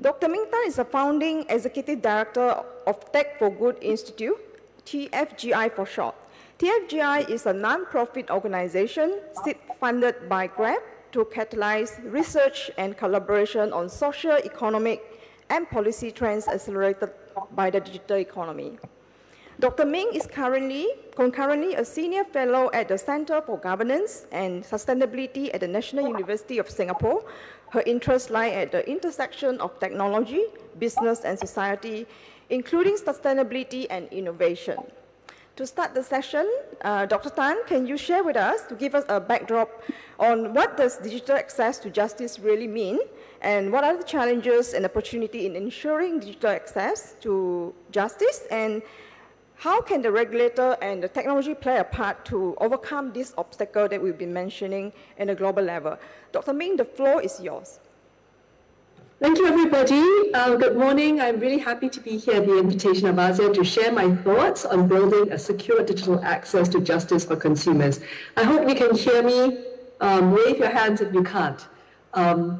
Dr. Ming Tan is the founding executive director of Tech for Good Institute, TFGI for short. TFGI is a non-profit organization funded by Grab to catalyze research and collaboration on social, economic, and policy trends accelerated by the digital economy. Dr. Ming is concurrently a senior fellow at the Center for Governance and Sustainability at the National University of Singapore. Her interests lie at the intersection of technology, business, and society, including sustainability and innovation. To start the session, Dr. Tan, can you share with us, to give us a backdrop on what does digital access to justice really mean, and what are the challenges and opportunity in ensuring digital access to justice, and how can the regulator and the technology play a part to overcome this obstacle that we've been mentioning in a global level? Dr. Ming, the floor is yours.
Thank you, everybody. Good morning. I'm really happy to be here at the invitation of ASEAN to share my thoughts on building a secure digital access to justice for consumers. I hope you can hear me. Wave your hands if you can't. And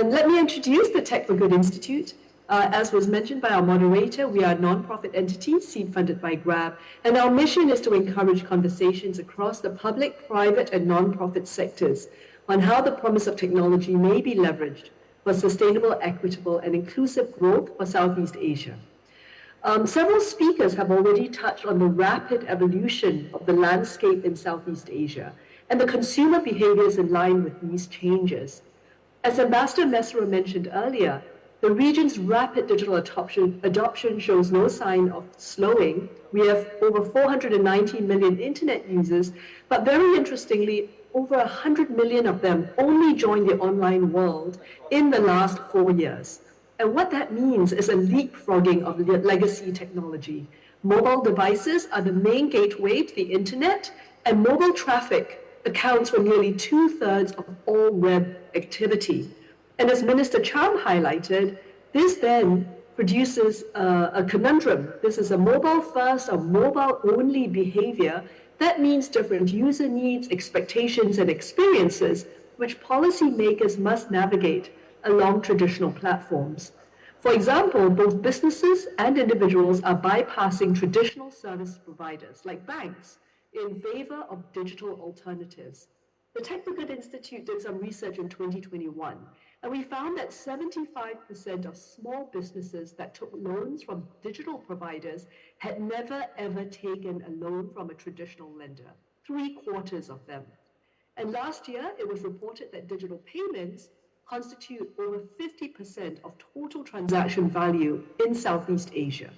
let me introduce the Tech for Good Institute. As was mentioned by our moderator, we are a non-profit entity, seed-funded by Grab, and our mission is to encourage conversations across the public, private, and non-profit sectors on how the promise of technology may be leveraged for sustainable, equitable, and inclusive growth for Southeast Asia. Several speakers have already touched on the rapid evolution of the landscape in Southeast Asia and the consumer behaviors in line with these changes. As Ambassador Mesra mentioned earlier, the region's rapid digital adoption shows no sign of slowing. We have over 490 million internet users, but very interestingly, over 100 million of them only joined the online world in the last 4 years. And what that means is a leapfrogging of legacy technology. Mobile devices are the main gateway to the internet, and mobile traffic accounts for nearly 2/3 of all web activity. And as Minister Cham highlighted, this then produces a conundrum. This is a mobile-first or mobile-only behavior. That means different user needs, expectations, and experiences, which policymakers must navigate along traditional platforms. For example, both businesses and individuals are bypassing traditional service providers, like banks, in favor of digital alternatives. The Tech for Good Institute did some research in 2021, and we found that 75% of small businesses that took loans from digital providers had never ever taken a loan from a traditional lender, 3/4 of them. And last year, it was reported that digital payments constitute over 50% of total transaction value in Southeast Asia.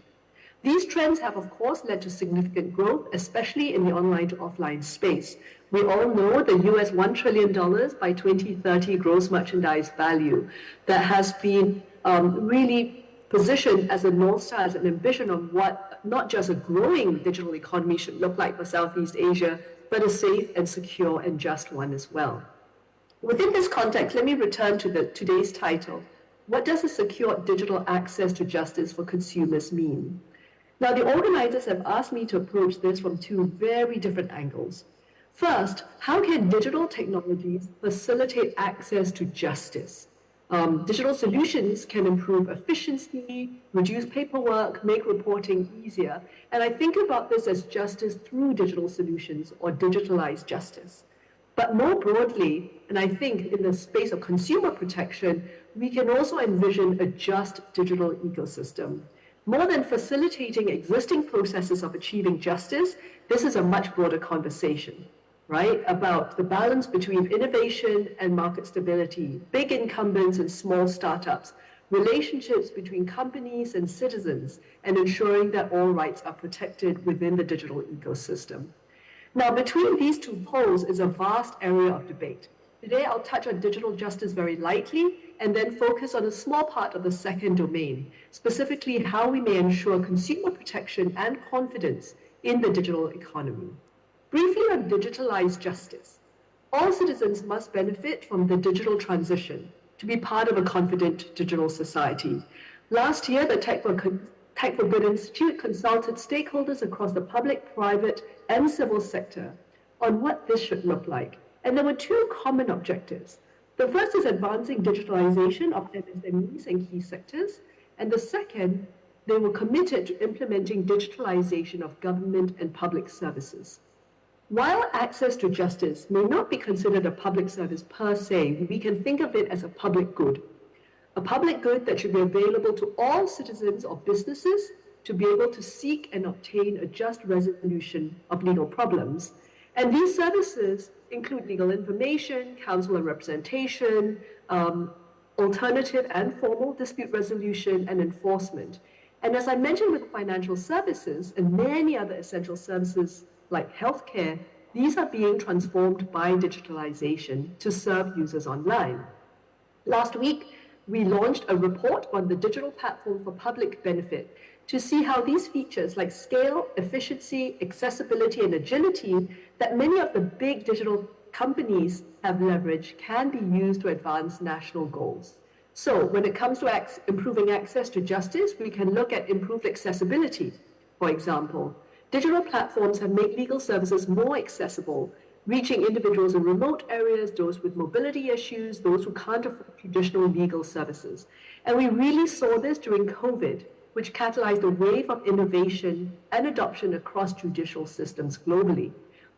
These trends have, of course, led to significant growth, especially in the online to offline space. We all know the US $1 trillion by 2030 gross merchandise value that has been really positioned as a North Star, as an ambition of what not just a growing digital economy should look like for Southeast Asia, but a safe and secure and just one as well. Within this context, let me return to today's title. What does a secure digital access to justice for consumers mean? Now, the organizers have asked me to approach this from two very different angles. First, how can digital technologies facilitate access to justice? Digital solutions can improve efficiency, reduce paperwork, make reporting easier. And I think about this as justice through digital solutions or digitalized justice. But more broadly, and I think in the space of consumer protection, we can also envision a just digital ecosystem. More than facilitating existing processes of achieving justice, this is a much broader conversation, right? About the balance between innovation and market stability, big incumbents and small startups, relationships between companies and citizens, and ensuring that all rights are protected within the digital ecosystem. Now, between these two poles is a vast area of debate. Today, I'll touch on digital justice very lightly and then focus on a small part of the second domain, specifically how we may ensure consumer protection and confidence in the digital economy. Briefly on digitalized justice. All citizens must benefit from the digital transition to be part of a confident digital society. Last year, the Tech for Good Institute consulted stakeholders across the public, private, and civil sector on what this should look like. And there were two common objectives. The first is advancing digitalization of MSMEs and key sectors. And the second, they were committed to implementing digitalization of government and public services. While access to justice may not be considered a public service per se, we can think of it as a public good. A public good that should be available to all citizens or businesses to be able to seek and obtain a just resolution of legal problems. And these services include legal information, counsel and representation, alternative and formal dispute resolution, and enforcement. And as I mentioned with financial services and many other essential services like healthcare, these are being transformed by digitalization to serve users online. Last week, we launched a report on the digital platform for public benefit to see how these features like scale, efficiency, accessibility, and agility that many of the big digital companies have leveraged can be used to advance national goals. So when it comes to improving access to justice, we can look at improved accessibility. For example, digital platforms have made legal services more accessible, reaching individuals in remote areas, those with mobility issues, those who can't afford traditional legal services. And we really saw this during COVID, which catalyzed a wave of innovation and adoption across judicial systems globally.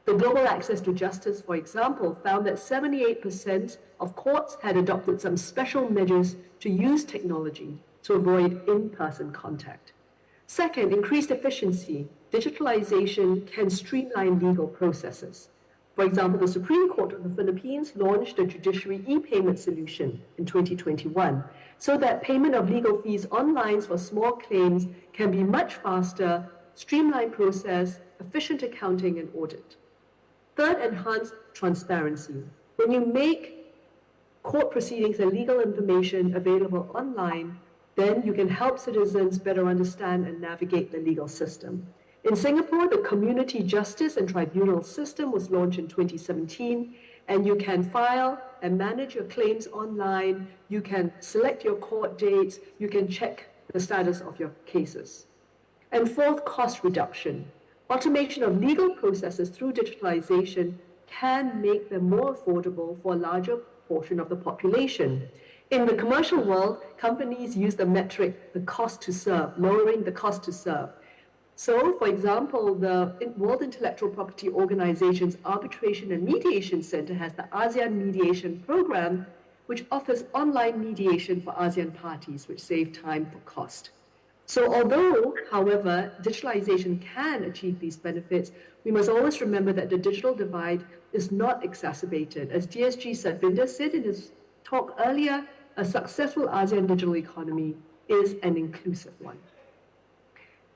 The Global Access to Justice, for example, found that 78% of courts had adopted some special measures to use technology to avoid in-person contact. Second, increased efficiency. Digitalization can streamline legal processes. For example, the Supreme Court of the Philippines launched a judiciary e-payment solution in 2021 so that payment of legal fees online for small claims can be much faster, streamlined process, efficient accounting and audit. Third, enhanced transparency. When you make court proceedings and legal information available online, then you can help citizens better understand and navigate the legal system. In Singapore, the Community Justice and Tribunal System was launched in 2017, and you can file and manage your claims online, you can select your court dates, you can check the status of your cases. And fourth, cost reduction. Automation of legal processes through digitalization can make them more affordable for a larger portion of the population. In the commercial world, companies use the metric, the cost to serve, lowering the cost to serve. So, for example, the World Intellectual Property Organization's Arbitration and Mediation Center has the ASEAN Mediation Program, which offers online mediation for ASEAN parties, which save time for cost. So although, however, digitalization can achieve these benefits, we must always remember that the digital divide is not exacerbated. As DSG Satvinder said in his talk earlier, a successful ASEAN digital economy is an inclusive one.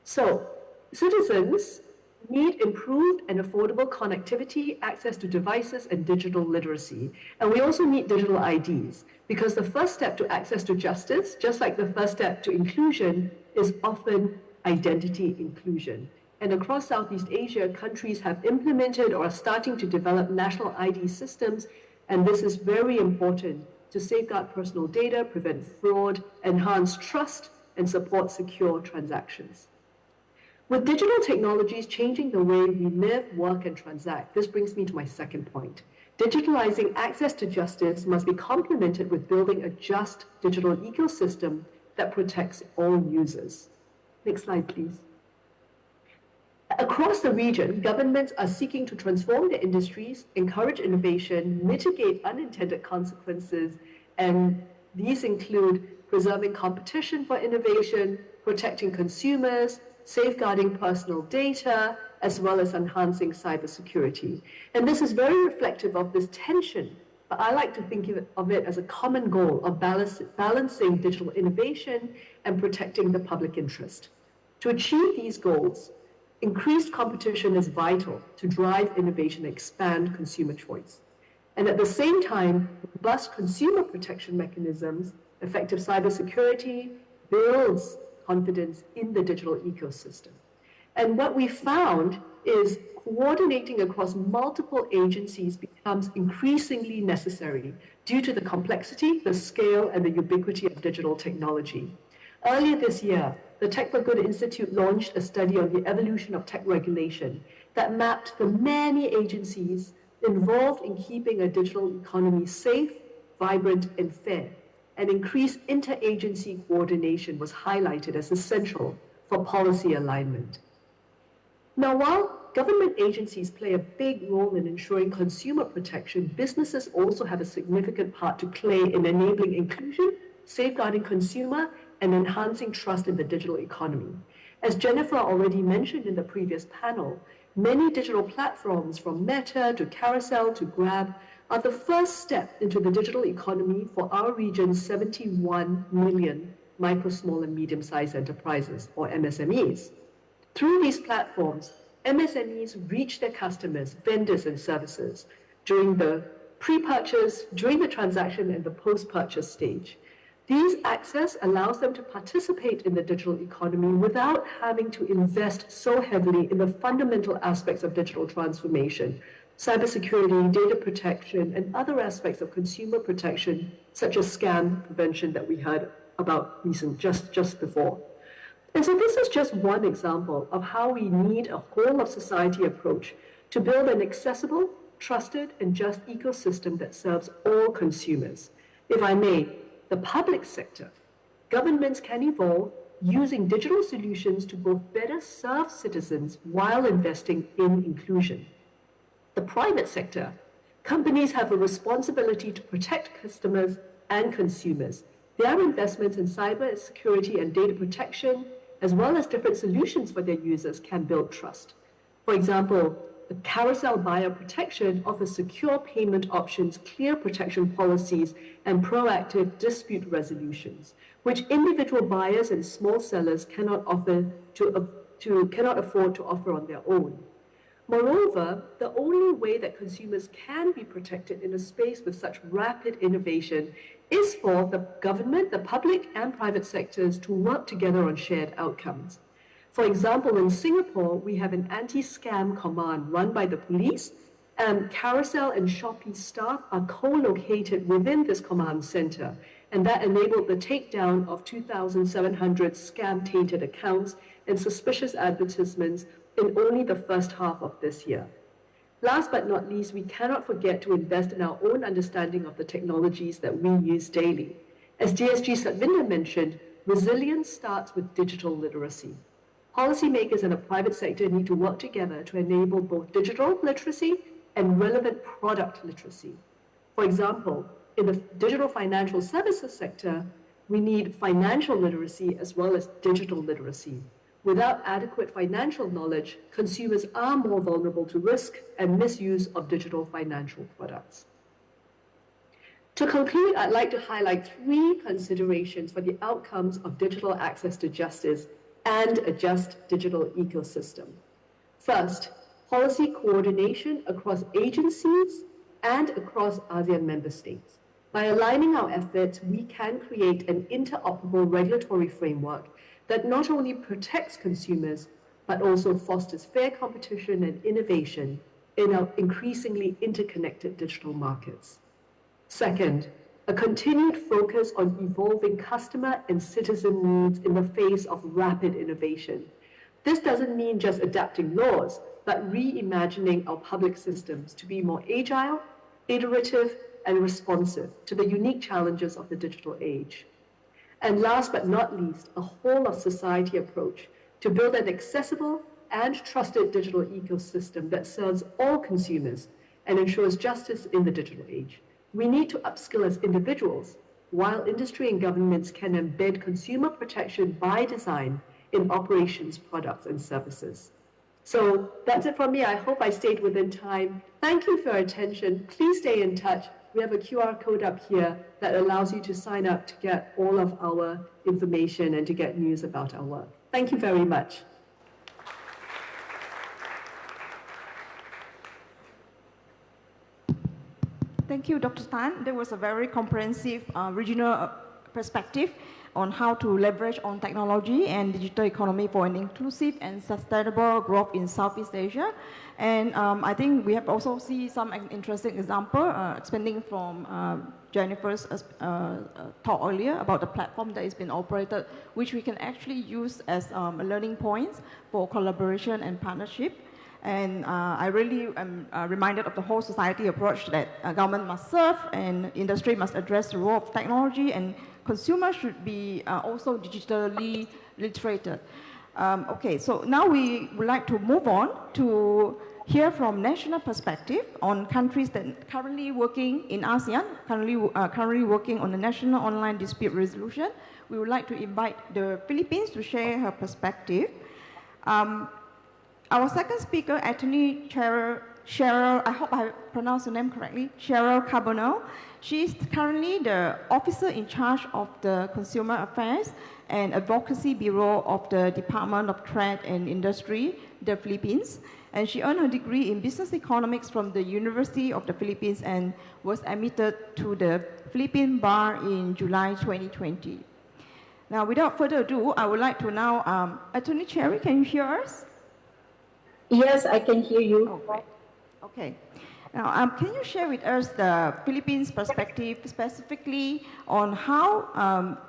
So, citizens need improved and affordable connectivity, access to devices, and digital literacy. And we also need digital IDs, because the first step to access to justice, just like the first step to inclusion, is often identity inclusion. And across Southeast Asia, countries have implemented or are starting to develop national ID systems, and this is very important to safeguard personal data, prevent fraud, enhance trust, and support secure transactions. With digital technologies changing the way we live, work, and transact, this brings me to my second point. Digitalizing access to justice must be complemented with building a just digital ecosystem that protects all users. Next slide, please. Across the region, governments are seeking to transform their industries, encourage innovation, mitigate unintended consequences, and these include preserving competition for innovation, protecting consumers, safeguarding personal data, as well as enhancing cybersecurity. And this is very reflective of this tension, but I like to think of it as a common goal of balancing digital innovation and protecting the public interest. To achieve these goals, increased competition is vital to drive innovation and expand consumer choice. And at the same time, robust consumer protection mechanisms, effective cybersecurity, builds confidence in the digital ecosystem. And what we found is coordinating across multiple agencies becomes increasingly necessary due to the complexity, the scale, and the ubiquity of digital technology. Earlier this year, the Tech for Good Institute launched a study on the evolution of tech regulation that mapped the many agencies involved in keeping a digital economy safe, vibrant, and fair. And increased interagency coordination was highlighted as essential for policy alignment. Now, while government agencies play a big role in ensuring consumer protection, businesses also have a significant part to play in enabling inclusion, safeguarding consumer, and enhancing trust in the digital economy. As Jennifer already mentioned in the previous panel, many digital platforms from Meta to Carousel to Grab are the first step into the digital economy for our region's 71 million micro, small, and medium-sized enterprises, or MSMEs. Through these platforms, MSMEs reach their customers, vendors, and services during the pre-purchase, during the transaction, and the post-purchase stage. These access allows them to participate in the digital economy without having to invest so heavily in the fundamental aspects of digital transformation, cybersecurity, data protection, and other aspects of consumer protection, such as scam prevention that we heard about just before. And so this is just one example of how we need a whole of society approach to build an accessible, trusted, and just ecosystem that serves all consumers. If I may, the public sector, governments can evolve using digital solutions to both better serve citizens while investing in inclusion. The private sector, companies have a responsibility to protect customers and consumers. Their investments in cyber security and data protection, as well as different solutions for their users, can build trust. For example, the Carousel Buyer Protection offers secure payment options, clear protection policies, and proactive dispute resolutions, which individual buyers and small sellers cannot afford to offer on their own. Moreover, the only way that consumers can be protected in a space with such rapid innovation is for the government, the public, and private sectors to work together on shared outcomes. For example, in Singapore, we have an anti-scam command run by the police, and Carousel and Shopee staff are co-located within this command center, and that enabled the takedown of 2,700 scam-tainted accounts and suspicious advertisements in only the first half of this year. Last but not least, we cannot forget to invest in our own understanding of the technologies that we use daily. As DSG Satvinder mentioned, resilience starts with digital literacy. Policymakers and the private sector need to work together to enable both digital literacy and relevant product literacy. For example, in the digital financial services sector, we need financial literacy as well as digital literacy. Without adequate financial knowledge, consumers are more vulnerable to risk and misuse of digital financial products. To conclude, I'd like to highlight 3 considerations for the outcomes of digital access to justice and a just digital ecosystem. First, policy coordination across agencies and across ASEAN member states. By aligning our efforts, we can create an interoperable regulatory framework that not only protects consumers, but also fosters fair competition and innovation in our increasingly interconnected digital markets. Second, a continued focus on evolving customer and citizen needs in the face of rapid innovation. This doesn't mean just adapting laws, but reimagining our public systems to be more agile, iterative, and responsive to the unique challenges of the digital age. And last but not least, a whole of society approach to build an accessible and trusted digital ecosystem that serves all consumers and ensures justice in the digital age. We need to upskill as individuals, while industry and governments can embed consumer protection by design in operations, products, and services. So that's it from me. I hope I stayed within time. Thank you for your attention. Please stay in touch. We have a QR code up here that allows you to sign up to get all of our information and to get news about our work. Thank you very much.
Thank you, Dr. Tan. There was a very comprehensive regional perspective on how to leverage on technology and digital economy for an inclusive and sustainable growth in Southeast Asia. And I think we have also seen some interesting example, expanding from Jennifer's talk earlier about the platform that has been operated, which we can actually use as learning points for collaboration and partnership. And I really am reminded of the whole society approach that government must serve and industry must address the role of technology, and consumers should be also digitally literated. Okay, so now we would like to move on to hear from national perspective on countries that currently working in ASEAN, currently working on the national online dispute resolution. We would like to invite the Philippines to share her perspective. Our second speaker, Attorney Cheryl, I hope I pronounced the name correctly, Cheryl Carbonell. She is currently the officer in charge of the Consumer Affairs and Advocacy Bureau of the Department of Trade and Industry, the Philippines. And she earned her degree in business economics from the University of the Philippines and was admitted to the Philippine Bar in July 2020. Now, without further ado, I would like to now, Attorney Cherry, can you hear us?
Yes, I can hear you.
Oh, great. Okay. Now, can you share with us the Philippines perspective, specifically on how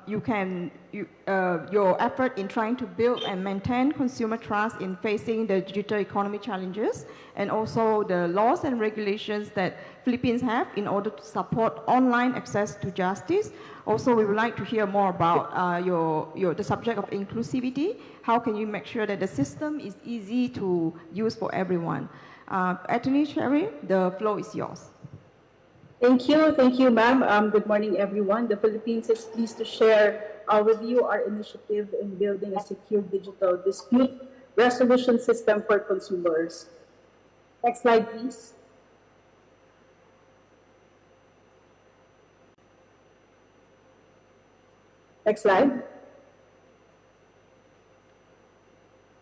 your effort in trying to build and maintain consumer trust in facing the digital economy challenges, and also the laws and regulations that Philippines have in order to support online access to justice? Also, we would like to hear more about the subject of inclusivity. How can you make sure that the system is easy to use for everyone? Attorney Cherry, the floor is yours.
Thank you, ma'am. Good morning, everyone. The Philippines is pleased to share with you our initiative in building a secure digital dispute resolution system for consumers. Next slide, please. Next slide.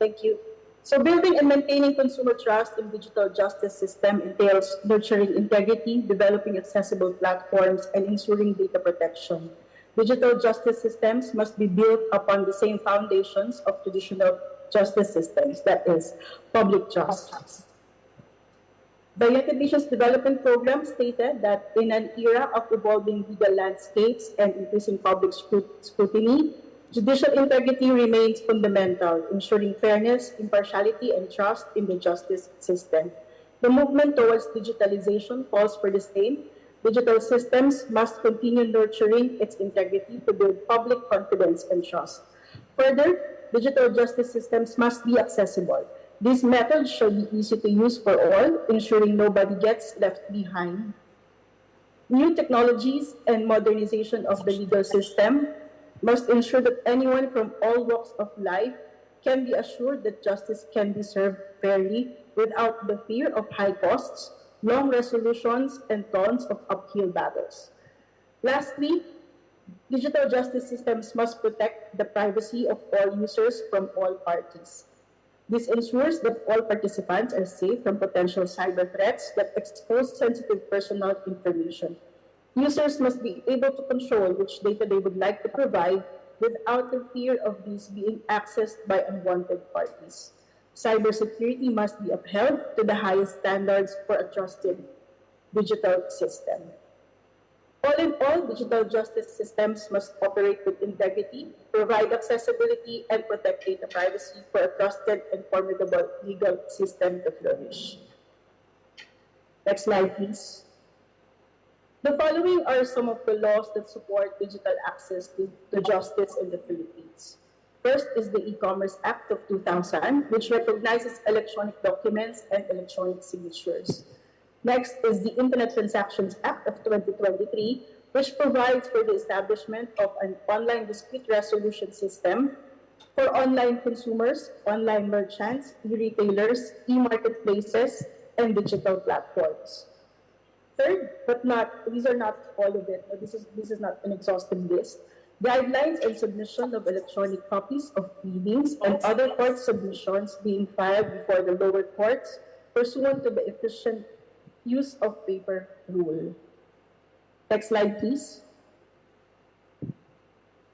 Thank you. So building and maintaining consumer trust in digital justice system entails nurturing integrity, developing accessible platforms, and ensuring data protection. Digital justice systems must be built upon the same foundations of traditional justice systems, that is, public trust. The United Nations Development Program stated that in an era of evolving legal landscapes and increasing public scrutiny, judicial integrity remains fundamental, ensuring fairness, impartiality, and trust in the justice system. The movement towards digitalization calls for the same. Digital systems must continue nurturing its integrity to build public confidence and trust. Further, digital justice systems must be accessible. These methods should be easy to use for all, ensuring nobody gets left behind. New technologies and modernization of the legal system must ensure that anyone from all walks of life can be assured that justice can be served fairly without the fear of high costs, long resolutions, and tons of uphill battles. Lastly, digital justice systems must protect the privacy of all users from all parties. This ensures that all participants are safe from potential cyber threats that expose sensitive personal information. Users must be able to control which data they would like to provide without the fear of these being accessed by unwanted parties. Cybersecurity must be upheld to the highest standards for a trusted digital system. All in all, digital justice systems must operate with integrity, provide accessibility, and protect data privacy for a trusted and formidable legal system to flourish. Next slide, please. The following are some of the laws that support digital access to justice in the Philippines. First is the E-Commerce Act of 2000, which recognizes electronic documents and electronic signatures. Next is the Internet Transactions Act of 2023, which provides for the establishment of an online dispute resolution system for online consumers, online merchants, e-retailers, e-marketplaces, and digital platforms. Third, these are not all of it, this is not an exhaustive list. Guidelines and submission of electronic copies of pleadings and other court submissions being filed before the lower courts pursuant to the efficient use of paper rule. Next slide, please.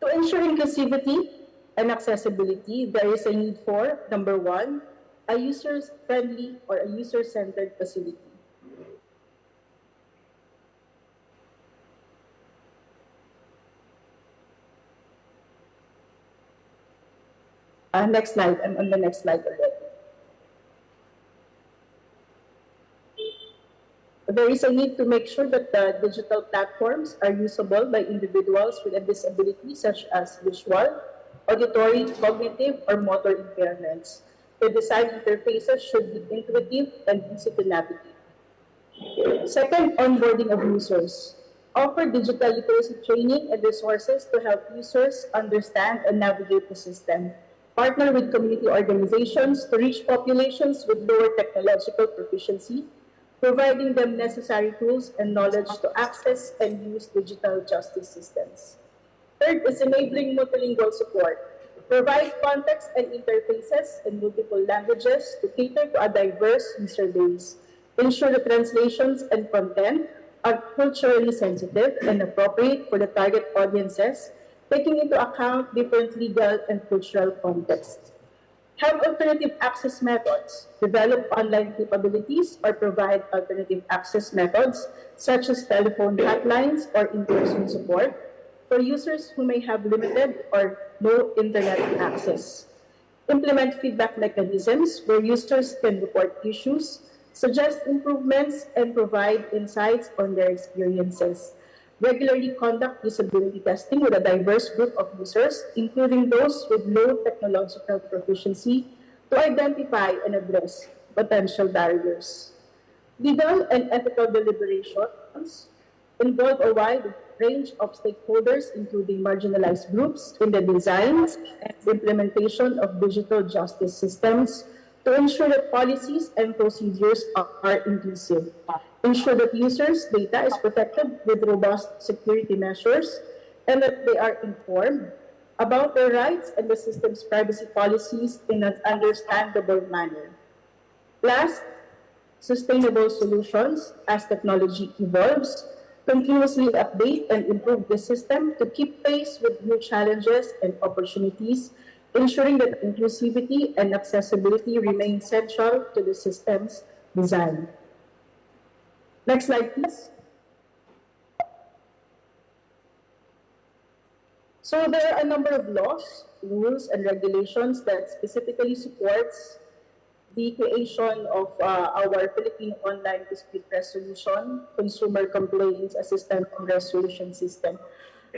To ensure inclusivity and accessibility, there is a need for, number one, a user-friendly or a user-centered facility. Next slide, I'm on the next slide already. There is a need to make sure that the digital platforms are usable by individuals with a disability such as visual, auditory, cognitive, or motor impairments. The design interfaces should be intuitive and easy to navigate. Second, onboarding of users. Offer digital literacy training and resources to help users understand and navigate the system. Partner with community organizations to reach populations with lower technological proficiency, providing them necessary tools and knowledge to access and use digital justice systems. Third is enabling multilingual support. Provide context and interfaces in multiple languages to cater to a diverse user base. Ensure the translations and content are culturally sensitive and appropriate for the target audiences, taking into account different legal and cultural contexts. Have alternative access methods, develop online capabilities, or provide alternative access methods, such as telephone hotlines or in-person support, for users who may have limited or no internet access. Implement feedback mechanisms where users can report issues, suggest improvements, and provide insights on their experiences. Regularly conduct usability testing with a diverse group of users, including those with low technological proficiency, to identify and address potential barriers. Legal and ethical deliberations involve a wide range of stakeholders, including marginalized groups, in the design and implementation of digital justice systems to ensure that policies and procedures are inclusive. Ensure that users' data is protected with robust security measures and that they are informed about their rights and the system's privacy policies in an understandable manner. Last, sustainable solutions as technology evolves, continuously update and improve the system to keep pace with new challenges and opportunities, ensuring that inclusivity and accessibility remain central to the system's design. Next slide, please. So there are a number of laws, rules, and regulations that specifically supports the creation of our Philippine Online Dispute Resolution, Consumer Complaints Assistance and Resolution System.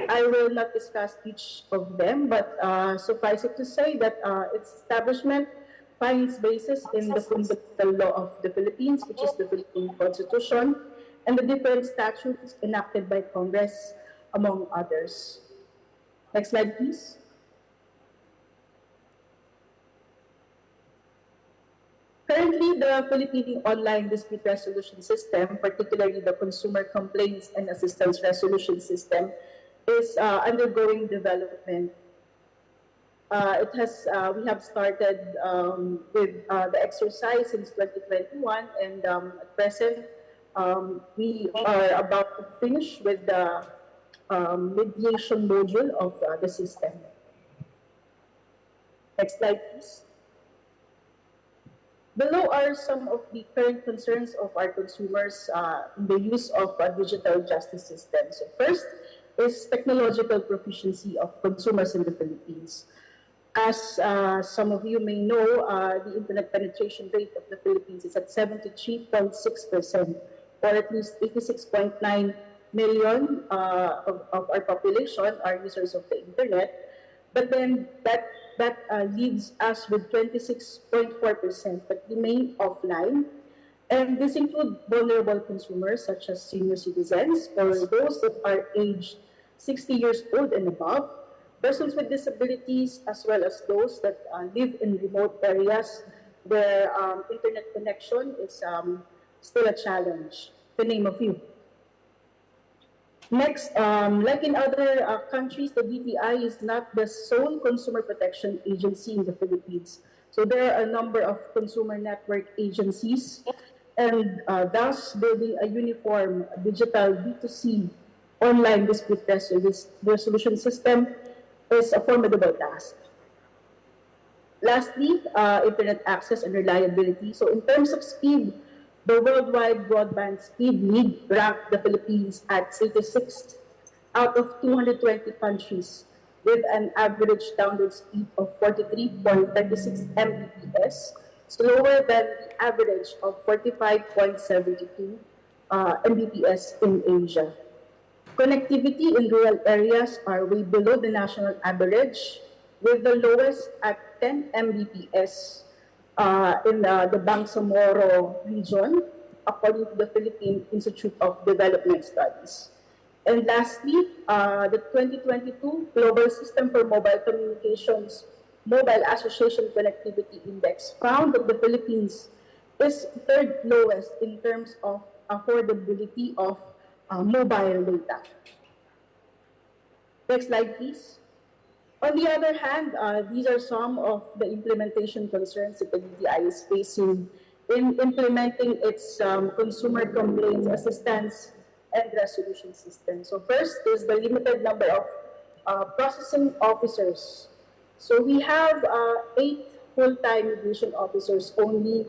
I will not discuss each of them, but suffice it to say that its establishment finds basis in the fundamental law of the Philippines, which is the Philippine Constitution, and the different statutes enacted by Congress, among others. Next slide, please. Currently, the Philippine Online Dispute Resolution System, particularly the Consumer Complaints and Assistance Resolution System, is undergoing development. We have started with the exercise since 2021, and at present, we are about to finish with the mediation module of the system. Next slide, please. Below are some of the current concerns of our consumers in the use of a digital justice system. So first is technological proficiency of consumers in the Philippines. As some of you may know, the internet penetration rate of the Philippines is at 73.6%, or at least 86.9 million of our population are users of the internet. But then that leaves us with 26.4% that remain offline. And this includes vulnerable consumers such as senior citizens or those that are aged 60 years old and above, persons with disabilities, as well as those that live in remote areas where internet connection is still a challenge, to name a few. Next, like in other countries, the DTI is not the sole consumer protection agency in the Philippines. So there are a number of consumer network agencies, and thus building a uniform digital B2C online dispute resolution system is a formidable task. Lastly, internet access and reliability. So in terms of speed, the worldwide broadband speed league ranked the Philippines at 86 out of 220 countries, with an average download speed of 43.36 Mbps, slower than the average of 45.72 Mbps in Asia. Connectivity in rural areas are way below the national average, with the lowest at 10 Mbps in the Bangsamoro region, according to the Philippine Institute of Development Studies. And lastly, the 2022 Global System for Mobile Communications Mobile Association Connectivity Index found that the Philippines is third lowest in terms of affordability of mobile data. Next slide, please. On the other hand, these are some of the implementation concerns that the DTI is facing in implementing its consumer complaints assistance and resolution system. So first is the limited number of processing officers. So we have 8 full-time mediation officers only,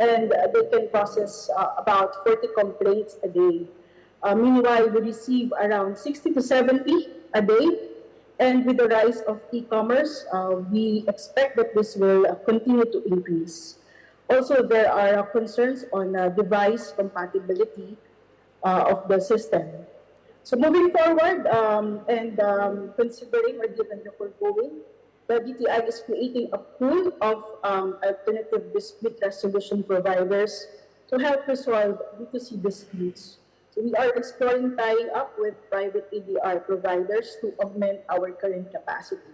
and they can process about 40 complaints a day. Meanwhile, we receive around 60 to 70 a day. And with the rise of e-commerce, we expect that this will continue to increase. Also, there are concerns on device compatibility of the system. So moving forward and considering or given the foregoing, the DTI is creating a pool of alternative dispute resolution providers to help resolve B2C disputes. So we are exploring tying up with private ADR providers to augment our current capacity.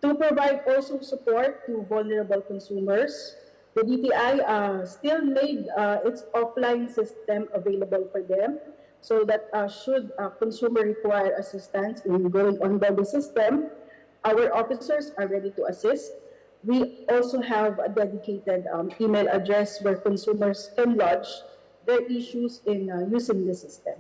To provide also support to vulnerable consumers, the DTI still made its offline system available for them, so that should a consumer require assistance in going on the system, our officers are ready to assist. We also have a dedicated email address where consumers can lodge their issues in using the system.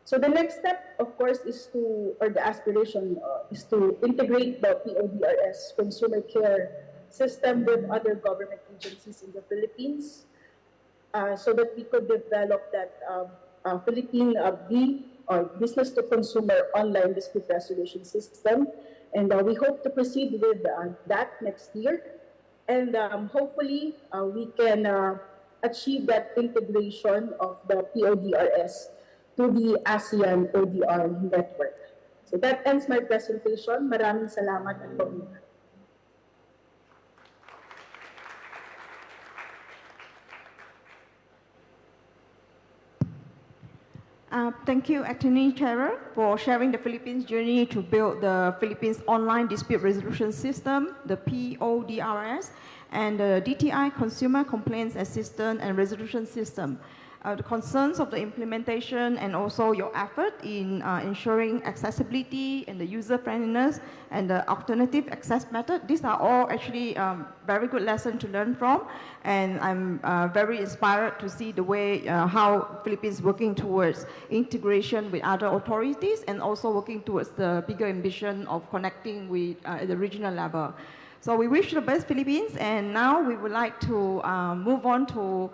So the next step, of course, is to, or the aspiration is to integrate the PODRS consumer care system with other government agencies in the Philippines, so that we could develop that Philippine business-to-consumer online dispute resolution system. And we hope to proceed with that next year. And hopefully, we can achieve that integration of the PODRS to the ASEAN ODR network. So that ends my presentation. Maraming salamat at pagmumula.
Thank you, Attorney General, for sharing the Philippines' journey to build the Philippines Online Dispute Resolution System, the PODRS, and the DTI Consumer Complaints Assistance and Resolution System. the concerns of the implementation and also your effort in ensuring accessibility and the user friendliness and the alternative access method. These are all actually very good lessons to learn from, and I'm very inspired to see the way how Philippines working towards integration with other authorities and also working towards the bigger ambition of connecting with at the regional level. So we wish the best, Philippines, and now we would like to move on to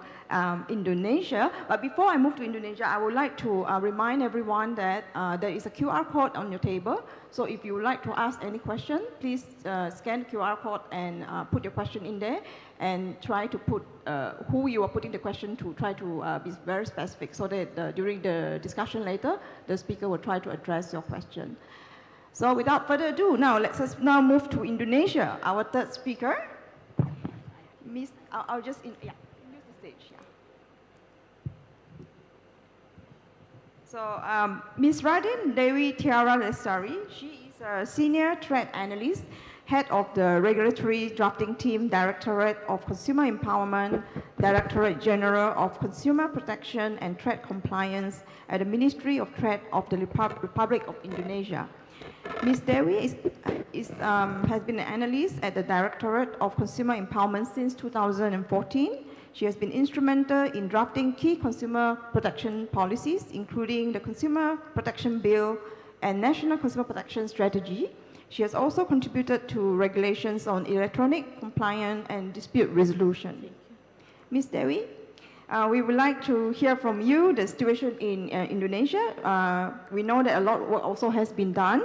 Indonesia. But before I move to Indonesia, I would like to remind everyone that there is a QR code on your table. So if you would like to ask any question, please scan the QR code and put your question in there and try to put who you are putting the question to, try to be very specific so that during the discussion later, the speaker will try to address your question. So without further ado, now let's now move to Indonesia. Our third speaker, Miss, I'll just use the stage. Yeah. So Miss Radin Dewi Tiara Lestari, she is a senior trade analyst, head of the regulatory drafting team, Directorate of Consumer Empowerment, Directorate General of Consumer Protection and Trade Compliance at the Ministry of Trade of the Republic of Indonesia. Ms. Dewi has been an analyst at the Directorate of Consumer Empowerment since 2014. She has been instrumental in drafting key consumer protection policies, including the Consumer Protection Bill and National Consumer Protection Strategy. She has also contributed to regulations on electronic compliance and dispute resolution. Ms. Dewi, we would like to hear from you the situation in Indonesia. We know that a lot of work also has been done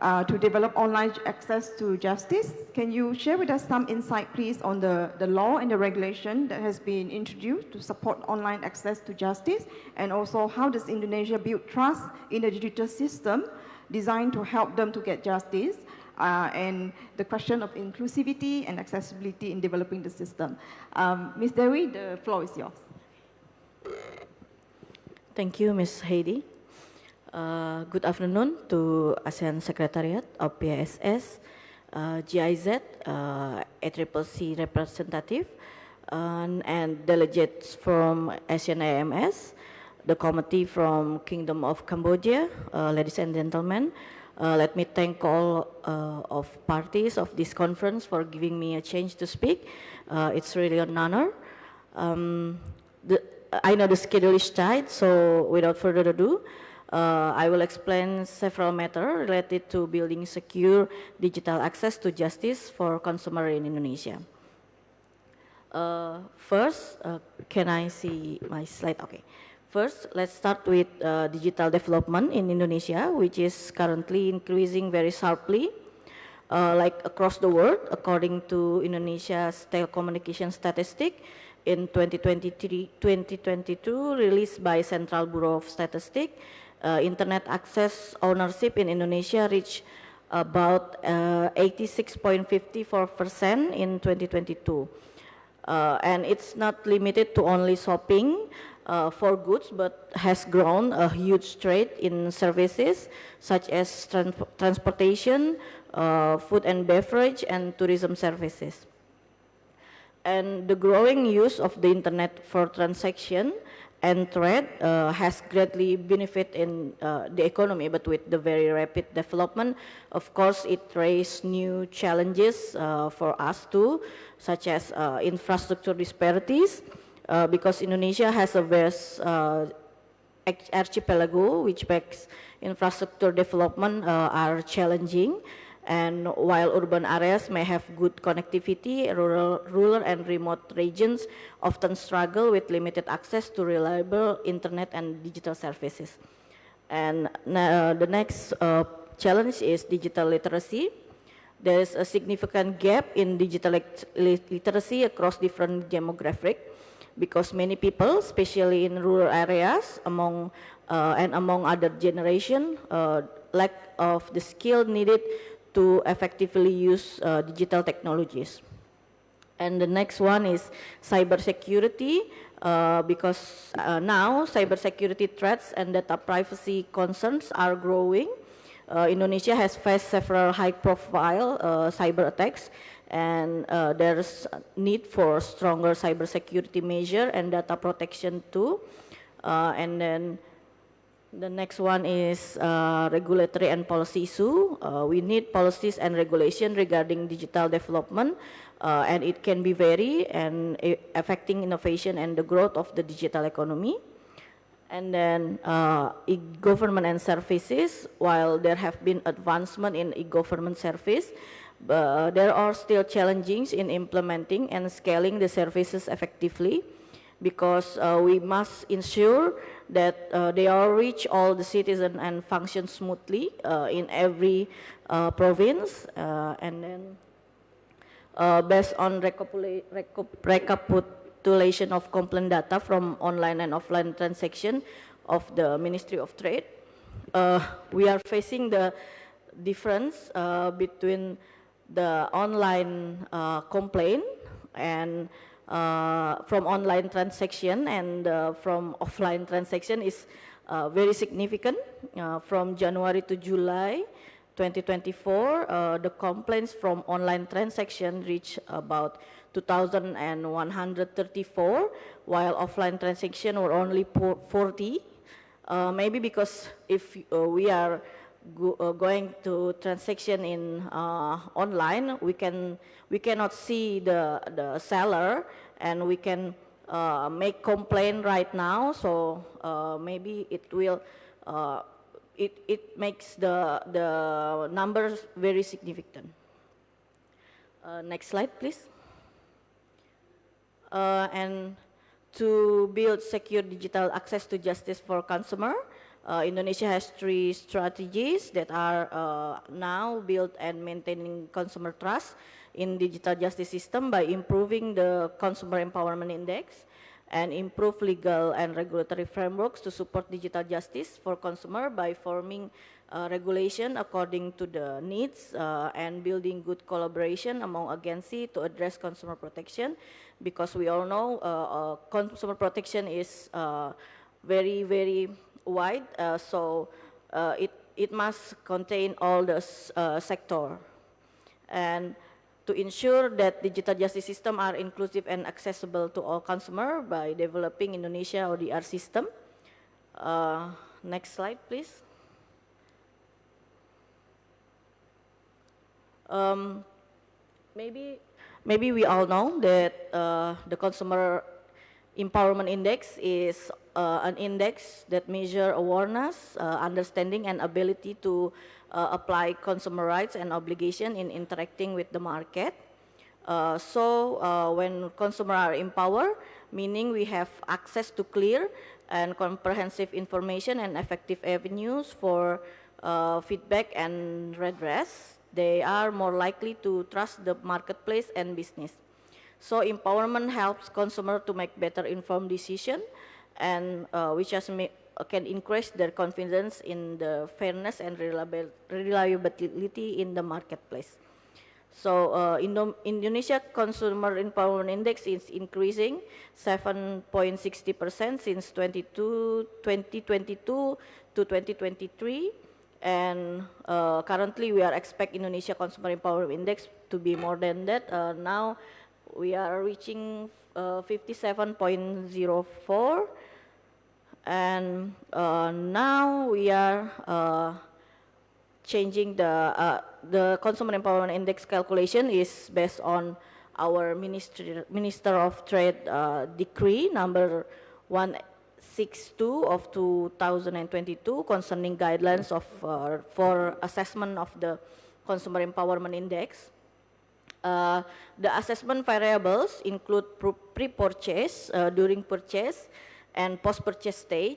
to develop online access to justice. Can you share with us some insight, please, on the law and the regulation that has been introduced to support online access to justice? And also, how does Indonesia build trust in the digital system designed to help them to get justice? And the question of inclusivity and accessibility in developing the system. Ms. Dewi, the floor is yours.
Thank you, Ms. Heidi. Good afternoon to ASEAN Secretariat of PASS, GIZ, ACCP representative, and delegates from ASEAN AMS, the committee from Kingdom of Cambodia, ladies and gentlemen. Let me thank all of parties of this conference for giving me a chance to speak. It's really an honor. I know the schedule is tight, so without further ado, I will explain several matters related to building secure digital access to justice for consumers in Indonesia. First, can I see my slide? Okay. First, let's start with digital development in Indonesia, which is currently increasing very sharply, like across the world. According to Indonesia's telecommunication statistic, in 2022 released by Central Bureau of Statistics, internet access ownership in Indonesia reached about 86.54% in 2022. And it's not limited to only shopping for goods, but has grown a huge trade in services such as transportation, food and beverage, and tourism services. And the growing use of the internet for transaction and trade has greatly benefited in the economy, but with the very rapid development, of course, it raised new challenges for us too, such as infrastructure disparities, because Indonesia has a vast archipelago, which makes infrastructure development are challenging. And while urban areas may have good connectivity, rural and remote regions often struggle with limited access to reliable internet and digital services. And the next challenge is digital literacy. There is a significant gap in digital literacy across different demographics because many people, especially in rural areas, among other generations, lack of the skill needed to effectively use digital technologies. And the next one is cybersecurity, because now cybersecurity threats and data privacy concerns are growing. Indonesia has faced several high-profile cyber attacks, and there's a need for stronger cybersecurity measure and data protection too. And then the next one is regulatory and policy issue. We need policies and regulation regarding digital development, and it can be vary and affecting innovation and the growth of the digital economy. And then e-government and services, while there have been advancement in e-government service, there are still challenges in implementing and scaling the services effectively, because we must ensure that they all reach all the citizens and function smoothly in every province. And then based on recapitulation of complaint data from online and offline transaction of the Ministry of Trade, we are facing the difference between the online complaint and from online transaction and from offline transaction is very significant. From January to July 2024, the complaints from online transaction reached about 2,134, while offline transaction were only 40. Maybe because if we are going to transaction in online, we cannot see the seller, and we can make complaint right now. So maybe it will it makes the numbers very significant. Next slide, please. And to build secure digital access to justice for consumer, Indonesia has 3 strategies that are now built and maintaining consumer trust in digital justice system by improving the Consumer Empowerment Index and improve legal and regulatory frameworks to support digital justice for consumer by forming regulation according to the needs and building good collaboration among agencies to address consumer protection, because we all know consumer protection is very, very wide, so it must contain all the sector. And to ensure that digital justice system are inclusive and accessible to all consumer by developing Indonesia ODR system. Next slide, please. Maybe we all know that the Consumer Empowerment Index is an index that measures awareness, understanding, and ability to apply consumer rights and obligation in interacting with the market. So when consumers are empowered, meaning we have access to clear and comprehensive information and effective avenues for feedback and redress, they are more likely to trust the marketplace and business. So empowerment helps consumers to make better informed decisions, and which can increase their confidence in the fairness and reliability in the marketplace. So Indonesia Consumer Empowerment Index is increasing 7.60% since 2022 to 2023. And currently we are expect Indonesia Consumer Empowerment Index to be more than that. Now we are reaching 57.04, and now we are changing the Consumer Empowerment Index calculation is based on our Minister of Trade decree number 162 of 2022 concerning guidelines of for assessment of the Consumer Empowerment Index. The assessment variables include pre-purchase, during purchase, and post-purchase stage.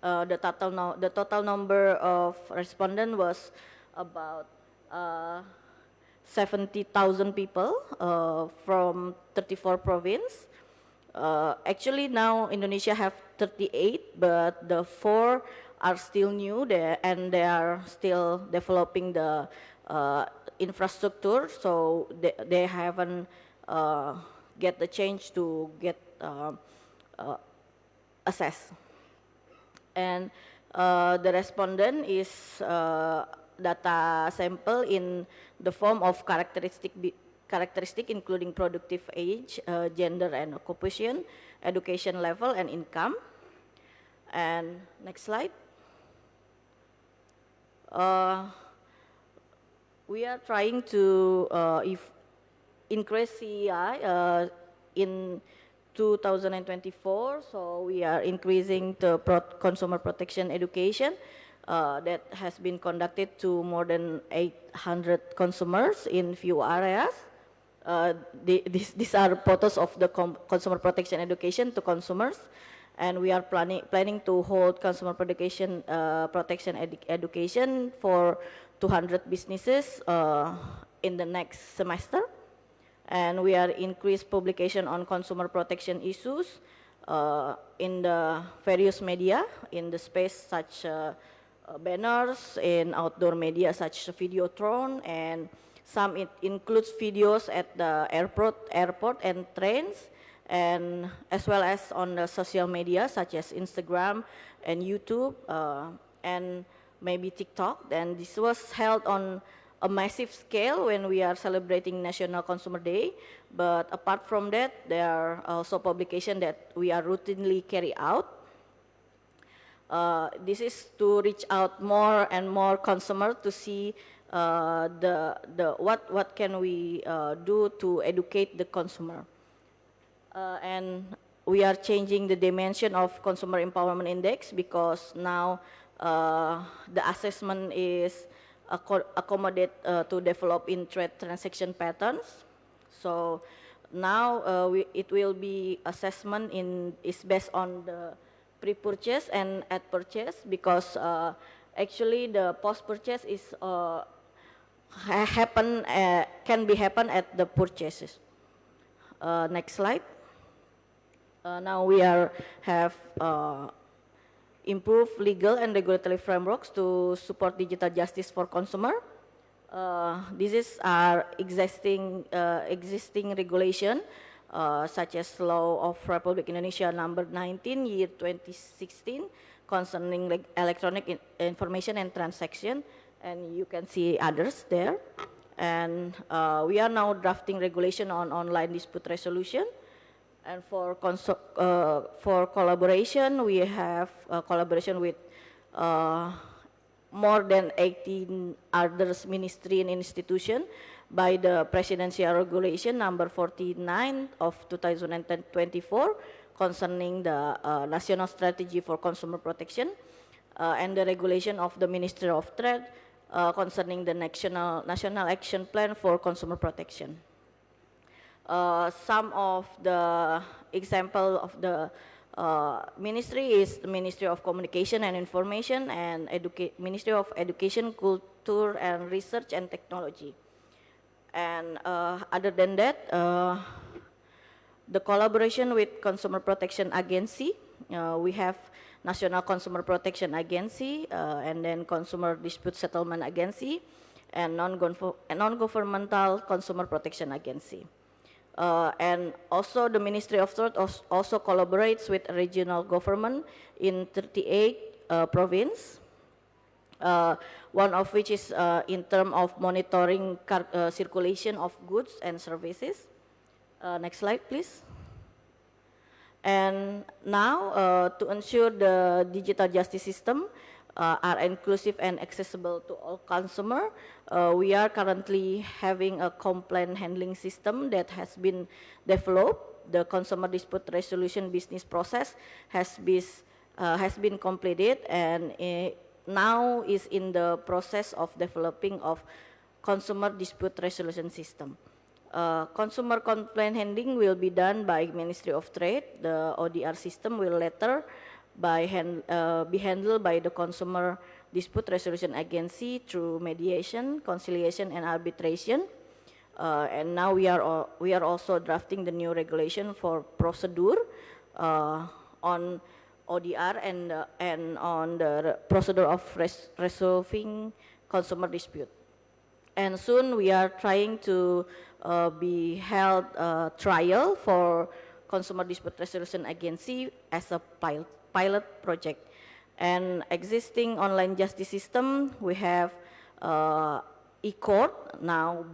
The total number of respondents was about 70,000 people from 34 provinces. Actually, now Indonesia have 38, but the 4 are still new there, and they are still developing the infrastructure, so they haven't get the change to get assessed. And the respondent is data sample in the form of characteristic including productive age, gender and occupation, education level, and income. And next slide. We are trying to increase CEI in 2024, so we are increasing the consumer protection education that has been conducted to more than 800 consumers in few areas. These are photos of the consumer protection education to consumers, and we are planning to hold consumer protection education for 200 businesses in the next semester. And we are increased publication on consumer protection issues in the various media in the space such banners, in outdoor media such Videotron, and some it includes videos at the airport and trains, and as well as on the social media such as Instagram and YouTube and maybe TikTok. And this was held on a massive scale when we are celebrating National Consumer Day. But apart from that, there are also publications that we are routinely carry out. This is to reach out more and more consumers to see what can we do to educate the consumer. And we are changing the dimension of Consumer Empowerment Index because now the assessment is accommodate to develop in trade transaction patterns. So now it will be assessment is based on the pre-purchase and at purchase, because actually the post-purchase is can be happen at the purchases. Next slide. Now we have improve legal and regulatory frameworks to support digital justice for consumer. This is our existing regulation, such as Law of Republic Indonesia number 19, year 2016, concerning electronic information and transaction, and you can see others there. And we are now drafting regulation on online dispute resolution. And for collaboration, we have collaboration with more than 18 others ministry and institution by the Presidential Regulation number 49 of 2024 concerning the National Strategy for Consumer Protection and the regulation of the Ministry of Trade concerning the National Action Plan for Consumer Protection. Some of the example of the ministry is the Ministry of Communication and Information and Ministry of Education, Culture and Research and Technology. And other than that, the collaboration with Consumer Protection Agency, we have National Consumer Protection Agency and then Consumer Dispute Settlement Agency and non-governmental Consumer Protection Agency. And also the Ministry of Trade also collaborates with regional government in 38 provinces, one of which is in terms of monitoring circulation of goods and services. Next slide, please. And now, to ensure the digital justice system are inclusive and accessible to all consumers, we are currently having a complaint handling system that has been developed. The consumer dispute resolution business process has been completed and now is in the process of developing of consumer dispute resolution system. Consumer complaint handling will be done by Ministry of Trade. The ODR system will later be handled by the Consumer Dispute Resolution Agency through mediation, conciliation, and arbitration. And now we are also drafting the new regulation for procedure on ODR and on the procedure of resolving consumer dispute. And soon we are trying to be held trial for Consumer Dispute Resolution Agency as a pilot project. And existing online justice system, we have e-court now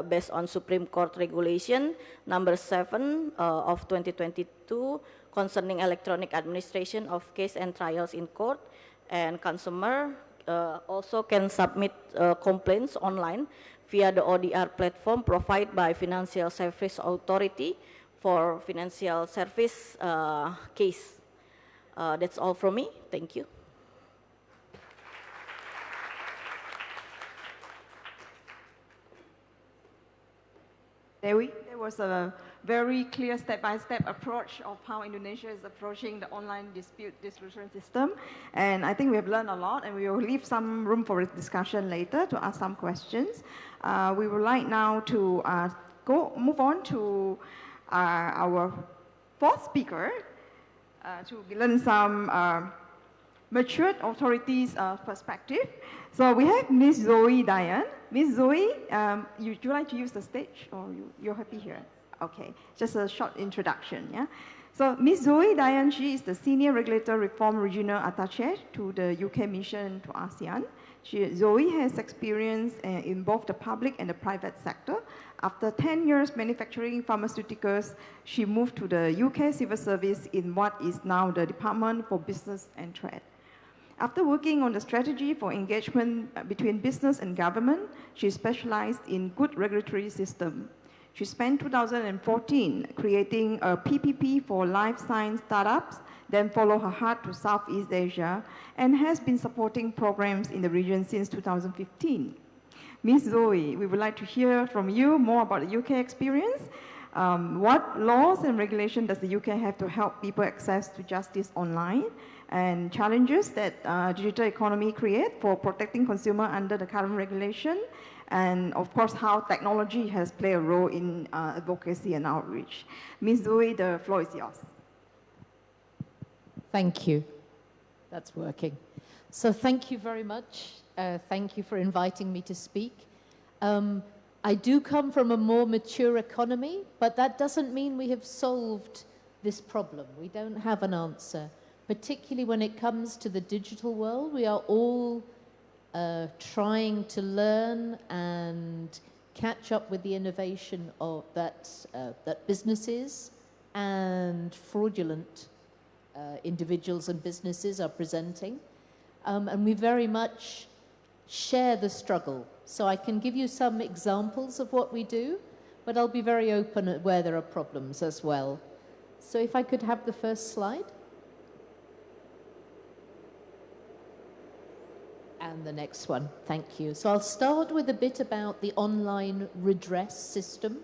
based on Supreme Court Regulation number 7 of 2022 concerning electronic administration of case and trials in court, and consumer also can submit complaints online via the ODR platform provided by Financial Service Authority for financial service case. That's all from me. Thank you.
There was a very clear step-by-step approach of how Indonesia is approaching the online dispute resolution system. And I think we have learned a lot, and we will leave some room for discussion later to ask some questions. We would like now to move on to our fourth speaker to learn some matured authorities' perspective. So we have Ms. Zoe Dayan. Ms. Zoe, would you like to use the stage, or you're happy here? Okay, just a short introduction, yeah? So Ms. Zoe Dayan, she is the Senior Regulator Reform Regional Attaché to the UK Mission to ASEAN. Zoe has experience in both the public and the private sector. After 10 years manufacturing pharmaceuticals, she moved to the UK Civil Service in what is now the Department for Business and Trade. After working on the strategy for engagement between business and government, she specialized in good regulatory system. She spent 2014 creating a PPP for life science startups, then followed her heart to Southeast Asia, and has been supporting programs in the region since 2015. Ms. Zoe, we would like to hear from you more about the UK experience. What laws and regulations does the UK have to help people access to justice online, and challenges that digital economy create for protecting consumer under the current regulation, and of course how technology has played a role in advocacy and outreach. Ms. Zoe, the floor is yours.
Thank you. That's working. So thank you very much. Thank you for inviting me to speak. I do come from a more mature economy, but that doesn't mean we have solved this problem. We don't have an answer. Particularly when it comes to the digital world, we are all trying to learn and catch up with the innovation of that businesses and fraudulent individuals and businesses are presenting. And we very much share the struggle. So I can give you some examples of what we do, but I'll be very open at where there are problems as well. So if I could have the first slide. And the next one, thank you. So I'll start with a bit about the online redress system,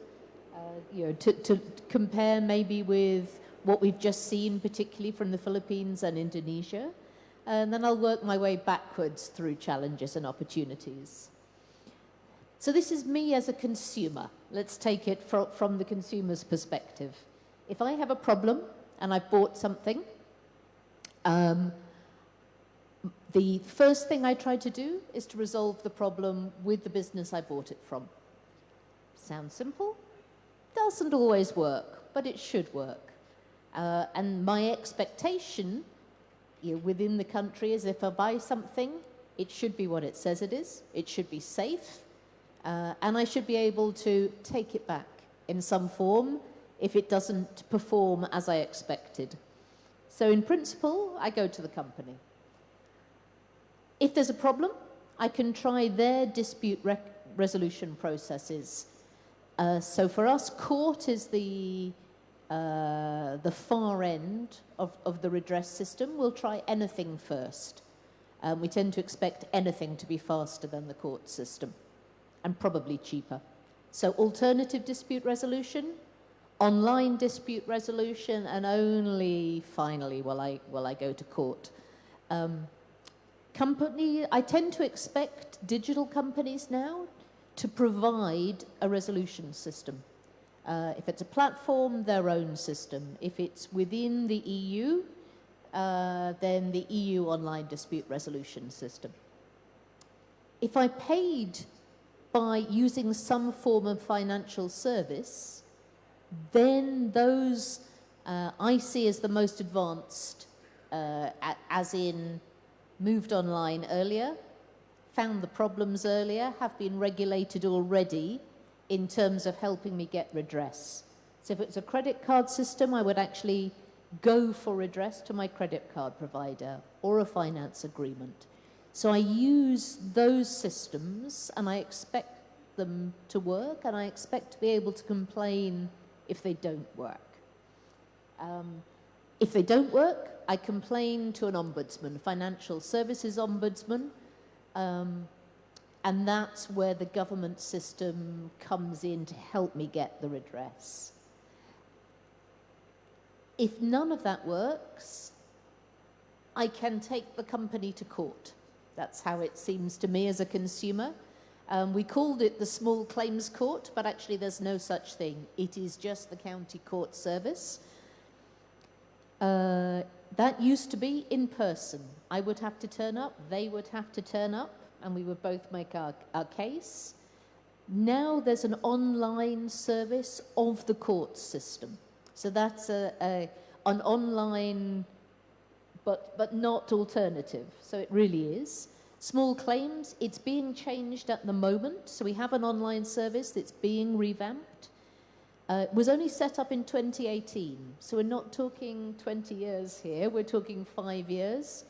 to compare maybe with what we've just seen, particularly from the Philippines and Indonesia. And then I'll work my way backwards through challenges and opportunities. So this is me as a consumer. Let's take it from the consumer's perspective. If I have a problem and I've bought something, the first thing I try to do is to resolve the problem with the business I bought it from. Sounds simple? Doesn't always work, but it should work. And my expectation within the country is if I buy something, it should be what it says it is. It should be safe. And I should be able to take it back in some form if it doesn't perform as I expected. So in principle, I go to the company. If there's a problem, I can try their dispute resolution processes. So for us, court is the far end of the redress system. We'll try anything first. We tend to expect anything to be faster than the court system, and probably cheaper. So alternative dispute resolution, online dispute resolution, and only finally will I go to court. I tend to expect digital companies now to provide a resolution system. If it's a platform, their own system. If it's within the EU, then the EU online dispute resolution system. If I paid by using some form of financial service, then those I see as the most advanced, as in moved online earlier, found the problems earlier, have been regulated already in terms of helping me get redress. So if it's a credit card system, I would actually go for redress to my credit card provider or a finance agreement. So I use those systems and I expect them to work, and I expect to be able to complain if they don't work. If they don't work, I complain to an ombudsman, financial services ombudsman, and that's where the government system comes in to help me get the redress. If none of that works, I can take the company to court. That's how it seems to me as a consumer. We called it the small claims court, but actually there's no such thing. It is just the county court service. That used to be in person. I would have to turn up, they would have to turn up, and we would both make our case. Now there's an online service of the court system. So that's an online, but not alternative. So it really is. Small claims, it's being changed at the moment. So we have an online service that's being revamped. It was only set up in 2018. So we're not talking 20 years here, we're talking 5 years.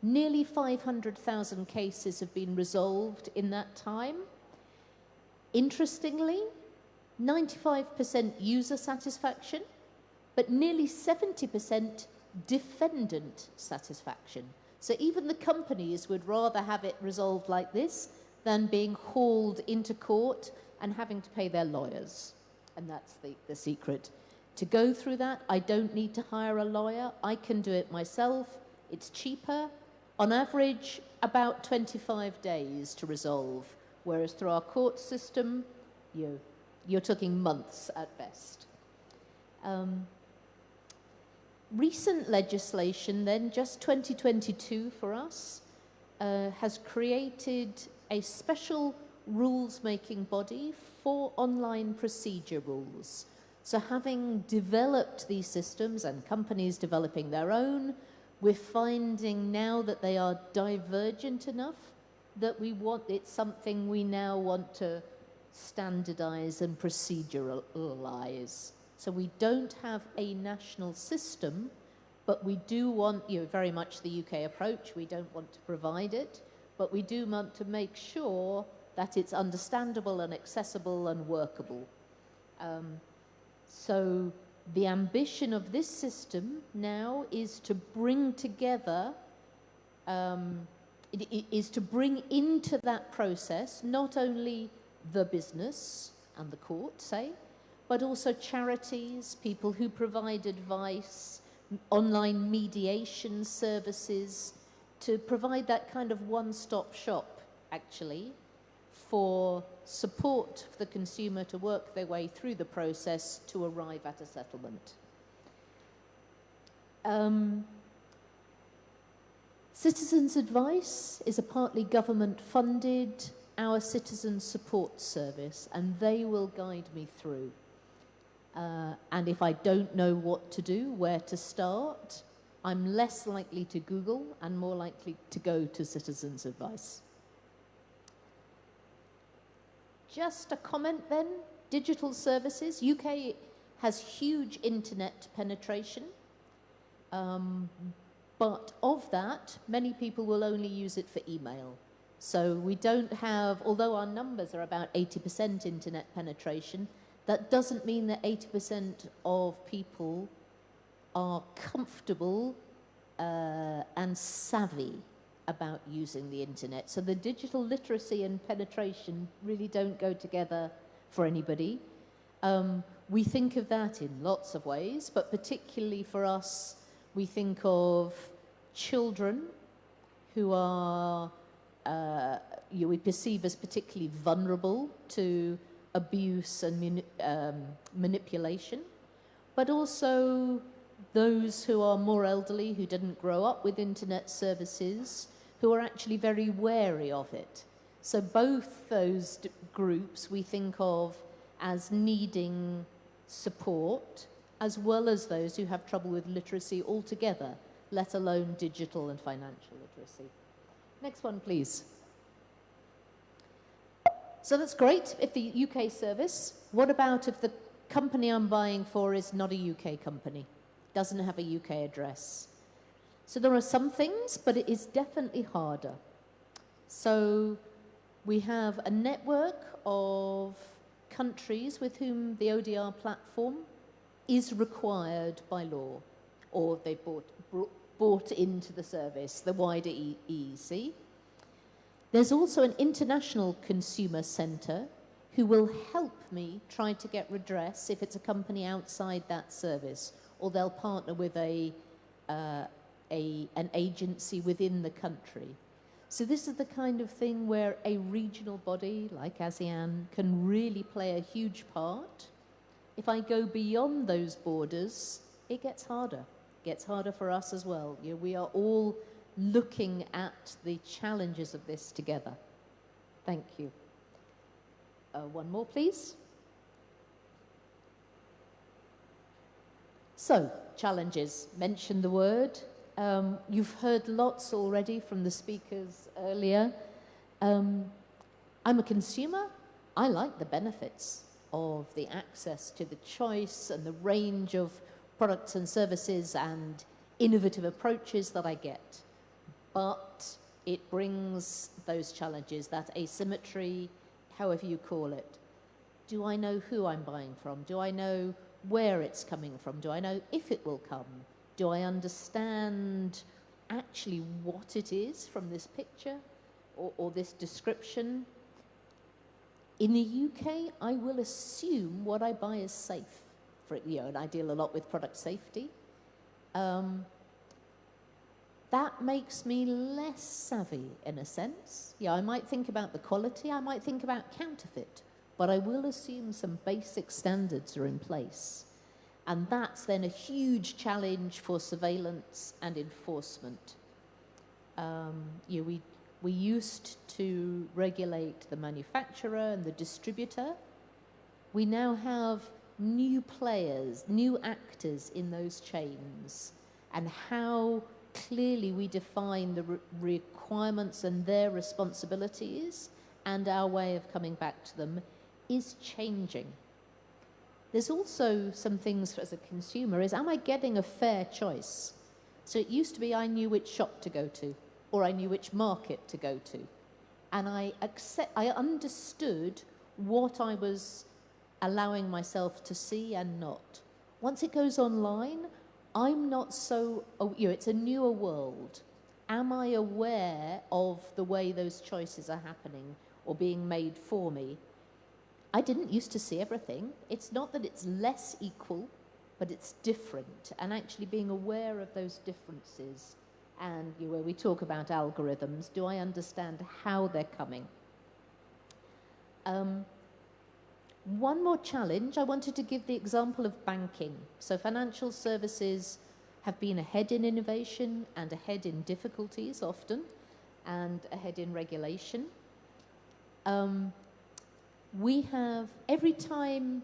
Nearly 500,000 cases have been resolved in that time. Interestingly, 95% user satisfaction, but nearly 70% defendant satisfaction. So even the companies would rather have it resolved like this than being hauled into court and having to pay their lawyers. And that's the secret. To go through that, I don't need to hire a lawyer. I can do it myself. It's cheaper. On average, about 25 days to resolve, whereas through our court system, you're talking months at best. Recent legislation then, just 2022 for us, has created a special rules-making body for online procedure rules. So having developed these systems and companies developing their own, we're finding now that they are divergent enough that it's something we now want to standardize and proceduralize. So we don't have a national system, but we do want, very much the UK approach, we don't want to provide it, but we do want to make sure that it's understandable and accessible and workable. So the ambition of this system now is to bring together, is to bring into that process not only the business and the court, say, but also charities, people who provide advice, online mediation services, to provide that kind of one-stop shop, actually, for support for the consumer to work their way through the process to arrive at a settlement. Citizens Advice is a partly government-funded, our citizen support service, and they will guide me through. And if I don't know what to do, where to start, I'm less likely to Google and more likely to go to Citizens Advice. Just a comment then, digital services. UK has huge internet penetration, but of that, many people will only use it for email. So we don't have, although our numbers are about 80% internet penetration, that doesn't mean that 80% of people are comfortable and savvy about using the internet. So the digital literacy and penetration really don't go together for anybody. We think of that in lots of ways, but particularly for us, we think of children who are, we perceive as particularly vulnerable to abuse and manipulation, but also those who are more elderly, who didn't grow up with internet services, who are actually very wary of it. So both those groups we think of as needing support, as well as those who have trouble with literacy altogether, let alone digital and financial literacy. Next one, please. So that's great if the UK service. What about if the company I'm buying for is not a UK company? doesn't have a UK address. So there are some things, but it is definitely harder. So we have a network of countries with whom the ODR platform is required by law, or they bought into the service, the wider EEC. There's also an international consumer centre who will help me try to get redress if it's a company outside that service, or they'll partner with an agency within the country. So this is the kind of thing where a regional body like ASEAN can really play a huge part. If I go beyond those borders, it gets harder. It gets harder for us as well. You know, we are all looking at the challenges of this together. Thank you. One more, please. So, challenges. Mention the word. You've heard lots already from the speakers earlier. I'm a consumer. I like the benefits of the access to the choice and the range of products and services and innovative approaches that I get. But it brings those challenges, that asymmetry, however you call it. Do I know who I'm buying from? Do I know where it's coming from? Do I know if it will come? Do I understand actually what it is from this picture or this description? In the UK, I will assume what I buy is safe. And I deal a lot with product safety. That makes me less savvy in a sense. Yeah, I might think about the quality, I might think about counterfeit, but I will assume some basic standards are in place. And that's then a huge challenge for surveillance and enforcement. We used to regulate the manufacturer and the distributor. We now have new players, new actors in those chains, and how clearly we define the requirements and their responsibilities and our way of coming back to them is changing. There's also some things as a consumer is, am I getting a fair choice? So it used to be I knew which shop to go to, or I knew which market to go to. And I understood what I was allowing myself to see and not. Once it goes online, I'm not so, it's a newer world. Am I aware of the way those choices are happening or being made for me? I didn't used to see everything. It's not that it's less equal, but it's different. And actually being aware of those differences, and where we talk about algorithms, do I understand how they're coming? One more challenge, I wanted to give the example of banking. So financial services have been ahead in innovation and ahead in difficulties often, and ahead in regulation. We have, every time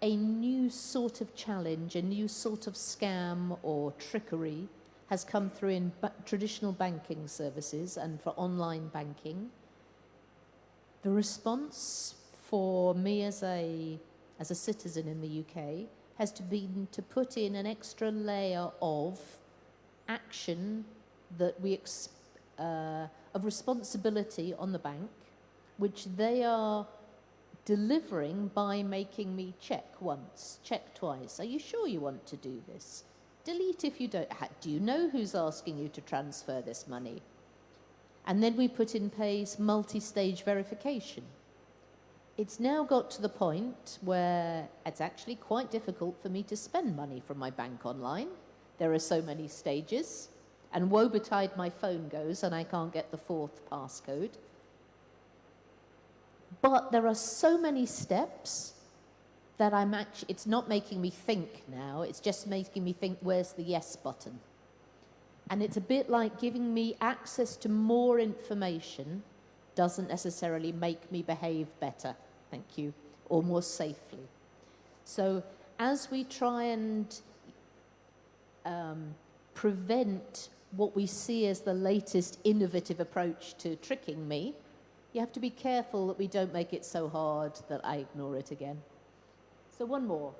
a new sort of challenge, a new sort of scam or trickery has come through in traditional banking services and for online banking, the response for me as a citizen in the UK has to be to put in an extra layer of action that of responsibility on the bank, which they are delivering by making me check once, check twice. Are you sure you want to do this? Delete if you don't. Do you know who's asking you to transfer this money? And then we put in place multi-stage verification. It's now got to the point where it's actually quite difficult for me to spend money from my bank online. There are so many stages, and woe betide my phone goes and I can't get the fourth passcode. But there are so many steps that it's not making me think now, it's just making me think, where's the yes button? And it's a bit like giving me access to more information doesn't necessarily make me behave better, thank you, or more safely. So as we try and prevent what we see as the latest innovative approach to tricking me, you have to be careful that we don't make it so hard that I ignore it again. So one more.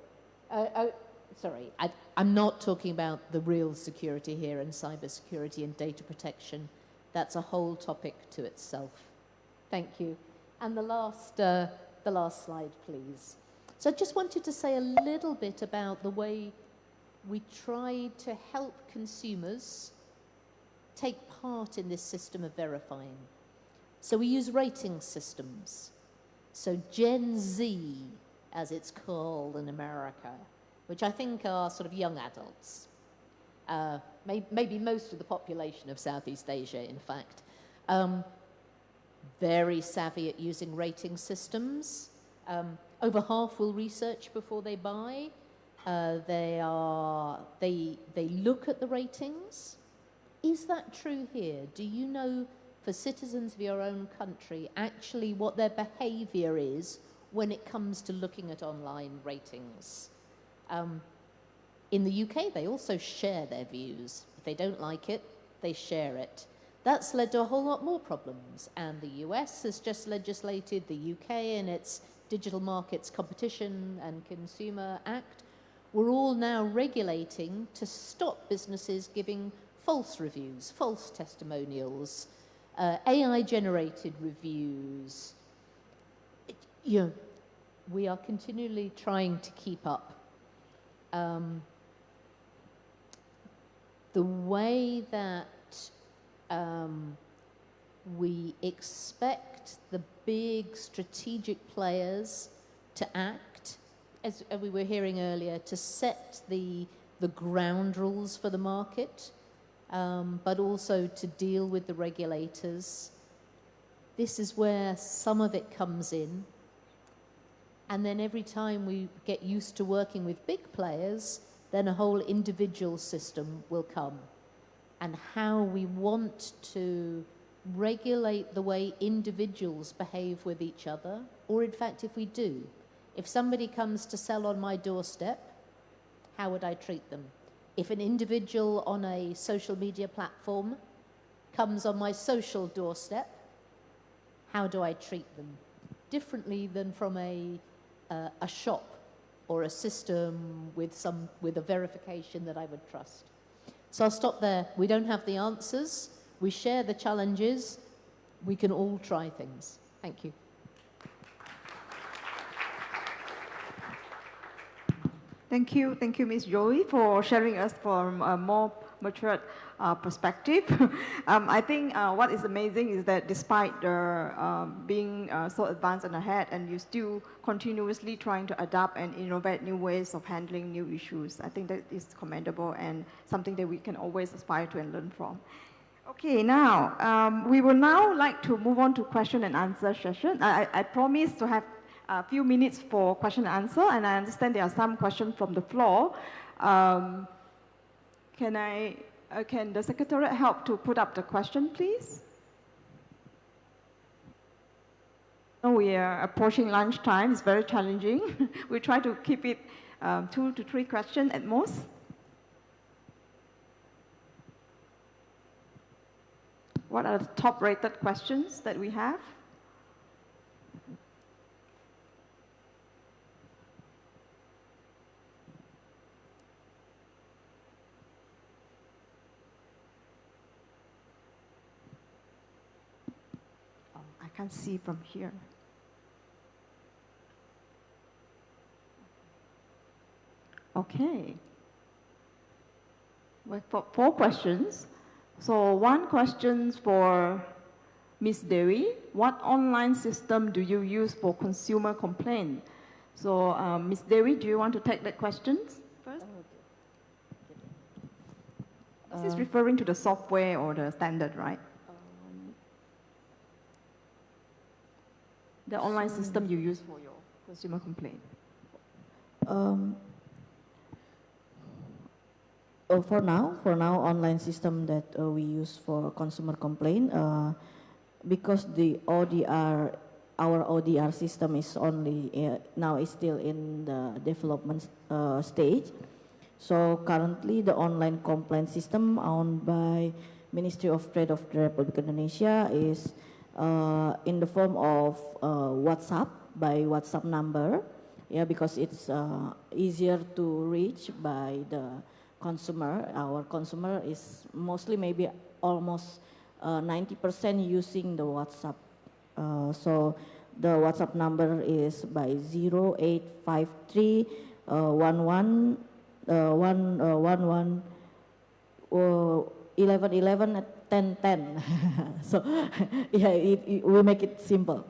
sorry, I'm not talking about the real security here and cybersecurity and data protection. That's a whole topic to itself. Thank you. And the last slide, please. So I just wanted to say a little bit about the way we try to help consumers take part in this system of verifying. So we use rating systems. So Gen Z, as it's called in America, which I think are sort of young adults, maybe most of the population of Southeast Asia, in fact, very savvy at using rating systems. Over half will research before they buy. They look at the ratings. Is that true here? Do you know, for citizens of your own country, actually what their behavior is when it comes to looking at online ratings? In the UK, they also share their views. If they don't like it, they share it. That's led to a whole lot more problems. And the US has just legislated, the UK in its Digital Markets Competition and Consumer Act. We're all now regulating to stop businesses giving false reviews, false testimonials, AI-generated reviews. We are continually trying to keep up. The way that we expect the big strategic players to act, as we were hearing earlier, to set the ground rules for the market, but also to deal with the regulators. This is where some of it comes in. And then every time we get used to working with big players, then a whole individual system will come. And how we want to regulate the way individuals behave with each other, or in fact, if we do. If somebody comes to sell on my doorstep, how would I treat them? If an individual on a social media platform comes on my social doorstep, how do I treat them? Differently than from a shop or a system with a verification that I would trust. So I'll stop there. We don't have the answers. We share the challenges. We can all try things. Thank you.
Thank you, Ms. Joey, for sharing us from a more mature perspective. I think what is amazing is that despite being so advanced and ahead, and you still continuously trying to adapt and innovate new ways of handling new issues. I think that is commendable and something that we can always aspire to and learn from. Okay, now we will now like to move on to question and answer session. I promised to have a few minutes for question and answer, and I understand there are some questions from the floor. Can the Secretariat help to put up the question, please? We are approaching lunchtime. It's very challenging. We try to keep it 2 to 3 questions at most. What are the top-rated questions that we have? I can't see from here. Okay. Well, 4 questions. So one question for Ms. Dewi. What online system do you use for consumer complaint? So Ms. Dewi, do you want to take that question first? This is referring to the software or the standard, right? The online system you use for your consumer complaint.
For now, online system that we use for consumer complaint, because our ODR system is only now is still in the development stage. So currently, the online complaint system owned by Ministry of Trade of the Republic of Indonesia is in the form of WhatsApp by WhatsApp number. yeah, because it's easier to reach by the consumer. Our consumer is mostly maybe almost 90% using the WhatsApp. So the WhatsApp number is by 0853 11 11 at 1010. So yeah, we make it simple.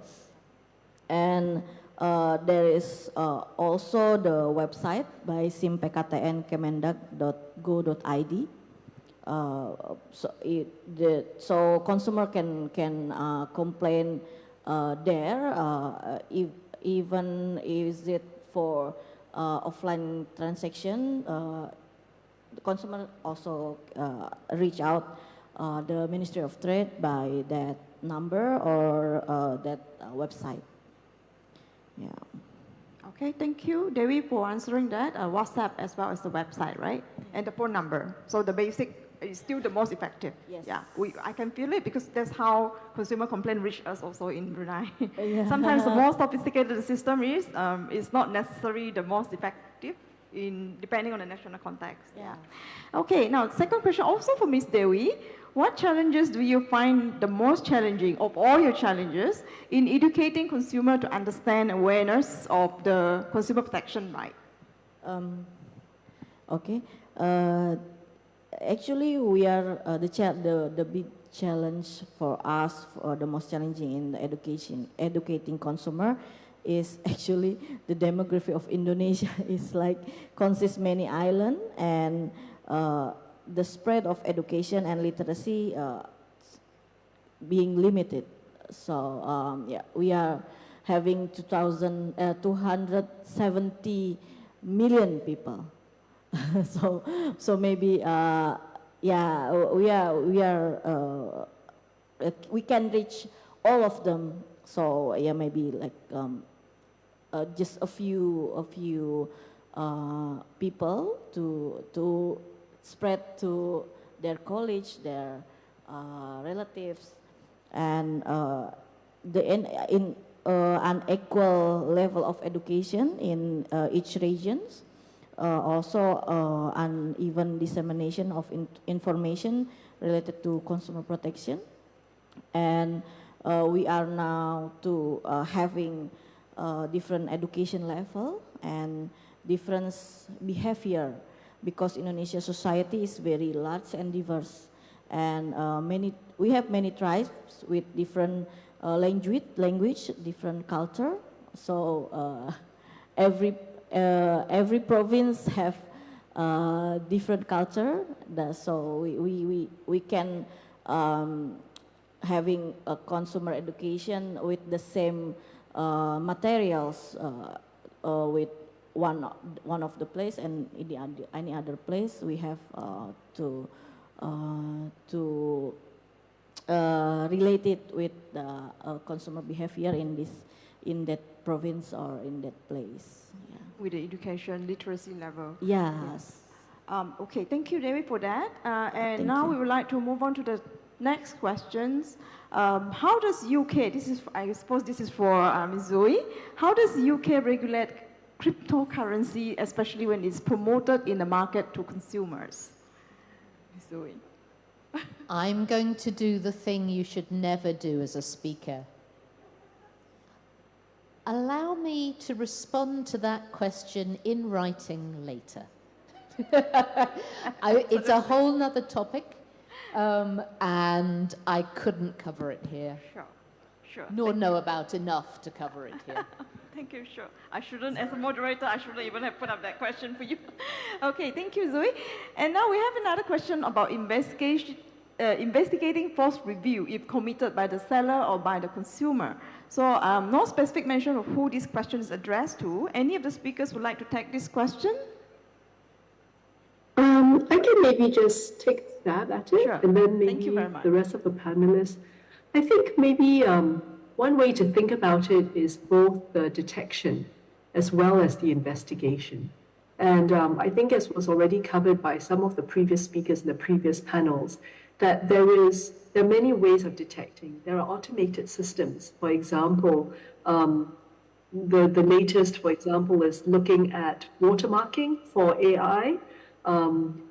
And there is also the website by simpktnkemendag.go.id. So consumer can complain there, even is it for offline transaction. The consumer also reach out the Ministry of Trade by that number or that website. Yeah.
Okay, thank you, Devi, for answering that. WhatsApp as well as the website, right? And the phone number. So the basic is still the most effective.
Yes.
Yeah, I can feel it because that's how consumer complaint reach us also in Brunei.
Yeah.
Sometimes the more sophisticated the system is not necessarily the most effective depending on the national context.
Yeah.
Okay, now second question also for Ms. Dewi. What challenges do you find the most challenging of all your challenges in educating consumer to understand awareness of the consumer protection right?
Okay. Actually, we are the big challenge for us, or the most challenging in the educating consumer, is actually the demography of Indonesia is like consists many islands, and the spread of education and literacy being limited. So yeah, we are having 270 million people. so maybe yeah, we can reach all of them. So yeah, maybe like just a few people to spread to their college, their relatives, and in an equal level of education in each regions. Also uneven dissemination of information related to consumer protection. And we are now having different education level and different behavior, because Indonesia society is very large and diverse, and we have many tribes with different language, different culture. So every province have different culture. So we can having a consumer education with the same materials with one of the place, and in any other place we have to relate it with the consumer behavior in that province or in that place. Yeah.
With the education literacy level.
Yes.
Okay, thank you, David, for that. And now we would like to move on to the next questions. How does UK, I suppose this is for Ms. Zoe, how does UK regulate cryptocurrency, especially when it's promoted in the market to consumers? Ms. Zoe.
I'm going to do the thing you should never do as a speaker. Allow me to respond to that question in writing later. It's a whole nother topic, and I couldn't cover it here.
Sure.
Nor know about enough to cover it here.
Thank you, sure. As a moderator, I shouldn't even have put up that question for you. Okay, thank you, Zoe. And now we have another question about investigating false review if committed by the seller or by the consumer. So no specific mention of who this question is addressed to. Any of the speakers would like to take this question?
I can maybe just take a stab at it, and then maybe the rest of the panelists. I think maybe one way to think about it is both the detection as well as the investigation. And I think, as was already covered by some of the previous speakers in the previous panels, that there are many ways of detecting. There are automated systems. For example, The latest, for example, is looking at watermarking for AI,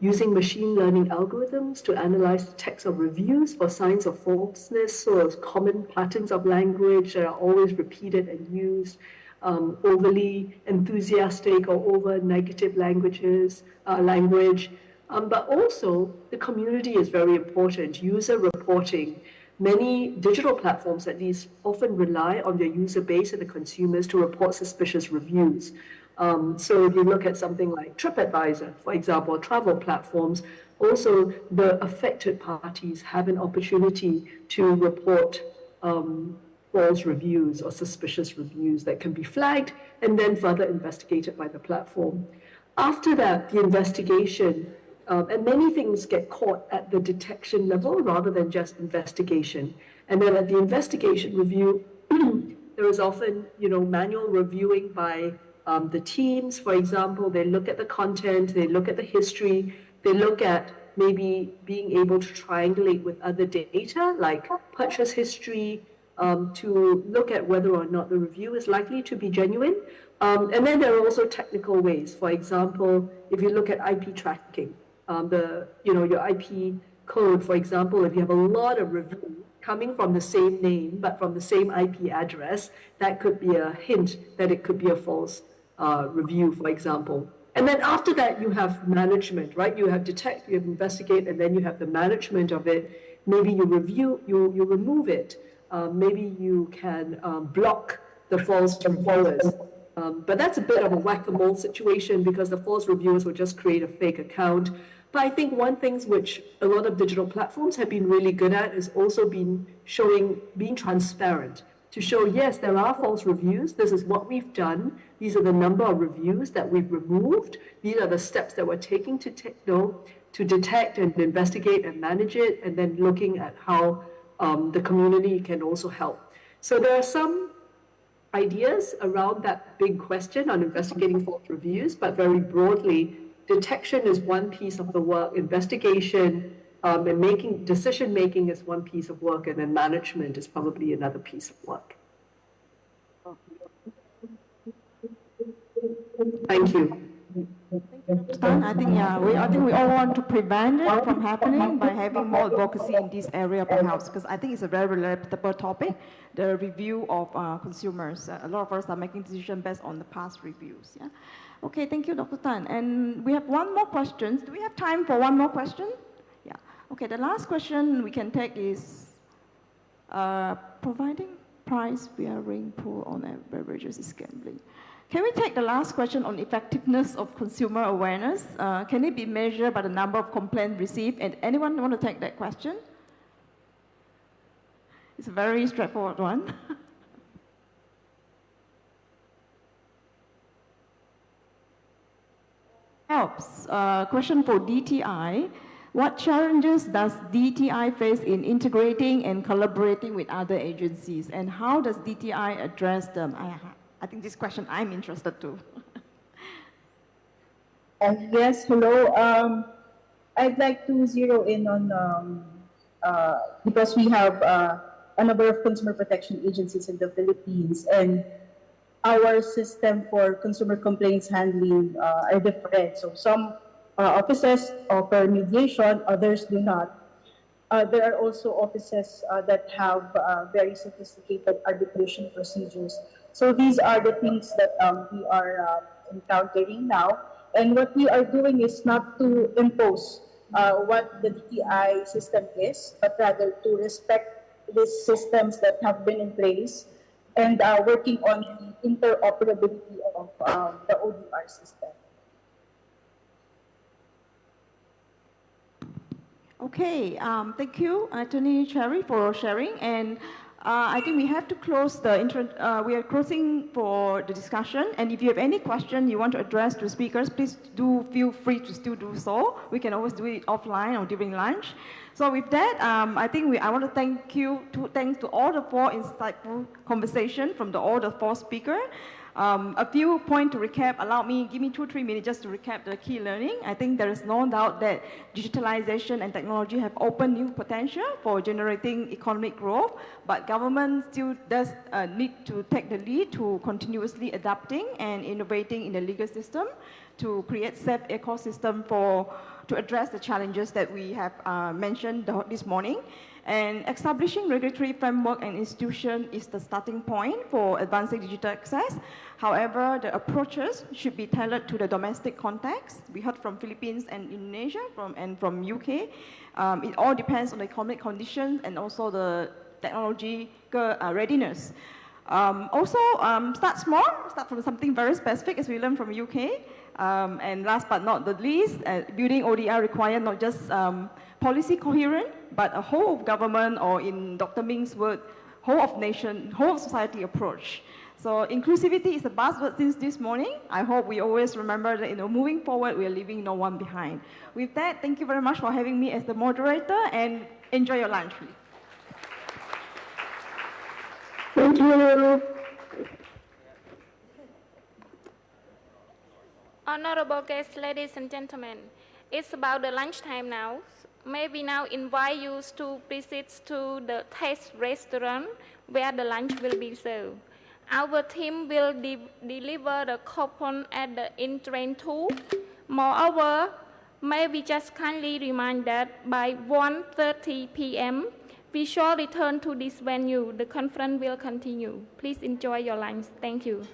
using machine learning algorithms to analyze the text of reviews for signs of falseness or common patterns of language that are always repeated and used, overly enthusiastic or over negative language. But also, the community is very important. User reporting. Many digital platforms, at least, often rely on their user base and the consumers to report suspicious reviews. So if you look at something like TripAdvisor, for example, travel platforms, also the affected parties have an opportunity to report false reviews or suspicious reviews that can be flagged and then further investigated by the platform. After that, the investigation, and many things get caught at the detection level rather than just investigation. And then at the investigation review, there is often, manual reviewing by the teams. For example, they look at the content, they look at the history, they look at maybe being able to triangulate with other data like purchase history, to look at whether or not the review is likely to be genuine. And then there are also technical ways. For example, if you look at IP tracking, your IP code, for example, if you have a lot of reviews coming from the same name but from the same IP address, that could be a hint that it could be a false review, for example. And then after that, you have management, right? You have detect, you have investigate, and then you have the management of it. Maybe you review, you remove it. Maybe you can block the false reviewers. But that's a bit of a whack-a-mole situation because the false reviewers will just create a fake account. But I think one thing which a lot of digital platforms have been really good at is also being transparent. To show, yes, there are false reviews. This is what we've done. These are the number of reviews that we've removed. These are the steps that we're taking to detect and investigate and manage it, and then looking at how the community can also help. So there are some ideas around that big question on investigating false reviews, but very broadly, detection is one piece of the work, investigation and decision-making is one piece of work, and then management is probably another piece of work. Thank you.
I think we all want to prevent it from happening by having more advocacy in this area, perhaps, because I think it's a very relatable topic, the review of consumers. A lot of us are making decisions based on the past reviews. Yeah. Okay, thank you, Dr. Tan. And we have one more question. Do we have time for one more question? Yeah. Okay, the last question we can take is providing price varying pool on beverages is gambling. Can we take the last question on effectiveness of consumer awareness? Can it be measured by the number of complaints received? And anyone want to take that question? It's a very straightforward one. Helps. Question for DTI. What challenges does DTI face in integrating and collaborating with other agencies? And how does DTI address them? I think this question I'm interested to.
Yes, hello. I'd like to zero in on, because we have a number of consumer protection agencies in the Philippines, and our system for consumer complaints handling are different. So some offices offer mediation, others do not. There are also offices that have very sophisticated arbitration procedures. So these are the things that we are encountering now. And what we are doing is not to impose what the DTI system is, but rather to respect these systems that have been in place and working on the interoperability of the ODR system.
Okay, thank you, Attorney Cherry, for sharing. And I think we have to close we are closing for the discussion. And if you have any question you want to address to speakers, please do feel free to still do so. We can always do it offline or during lunch. So with that, I think I want to thanks to all the four insightful conversations from all the four speakers. A few points to recap. Give me 2-3 minutes just to recap the key learning. I think there is no doubt that digitalization and technology have opened new potential for generating economic growth, but government still does need to take the lead to continuously adapting and innovating in the legal system to create safe ecosystem to address the challenges that we have mentioned this morning. And establishing regulatory framework and institution is the starting point for advancing digital access. However, the approaches should be tailored to the domestic context. We heard from Philippines and Indonesia and from UK. It all depends on the economic conditions and also the technological readiness. Start small, start from something very specific as we learned from UK. And last but not the least, building ODR requires not just policy coherent, but a whole of government, or in Dr. Ming's word, whole of nation, whole of society approach. So inclusivity is a buzzword since this morning. I hope we always remember that moving forward, we are leaving no one behind. With that, thank you very much for having me as the moderator, and enjoy your lunch, please.
Thank you.
Honorable guests, ladies and gentlemen, it's about the lunchtime now. May we now invite you to proceed to the taste restaurant where the lunch will be served. Our team will deliver the coupon at the in-train too. Moreover, may we just kindly remind that by 1:30 p.m., we shall return to this venue. The conference will continue. Please enjoy your lunch. Thank you.